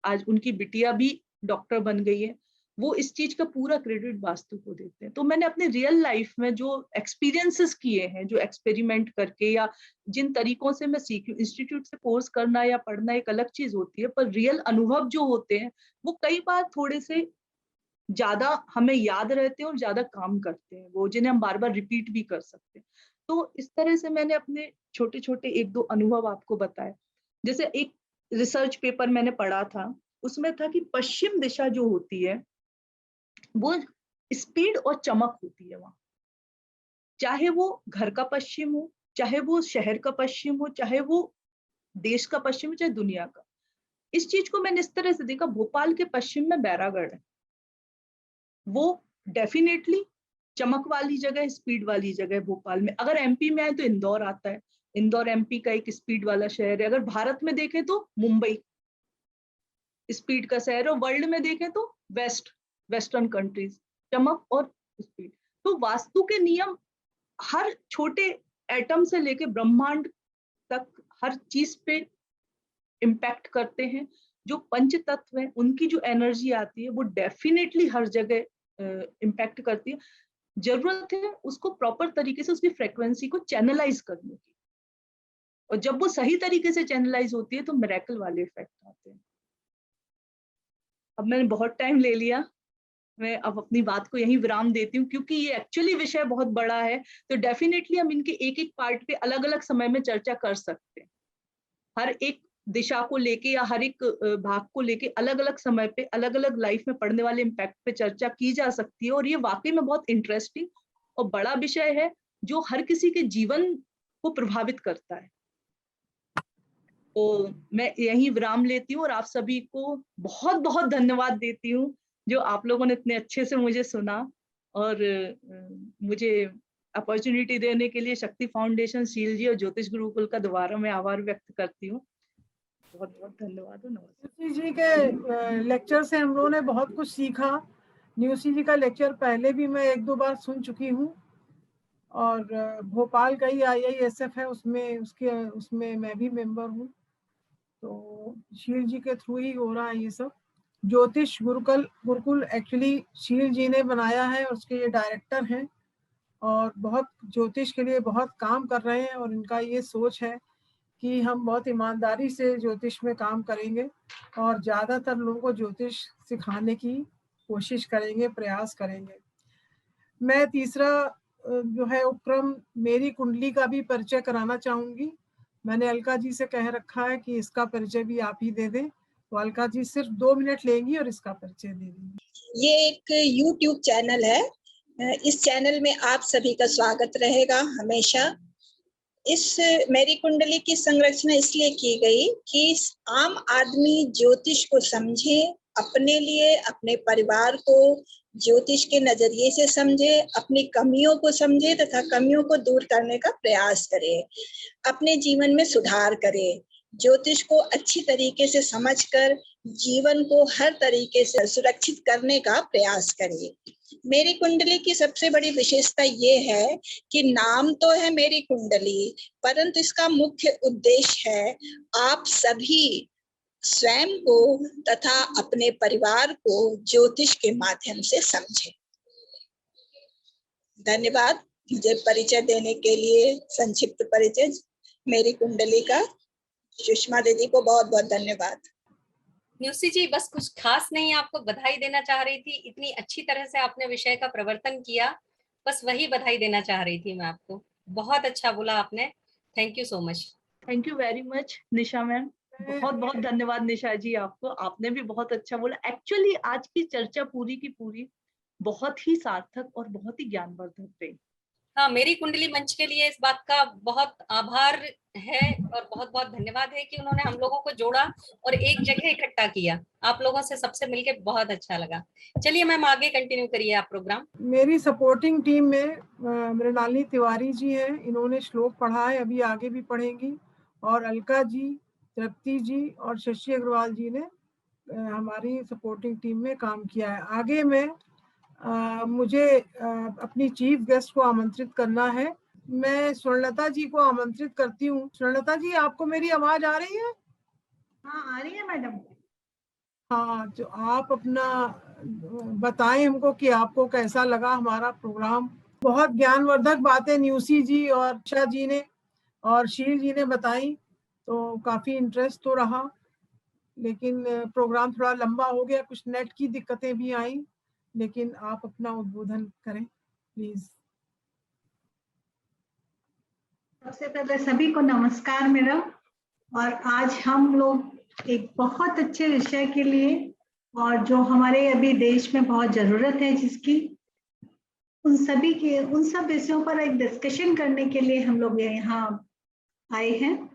आज उनकी बिटिया भी डॉक्टर बन गई है। वो इस चीज का पूरा क्रेडिट वास्तु को देते हैं। तो मैंने अपने रियल लाइफ में जो एक्सपीरियंसेस किए हैं, जो एक्सपेरिमेंट करके या जिन तरीकों से मैं सीखी, इंस्टीट्यूट से कोर्स करना या पढ़ना एक अलग चीज होती है, पर रियल अनुभव जो होते हैं वो कई बार थोड़े से ज्यादा हमें याद रहते हैं और ज्यादा काम करते हैं, वो जिन्हें हम बार बार रिपीट भी कर सकते हैं। तो इस तरह से मैंने अपने छोटे छोटे 1-2 अनुभव आपको बताए। जैसे एक रिसर्च पेपर मैंने पढ़ा था, उसमें था कि पश्चिम दिशा जो होती है वो स्पीड और चमक होती है वहां, चाहे वो घर का पश्चिम हो, चाहे वो शहर का पश्चिम हो, चाहे वो देश का पश्चिम हो, चाहे दुनिया का। इस चीज को मैंने इस तरह से देखा, भोपाल के पश्चिम में बैरागढ़ है, वो डेफिनेटली चमक वाली जगह, स्पीड वाली जगह भोपाल में। अगर एमपी में आए तो इंदौर आता है, इंदौर एमपी का एक स्पीड वाला शहर है। अगर भारत में देखें तो मुंबई स्पीड का शहर है, और वर्ल्ड में देखें तो वेस्टर्न कंट्रीज, चमक और स्पीड। तो वास्तु के नियम हर छोटे एटम से लेके ब्रह्मांड तक हर चीज पे इम्पैक्ट करते हैं। जो पंच तत्व है उनकी जो एनर्जी आती है वो डेफिनेटली हर जगह इम्पैक्ट करती है। जरूरत है उसको प्रॉपर तरीके से उसकी फ्रीक्वेंसी को चैनलाइज करने की, और जब वो सही तरीके से चैनलाइज होती है तो मिरेकल वाले इफेक्ट आते हैं। अब मैंने बहुत टाइम ले लिया, मैं अब अपनी बात को यहीं विराम देती हूँ, क्योंकि ये एक्चुअली विषय बहुत बड़ा है, तो डेफिनेटली हम इनके एक एक पार्ट पे अलग अलग समय में चर्चा कर सकते हैं। हर एक दिशा को लेके या हर एक भाग को लेके अलग अलग समय पे अलग अलग लाइफ में पड़ने वाले इम्पैक्ट पे चर्चा की जा सकती है, और ये वाकई में बहुत इंटरेस्टिंग और बड़ा विषय है जो हर किसी के जीवन को प्रभावित करता है। तो मैं यहीं विराम लेती हूँ और आप सभी को बहुत बहुत धन्यवाद देती हूँ जो आप लोगों ने इतने अच्छे से मुझे सुना, और मुझे अपॉर्चुनिटी देने के लिए शक्ति फाउंडेशन, शील जी और ज्योतिष गुरुकुल का दोबारा मैं आभार व्यक्त करती हूँ। बहुत बहुत धन्यवाद। न्यूसी जी के लेक्चर से हम लोगों ने बहुत कुछ सीखा। न्यूसी जी का लेक्चर पहले भी मैं 1-2 बार सुन चुकी हूँ, और भोपाल का ही IISF है, उसमें मैं भी मेंबर हूँ, तो शील जी के थ्रू ही हो रहा है ये सब। ज्योतिष गुरुकुल एक्चुअली शील जी ने बनाया है, और उसके ये डायरेक्टर हैं, और बहुत ज्योतिष के लिए बहुत काम कर रहे हैं, और इनका ये सोच है कि हम बहुत ईमानदारी से ज्योतिष में काम करेंगे और ज़्यादातर लोगों को ज्योतिष सिखाने की कोशिश करेंगे, प्रयास करेंगे। मैं तीसरा जो है उपक्रम मेरी कुंडली का भी परिचय कराना चाहूँगी। मैंने अलका जी से कह रखा है कि इसका परिचय भी आप ही दे दें, तो अलका जी सिर्फ 2 मिनट लेंगी और इसका परिचय दे देंगी। ये एक YouTube चैनल है, इस चैनल में आप सभी का स्वागत रहेगा हमेशा। इस मेरी कुंडली की संरचना इसलिए की गई कि आम आदमी ज्योतिष को समझे, अपने लिए, अपने परिवार को ज्योतिष के नजरिए से समझे, अपनी कमियों को समझे तथा कमियों को दूर करने का प्रयास करे, अपने जीवन में सुधार करे, ज्योतिष को अच्छी तरीके से समझकर जीवन को हर तरीके से सुरक्षित करने का प्रयास करिए। मेरी कुंडली की सबसे बड़ी विशेषता ये है कि नाम तो है मेरी कुंडली, परंतु इसका मुख्य उद्देश्य है आप सभी स्वयं को तथा अपने परिवार को ज्योतिष के माध्यम से समझें। धन्यवाद मुझे परिचय देने के लिए, संक्षिप्त परिचय मेरी कुंडली का। सुषमा दीदी को बहुत बहुत धन्यवाद। न्यूसी जी, बस कुछ खास नहीं, आपको बधाई देना चाह रही थी। इतनी अच्छी तरह से आपने विषय का प्रवर्तन किया, बस वही बधाई देना चाह रही थी मैं आपको। बहुत अच्छा बोला आपने, thank you so much. Thank you very much Nisha ma'am, बहुत बहुत धन्यवाद निशा जी आपको, आपने भी बहुत अच्छा बोला। एक्चुअली आज की चर्चा पूरी की पूरी बहुत ही सार्थक और बहुत ही ज्ञानवर्धक रही। हाँ, मेरी कुंडली मंच के लिए इस बात का बहुत आभार है और बहुत बहुत धन्यवाद है कि उन्होंने हम लोगों को जोड़ा और एक जगह इकट्ठा किया। आप लोगों से सबसे मिलके बहुत अच्छा लगा। चलिए मैम, आगे कंटिन्यू करिए आप प्रोग्राम। मेरी सपोर्टिंग टीम में मृणाली तिवारी जी हैं, इन्होंने श्लोक पढ़ा है, अभी आगे भी पढ़ेंगी, और अलका जी, तृप्ति जी और शशि अग्रवाल जी ने हमारी सपोर्टिंग टीम में काम किया है। आगे में मुझे अपनी चीफ गेस्ट को आमंत्रित करना है। मैं स्वर्णलता जी को आमंत्रित करती हूँ। स्वर्णलता जी, आपको मेरी आवाज आ रही है? हाँ, आ रही है मैडम। हाँ, तो आप अपना बताएं हमको कि आपको कैसा लगा हमारा प्रोग्राम। बहुत ज्ञानवर्धक बातें न्यूसी जी और शाह जी ने और शील जी ने बताई, तो काफी इंटरेस्ट तो रहा, लेकिन प्रोग्राम थोड़ा लंबा हो गया, कुछ नेट की दिक्कतें भी आई, लेकिन आप अपना उद्बोधन करें प्लीज। सबसे पहले सभी को नमस्कार मेरा। और आज हम लोग एक बहुत अच्छे विषय के लिए, और जो हमारे अभी देश में बहुत जरूरत है जिसकी, उन सब विषयों पर एक डिस्कशन करने के लिए हम लोग यहाँ आए हैं।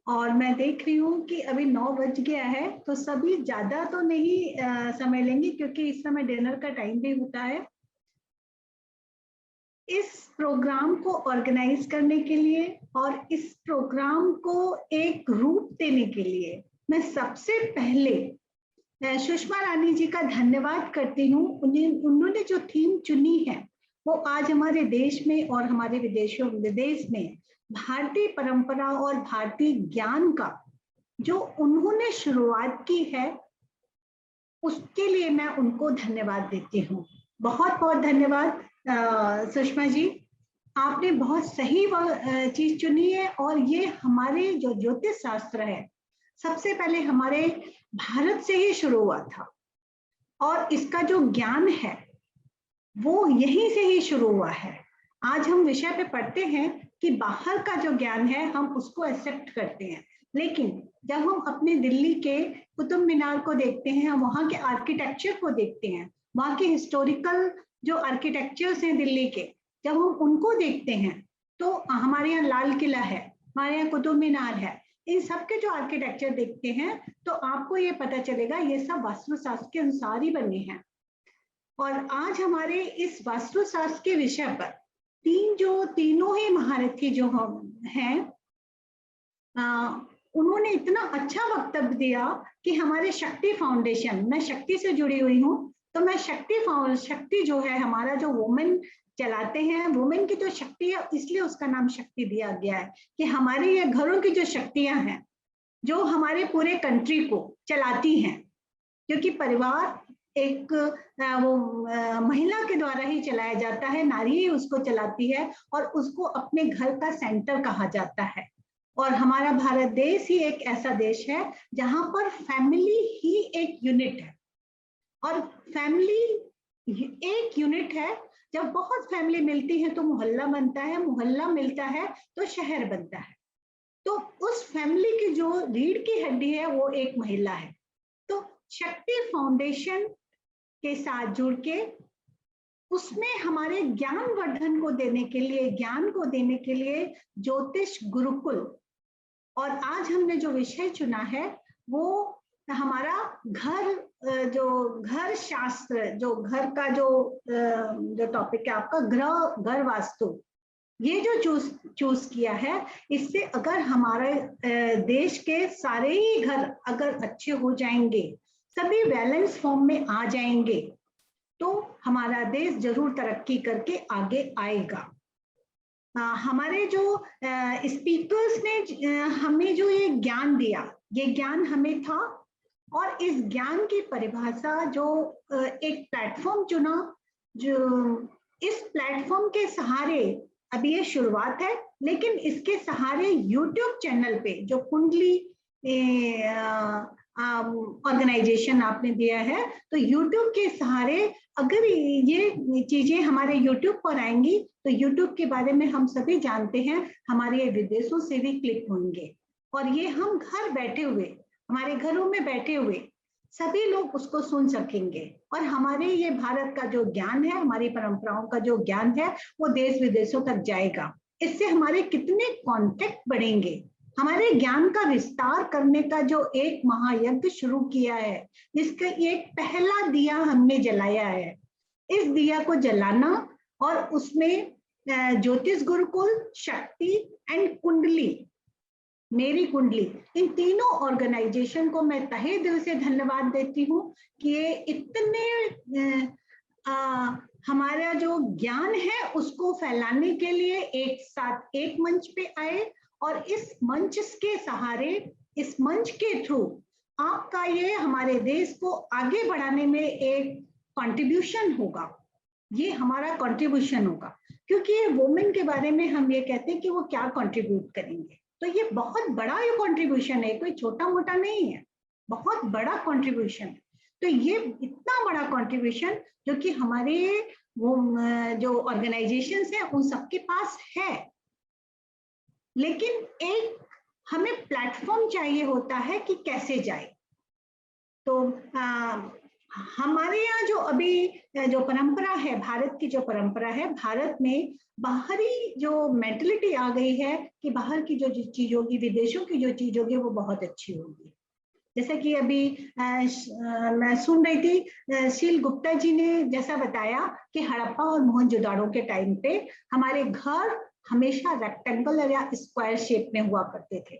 और मैं देख रही हूँ कि अभी 9 बज गया है, तो सभी ज्यादा तो नहीं समय लेंगे क्योंकि इस समय डिनर का टाइम भी होता है। इस प्रोग्राम को ऑर्गेनाइज करने के लिए और इस प्रोग्राम को एक रूप देने के लिए मैं सबसे पहले सुषमा रानी जी का धन्यवाद करती हूँ। उन्होंने जो थीम चुनी है वो आज हमारे देश में और हमारे विदेश में भारतीय परंपरा और भारतीय ज्ञान का जो उन्होंने शुरुआत की है, उसके लिए मैं उनको धन्यवाद देती हूँ। बहुत बहुत धन्यवाद सुषमा जी, आपने बहुत सही चीज चुनी है। और ये हमारे जो ज्योतिष शास्त्र है, सबसे पहले हमारे भारत से ही शुरू हुआ था, और इसका जो ज्ञान है वो यहीं से ही शुरू हुआ है। आज हम विषय पे पढ़ते हैं कि बाहर का जो ज्ञान है हम उसको एक्सेप्ट करते हैं, लेकिन जब हम अपने दिल्ली के कुतुब मीनार को देखते हैं, हम वहाँ के आर्किटेक्चर को देखते हैं, वहाँ के हिस्टोरिकल जो आर्किटेक्चर्स हैं दिल्ली के, जब हम उनको देखते हैं, तो हमारे यहाँ लाल किला है, हमारे यहाँ कुतुब मीनार है, इन सब के जो आर्किटेक्चर देखते हैं तो आपको ये पता चलेगा ये सब वास्तुशास्त्र के अनुसार ही बने हैं। और आज हमारे इस वास्तुशास्त्र के विषय पर तीनों ही महारथी जो हैं, उन्होंने इतना अच्छा वक्तव्य दिया कि हमारे शक्ति फाउंडेशन, मैं शक्ति से जुड़ी हुई हूँ, तो मैं शक्ति जो है हमारा जो वुमेन चलाते हैं, वुमेन की जो शक्ति है इसलिए उसका नाम शक्ति दिया गया है कि हमारे ये घरों की जो शक्तियां हैं जो हमारे पूरे कंट्री को चलाती हैं, क्योंकि परिवार एक महिला के द्वारा ही चलाया जाता है, नारी ही उसको चलाती है और उसको अपने घर का सेंटर कहा जाता है। और हमारा भारत देश ही एक ऐसा देश है जहां पर फैमिली ही एक यूनिट है, और फैमिली एक यूनिट है। जब बहुत फैमिली मिलती है तो मोहल्ला बनता है, मोहल्ला मिलता है तो शहर बनता है। तो उस फैमिली की जो रीढ़ की हड्डी है वो एक महिला है। तो शक्ति फाउंडेशन के साथ जुड़ के उसमें हमारे ज्ञानवर्धन को देने के लिए, ज्ञान को देने के लिए ज्योतिष गुरुकुल, और आज हमने जो विषय चुना है वो हमारा घर शास्त्र, जो घर का जो टॉपिक है आपका घर वास्तु, ये जो चूज किया है, इससे अगर हमारे देश के सारे ही घर अगर अच्छे हो जाएंगे, सभी बैलेंस फॉर्म में आ जाएंगे, तो हमारा देश जरूर तरक्की करके आगे आएगा। हमारे जो स्पीकर्स ने हमें जो ये ज्ञान दिया, ये ज्ञान हमें था, और इस ज्ञान की परिभाषा जो एक प्लेटफॉर्म चुना, जो इस प्लेटफॉर्म के सहारे, अभी ये शुरुआत है, लेकिन इसके सहारे यूट्यूब चैनल पे जो कुंडली ऑर्गेनाइजेशन आपने दिया है, तो यूट्यूब के सहारे अगर ये चीजें हमारे यूट्यूब पर आएंगी तो यूट्यूब के बारे में हम सभी जानते हैं, हमारे विदेशों से भी क्लिक होंगे और ये हम घर बैठे हुए, हमारे घरों में बैठे हुए सभी लोग उसको सुन सकेंगे और हमारे ये भारत का जो ज्ञान है, हमारी परंपराओं का जो ज्ञान है वो देश विदेशों तक जाएगा। इससे हमारे कितने कॉन्टेक्ट बढ़ेंगे, हमारे ज्ञान का विस्तार करने का जो एक महायज्ञ शुरू किया है, जिसका एक पहला दिया हमने जलाया है, इस दिया को जलाना और उसमें ज्योतिष गुरुकुल, शक्ति एंड कुंडली, मेरी कुंडली, इन तीनों ऑर्गेनाइजेशन को मैं तहे दिल से धन्यवाद देती हूँ कि ये इतने हमारा जो ज्ञान है उसको फैलाने के लिए एक साथ एक मंच पे आए और इस मंच के सहारे, इस मंच के थ्रू आपका ये हमारे देश को आगे बढ़ाने में एक कंट्रीब्यूशन होगा, ये हमारा कंट्रीब्यूशन होगा। क्योंकि ये वुमेन के बारे में हम ये कहते हैं कि वो क्या कंट्रीब्यूट करेंगे, तो ये बहुत बड़ा ये कंट्रीब्यूशन है, कोई छोटा मोटा नहीं है, बहुत बड़ा कंट्रीब्यूशन है। तो ये इतना बड़ा कंट्रीब्यूशन जो कि हमारे वो जो ऑर्गेनाइजेशंस हैं उन सबके पास है, लेकिन एक हमें प्लेटफॉर्म चाहिए होता है कि कैसे जाए। तो हमारे यहाँ जो अभी जो परंपरा है, भारत की जो परंपरा है, भारत में बाहरी जो मेंटलिटी आ गई है कि बाहर की जो चीज होगी, विदेशों की जो चीज होगी वो बहुत अच्छी होगी। जैसे कि अभी मैं सुन रही थी शील गुप्ता जी ने जैसा बताया कि हड़प्पा और मोहनजोदाड़ो के टाइम पे हमारे घर हमेशा रेक्टेंगल या स्क्वायर शेप में हुआ करते थे,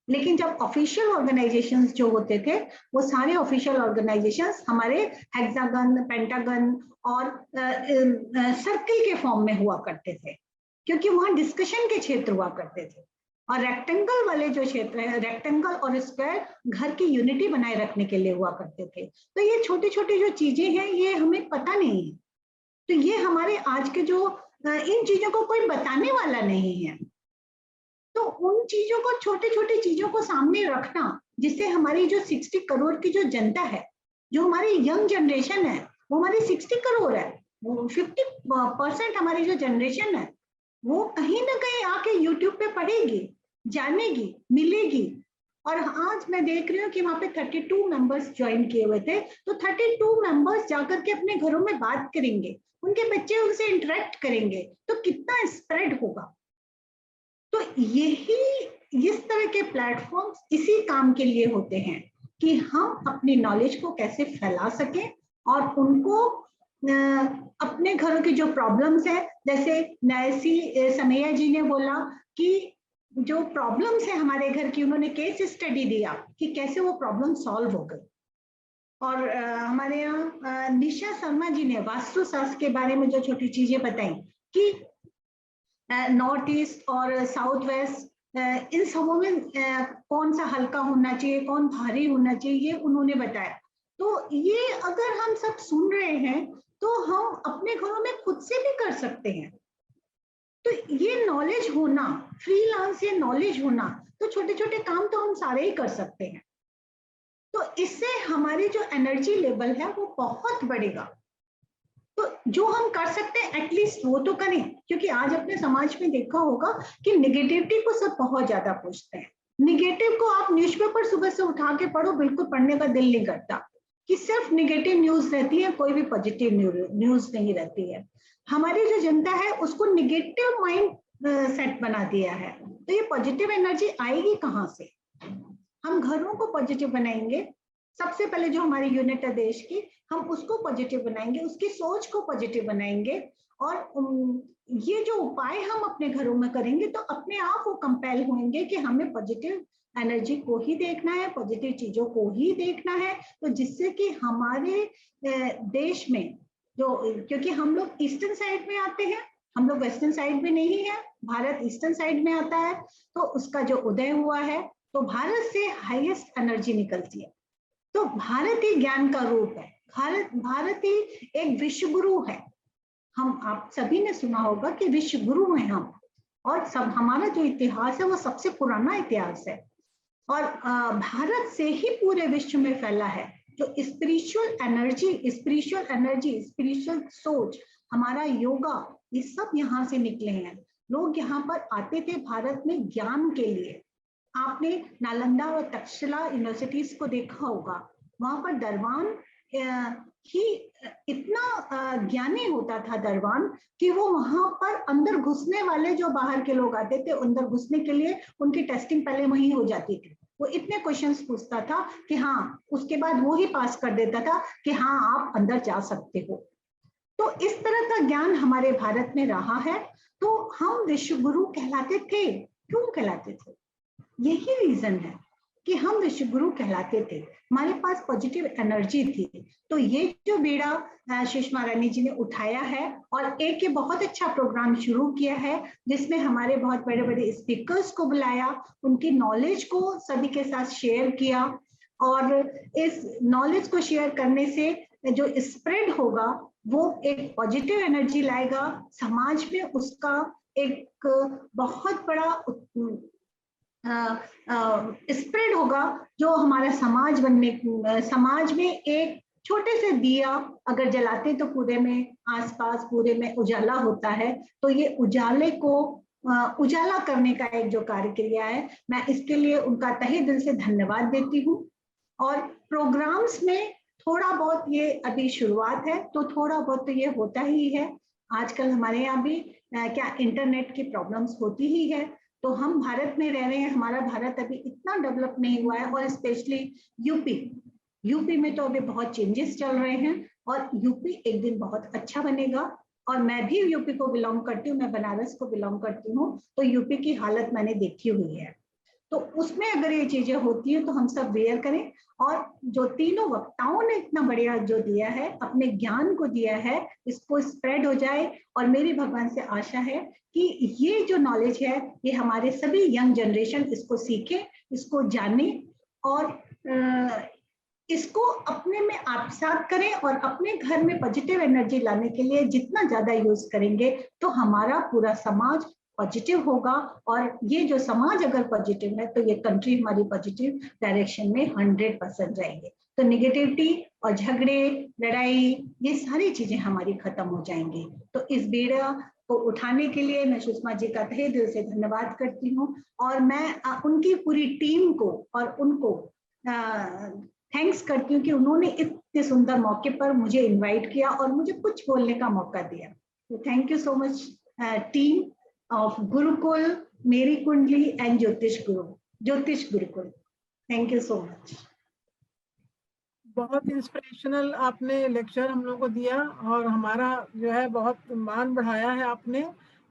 लेकिन जब ऑफिशियल ऑर्गेनाइजेशंस जो होते थे वो सारे ऑफिशियल ऑर्गेनाइजेशंस हमारे हेक्सागन, पेंटागन और सर्कल के फॉर्म में हुआ करते थे, क्योंकि वहां डिस्कशन के क्षेत्र हुआ करते थे। और रेक्टेंगल वाले जो क्षेत्र है, रेक्टेंगल और स्क्वायर घर की यूनिटी बनाए रखने के लिए हुआ करते थे। तो ये छोटी छोटी जो चीजें हैं ये हमें पता नहीं है, तो ये हमारे आज के जो इन चीजों को कोई बताने वाला नहीं है, तो उन चीजों को, छोटी छोटी चीजों को सामने रखना, जिससे हमारी जो 60 करोड़ की जो जनता है, जो हमारी यंग जनरेशन है, वो हमारी 60 करोड़ है, वो 50% हमारी जो जनरेशन है वो कहीं ना कहीं आके यूट्यूब पे पढ़ेगी, जानेगी, मिलेगी। और आज मैं देख रही हूँ कि वहां पे 32 मेंबर्स ज्वाइन किए हुए थे, तो 32 मेंबर्स जाकर के अपने घरों में बात करेंगे, उनके बच्चे उनसे इंटरेक्ट करेंगे, तो कितना स्प्रेड होगा। तो यही इस तरह के प्लेटफॉर्म्स इसी काम के लिए होते हैं कि हम अपनी नॉलेज को कैसे फैला सकें और उनको अपने घरों की जो प्रॉब्लम्स है, जैसे नैसी समैया जी ने बोला कि जो प्रॉब्लम्स है हमारे घर की, उन्होंने केस स्टडी दिया कि कैसे वो प्रॉब्लम सॉल्व हो गई। और हमारे यहाँ निशा शर्मा जी ने वास्तु शास्त्र के बारे में जो छोटी चीजें बताई कि नॉर्थ ईस्ट और साउथ वेस्ट इन सबों में कौन सा हल्का होना चाहिए, कौन भारी होना चाहिए, ये उन्होंने बताया। तो ये अगर हम सब सुन रहे हैं तो हम अपने घरों में खुद से भी कर सकते हैं। तो ये नॉलेज होना, फ्रीलांस ये नॉलेज होना, तो छोटे छोटे काम तो हम सारे ही कर सकते हैं। तो इससे हमारी जो एनर्जी लेवल है वो बहुत बढ़ेगा। तो जो हम कर सकते हैं एटलीस्ट वो तो करें, क्योंकि आज अपने समाज में देखा होगा कि निगेटिविटी को सब बहुत ज्यादा पूछते हैं। निगेटिव को आप न्यूज़पेपर सुबह से उठा के पढ़ो, बिल्कुल पढ़ने का दिल नहीं करता, कि सिर्फ निगेटिव न्यूज रहती है, कोई भी पॉजिटिव न्यूज नहीं रहती है। हमारी जो जनता है उसको निगेटिव माइंड सेट बना दिया है, तो ये पॉजिटिव एनर्जी आएगी कहाँ से? हम घरों को पॉजिटिव बनाएंगे, सबसे पहले जो हमारी यूनिट है देश की, हम उसको पॉजिटिव बनाएंगे, उसकी सोच को पॉजिटिव बनाएंगे, और ये जो उपाय हम अपने घरों में करेंगे तो अपने आप वो कंपेल होंगे कि हमें पॉजिटिव एनर्जी को ही देखना है, पॉजिटिव चीजों को ही देखना है। तो जिससे कि हमारे देश में जो, क्योंकि हम लोग ईस्टर्न साइड में आते हैं, हम लोग वेस्टर्न साइड में नहीं है, भारत ईस्टर्न साइड में आता है, तो उसका जो उदय हुआ है तो भारत से हाईएस्ट एनर्जी निकलती है। तो भारत ही ज्ञान का रूप है, भारत ही एक विश्व गुरु है। हम, आप सभी ने सुना होगा कि विश्व गुरु हैं हम, और सब हमारा जो इतिहास है वो सबसे पुराना इतिहास है। और भारत से ही पूरे विश्व में फैला है। जो स्पिरिचुअल एनर्जी, स्पिरिचुअल सोच, हमारा योगा, ये सब यहाँ से निकले हैं। लोग यहाँ पर आते थे भारत में ज्ञान के लिए। आपने नालंदा और तक्षशिला यूनिवर्सिटीज को देखा होगा, वहां पर दरबान ही इतना ज्ञानी होता था दरबान कि वो वहां पर अंदर घुसने वाले जो बाहर के लोग आते थे, अंदर घुसने के लिए उनकी टेस्टिंग पहले वहीं हो जाती थी। वो इतने क्वेश्चंस पूछता था कि हाँ, उसके बाद वो ही पास कर देता था कि हाँ आप अंदर जा सकते हो। तो इस तरह का ज्ञान हमारे भारत में रहा है। तो हम विश्व गुरु कहलाते थे। क्यों कहलाते थे? यही रीजन है कि हम विश्व गुरु कहलाते थे, हमारे पास पॉजिटिव एनर्जी थी। तो ये जो बेड़ा सुषमा रानी जी ने उठाया है और एक ये बहुत अच्छा प्रोग्राम शुरू किया है, जिसमें हमारे बहुत बड़े बड़े स्पीकर्स को बुलाया, उनकी नॉलेज को सभी के साथ शेयर किया, और इस नॉलेज को शेयर करने से जो स्प्रेड होगा वो एक पॉजिटिव एनर्जी लाएगा, समाज में उसका एक बहुत बड़ा स्प्रेड होगा, जो हमारा समाज में एक छोटे से दिया अगर जलाते तो पूरे में आसपास पूरे में उजाला होता है। तो ये उजाले को उजाला करने का एक जो कार्य किया है, मैं इसके लिए उनका तहे दिल से धन्यवाद देती हूँ। और प्रोग्राम्स में थोड़ा बहुत ये अभी शुरुआत है, तो थोड़ा बहुत तो ये होता ही है। आजकल हमारे यहाँ भी क्या इंटरनेट की प्रॉब्लम्स होती ही है। तो हम भारत में रह रहे हैं, हमारा भारत अभी इतना डेवलप नहीं हुआ है, और स्पेशली यूपी में तो अभी बहुत चेंजेस चल रहे हैं, और यूपी एक दिन बहुत अच्छा बनेगा। और मैं भी यूपी को बिलोंग करती हूँ, मैं बनारस को बिलोंग करती हूँ, तो यूपी की हालत मैंने देखी हुई है। तो उसमें अगर ये चीजें होती है तो हम सब बेयर करें। और जो तीनों वक्ताओं ने इतना बढ़िया जो दिया है, अपने ज्ञान को दिया है, इसको स्प्रेड हो जाए। और मेरी भगवान से आशा है कि ये जो नॉलेज है ये हमारे सभी यंग जनरेशन इसको सीखे, इसको जाने, और इसको अपने में आत्मसात करें, और अपने घर में पॉजिटिव एनर्जी लाने के लिए जितना ज्यादा यूज करेंगे तो हमारा पूरा समाज पॉजिटिव होगा। और ये जो समाज अगर पॉजिटिव है तो ये कंट्री हमारी पॉजिटिव डायरेक्शन में 100% रहेंगे। तो निगेटिविटी और झगड़े, लड़ाई, ये सारी चीजें हमारी खत्म हो जाएंगी। तो इस बेड़ा को उठाने के लिए मैं सुषमा जी का तहे दिल से धन्यवाद करती हूँ, और मैं उनकी पूरी टीम को और उनको थैंक्स करती हूँ कि उन्होंने इतने सुंदर मौके पर मुझे इनवाइट किया और मुझे कुछ बोलने का मौका दिया। तो thank you so much team of Gurukul, Mary Kundli and Jyotish Gurukul. Thank you so much. बहुत इंस्पिरेशनल आपने लेक्चर हम लोगों को दिया, और हमारा जो है बहुत मान बढ़ाया है आपने,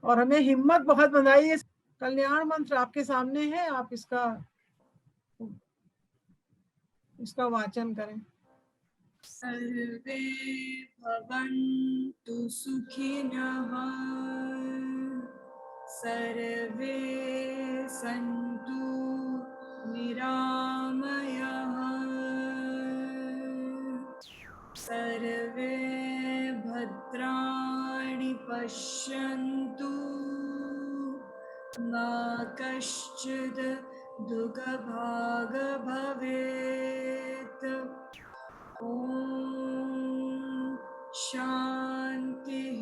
और हमें हिम्मत बहुत बंधाई है। कल्याण मंत्र आपके सामने है, आप इसका वाचन करें। सर्वे भवन्तु सुखिनः, सर्वे सन्तु निरामयाः, सर्वे भद्राणि पश्यन्तु, मा कश्चित् दुःखभाग् भवेत्। ॐ शान्तिः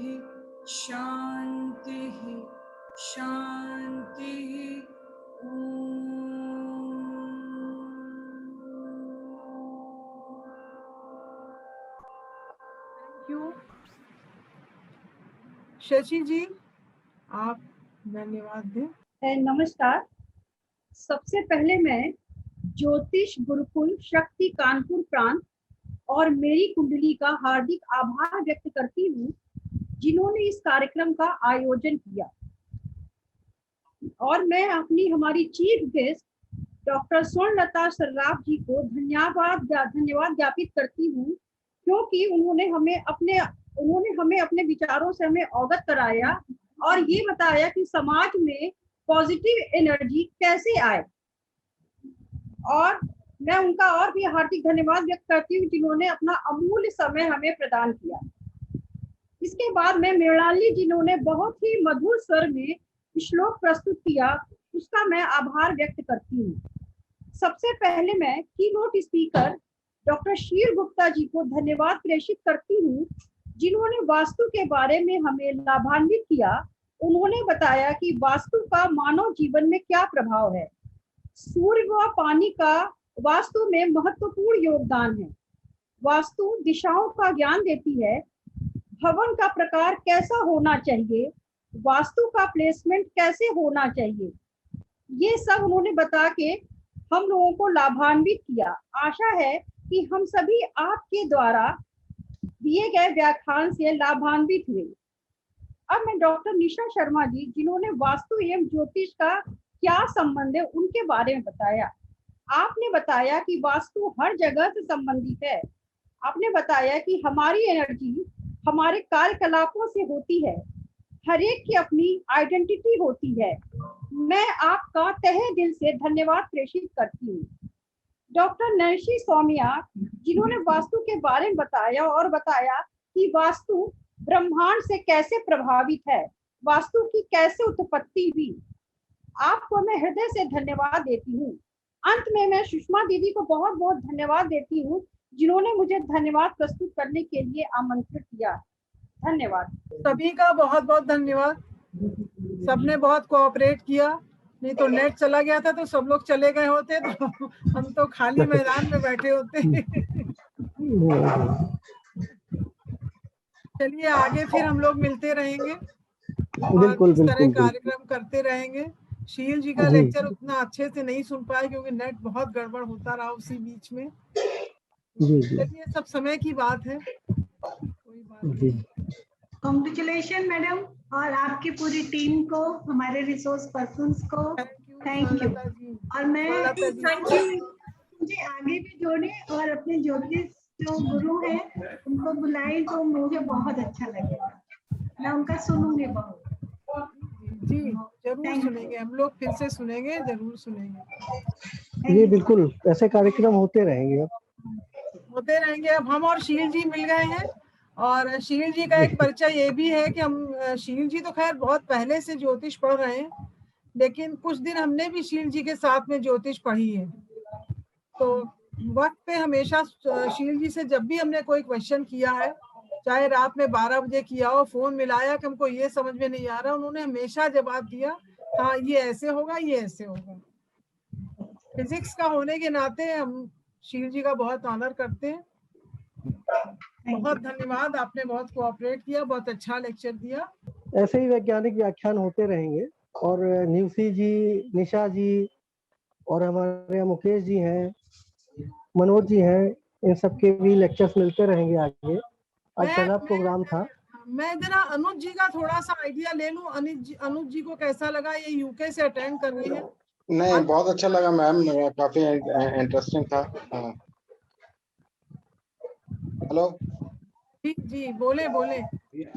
शान्तिः शान्तिः। Thank you. शशि जी, आप धन्यवाद दें। नमस्कार। सबसे पहले मैं ज्योतिष गुरुकुल शक्ति कानपुर प्रांत और मेरी कुंडली का हार्दिक आभार व्यक्त करती हूँ, जिन्होंने इस कार्यक्रम का आयोजन किया। और मैं हमारी chief guest doctor Swarnalata Sarraf ji को धन्यवाद ज्ञापित करती हूँ, क्योंकि उन्होंने हमें अपने विचारों से हमें अवगत कराया और ये बताया कि समाज में पॉजिटिव एनर्जी कैसे आए। और मैं उनका और भी हार्दिक धन्यवाद व्यक्त करती हूँ, जिन्होंने अपना अमूल्य समय हमें प्रदान किया। इसके बाद में मृणाली जिन्होंने बहुत ही मधुर स्वर में श्लोक प्रस्तुत किया, उसका मैं आभार व्यक्त करती हूँ। सबसे पहले मैं कीनोट स्पीकर डॉक्टर शील गुप्ता जी को धन्यवाद प्रेषित करती हूँ, जिन्होंने वास्तु के बारे में हमें लाभान्वित किया। उन्होंने बताया कि वास्तु का मानव जीवन में क्या प्रभाव है। सूर्य व पानी का वास्तु में महत्वपूर्ण योगदान है। वास्तु दिशाओं का ज्ञान देती है। भवन का प्रकार कैसा होना चाहिए, वास्तु का प्लेसमेंट कैसे होना चाहिए, ये सब उन्होंने बता के हम लोगों को लाभान्वित किया। आशा है कि हम सभी आपके द्वारा दिए गए व्याख्यान से लाभान्वित हुए। अब मैं डॉक्टर निशा शर्मा जी, जिन्होंने वास्तु एवं ज्योतिष का क्या संबंध है, उनके बारे में बताया। आपने बताया कि वास्तु हर जगह से संबंधित है। आपने बताया कि हमारी एनर्जी हमारे कार्यकलापों से होती है। हर एक की अपनी आइडेंटिटी होती है। मैं आपका तहे दिल से धन्यवाद प्रेषित करती हूँ। डॉक्टर नैन्सी सौम्या, जिन्होंने वास्तु के बारे में बताया और बताया कि वास्तु ब्रह्मांड से कैसे प्रभावित है, वास्तु की कैसे उत्पत्ति हुई। आपको मैं हृदय से धन्यवाद देती हूँ। अंत में मैं सुषमा दीदी को बहुत बहुत धन्यवाद देती हूँ, जिन्होंने मुझे धन्यवाद प्रस्तुत करने के लिए आमंत्रित किया। धन्यवाद। सभी का बहुत बहुत धन्यवाद। सबने बहुत कोऑपरेट किया, नहीं तो नेट चला गया था तो सब लोग चले गए होते, तो हम तो खाली मैदान में बैठे होते। चलिए आगे फिर हम लोग मिलते रहेंगे और इस तरह कार्यक्रम करते रहेंगे। शील जी का लेक्चर उतना अच्छे से नहीं सुन पाए क्योंकि नेट बहुत गड़बड़ होता रहा उसी बीच में। चलिए सब समय की बात है, कोई बात नहीं। कॉन्ग्रेचुलेशन मैडम और आपकी पूरी टीम को, हमारे रिसोर्स पर्सन्स को थैंक यू। और मैं मुझे आगे भी जोड़े और अपने ज्योतिष जो गुरु हैं उनको बुलाएं तो मुझे बहुत अच्छा लगेगा। मैं उनका सुनूंगी बहुत। जी जरूर सुनेंगे, हम लोग फिर से सुनेंगे, जरूर सुनेंगे। जी बिल्कुल, ऐसे कार्यक्रम होते रहेंगे। अब हम और शील जी मिल गए हैं और शील जी का एक परिचय ये भी है कि हम शील जी तो खैर बहुत पहले से ज्योतिष पढ़ रहे हैं, लेकिन कुछ दिन हमने भी शील जी के साथ में ज्योतिष पढ़ी है। तो वक्त पे हमेशा शील जी से जब भी हमने कोई क्वेश्चन किया है, चाहे रात में 12 बजे किया हो, फोन मिलाया कि हमको ये समझ में नहीं आ रहा, उन्होंने हमेशा जवाब दिया, हाँ ये ऐसे होगा, ये ऐसे होगा। फिजिक्स का होने के नाते हम शील जी का बहुत ऑनर करते हैं। बहुत धन्यवाद, आपने बहुत कोऑपरेट किया, बहुत अच्छा लेक्चर दिया। ऐसे ही वैज्ञानिक व्याख्यान होते रहेंगे और न्यूसी जी, निशा जी और हमारे मुकेश जी हैं, मनोज जी हैं, इन सबके भी लेक्चर्स मिलते रहेंगे आगे। आज पहला प्रोग्राम था। मैं जरा अनुज जी का थोड़ा सा आइडिया ले लूं। अनुज जी को कैसा लगा, ये यूके से अटेंड कर रही है? नहीं बहुत अच्छा लगा मैम, काफी इंटरेस्टिंग था। हेलो जी बोले बोले।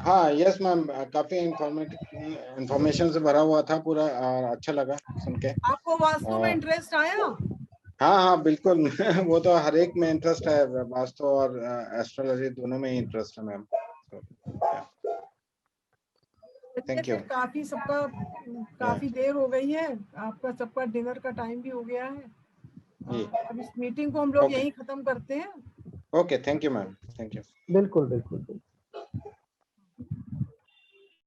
हाँ यस मैम, काफी इंफॉर्मेशन से भरा हुआ था पूरा, और अच्छा लगा सुन के। आपको वास्तु में इंटरेस्ट आया? हाँ हाँ बिल्कुल वो तो हर एक में इंटरेस्ट है, वास्तु और एस्ट्रोलॉजी दोनों में ही इंटरेस्ट है मैम। Thank you. काफी देर हो गई है, आपका सबका डिनर का टाइम भी हो गया है। अब इस मीटिंग को हम लोग यहीं खत्म करते हैं। Okay thank you ma'am, thank you. बिल्कुल बिल्कुल।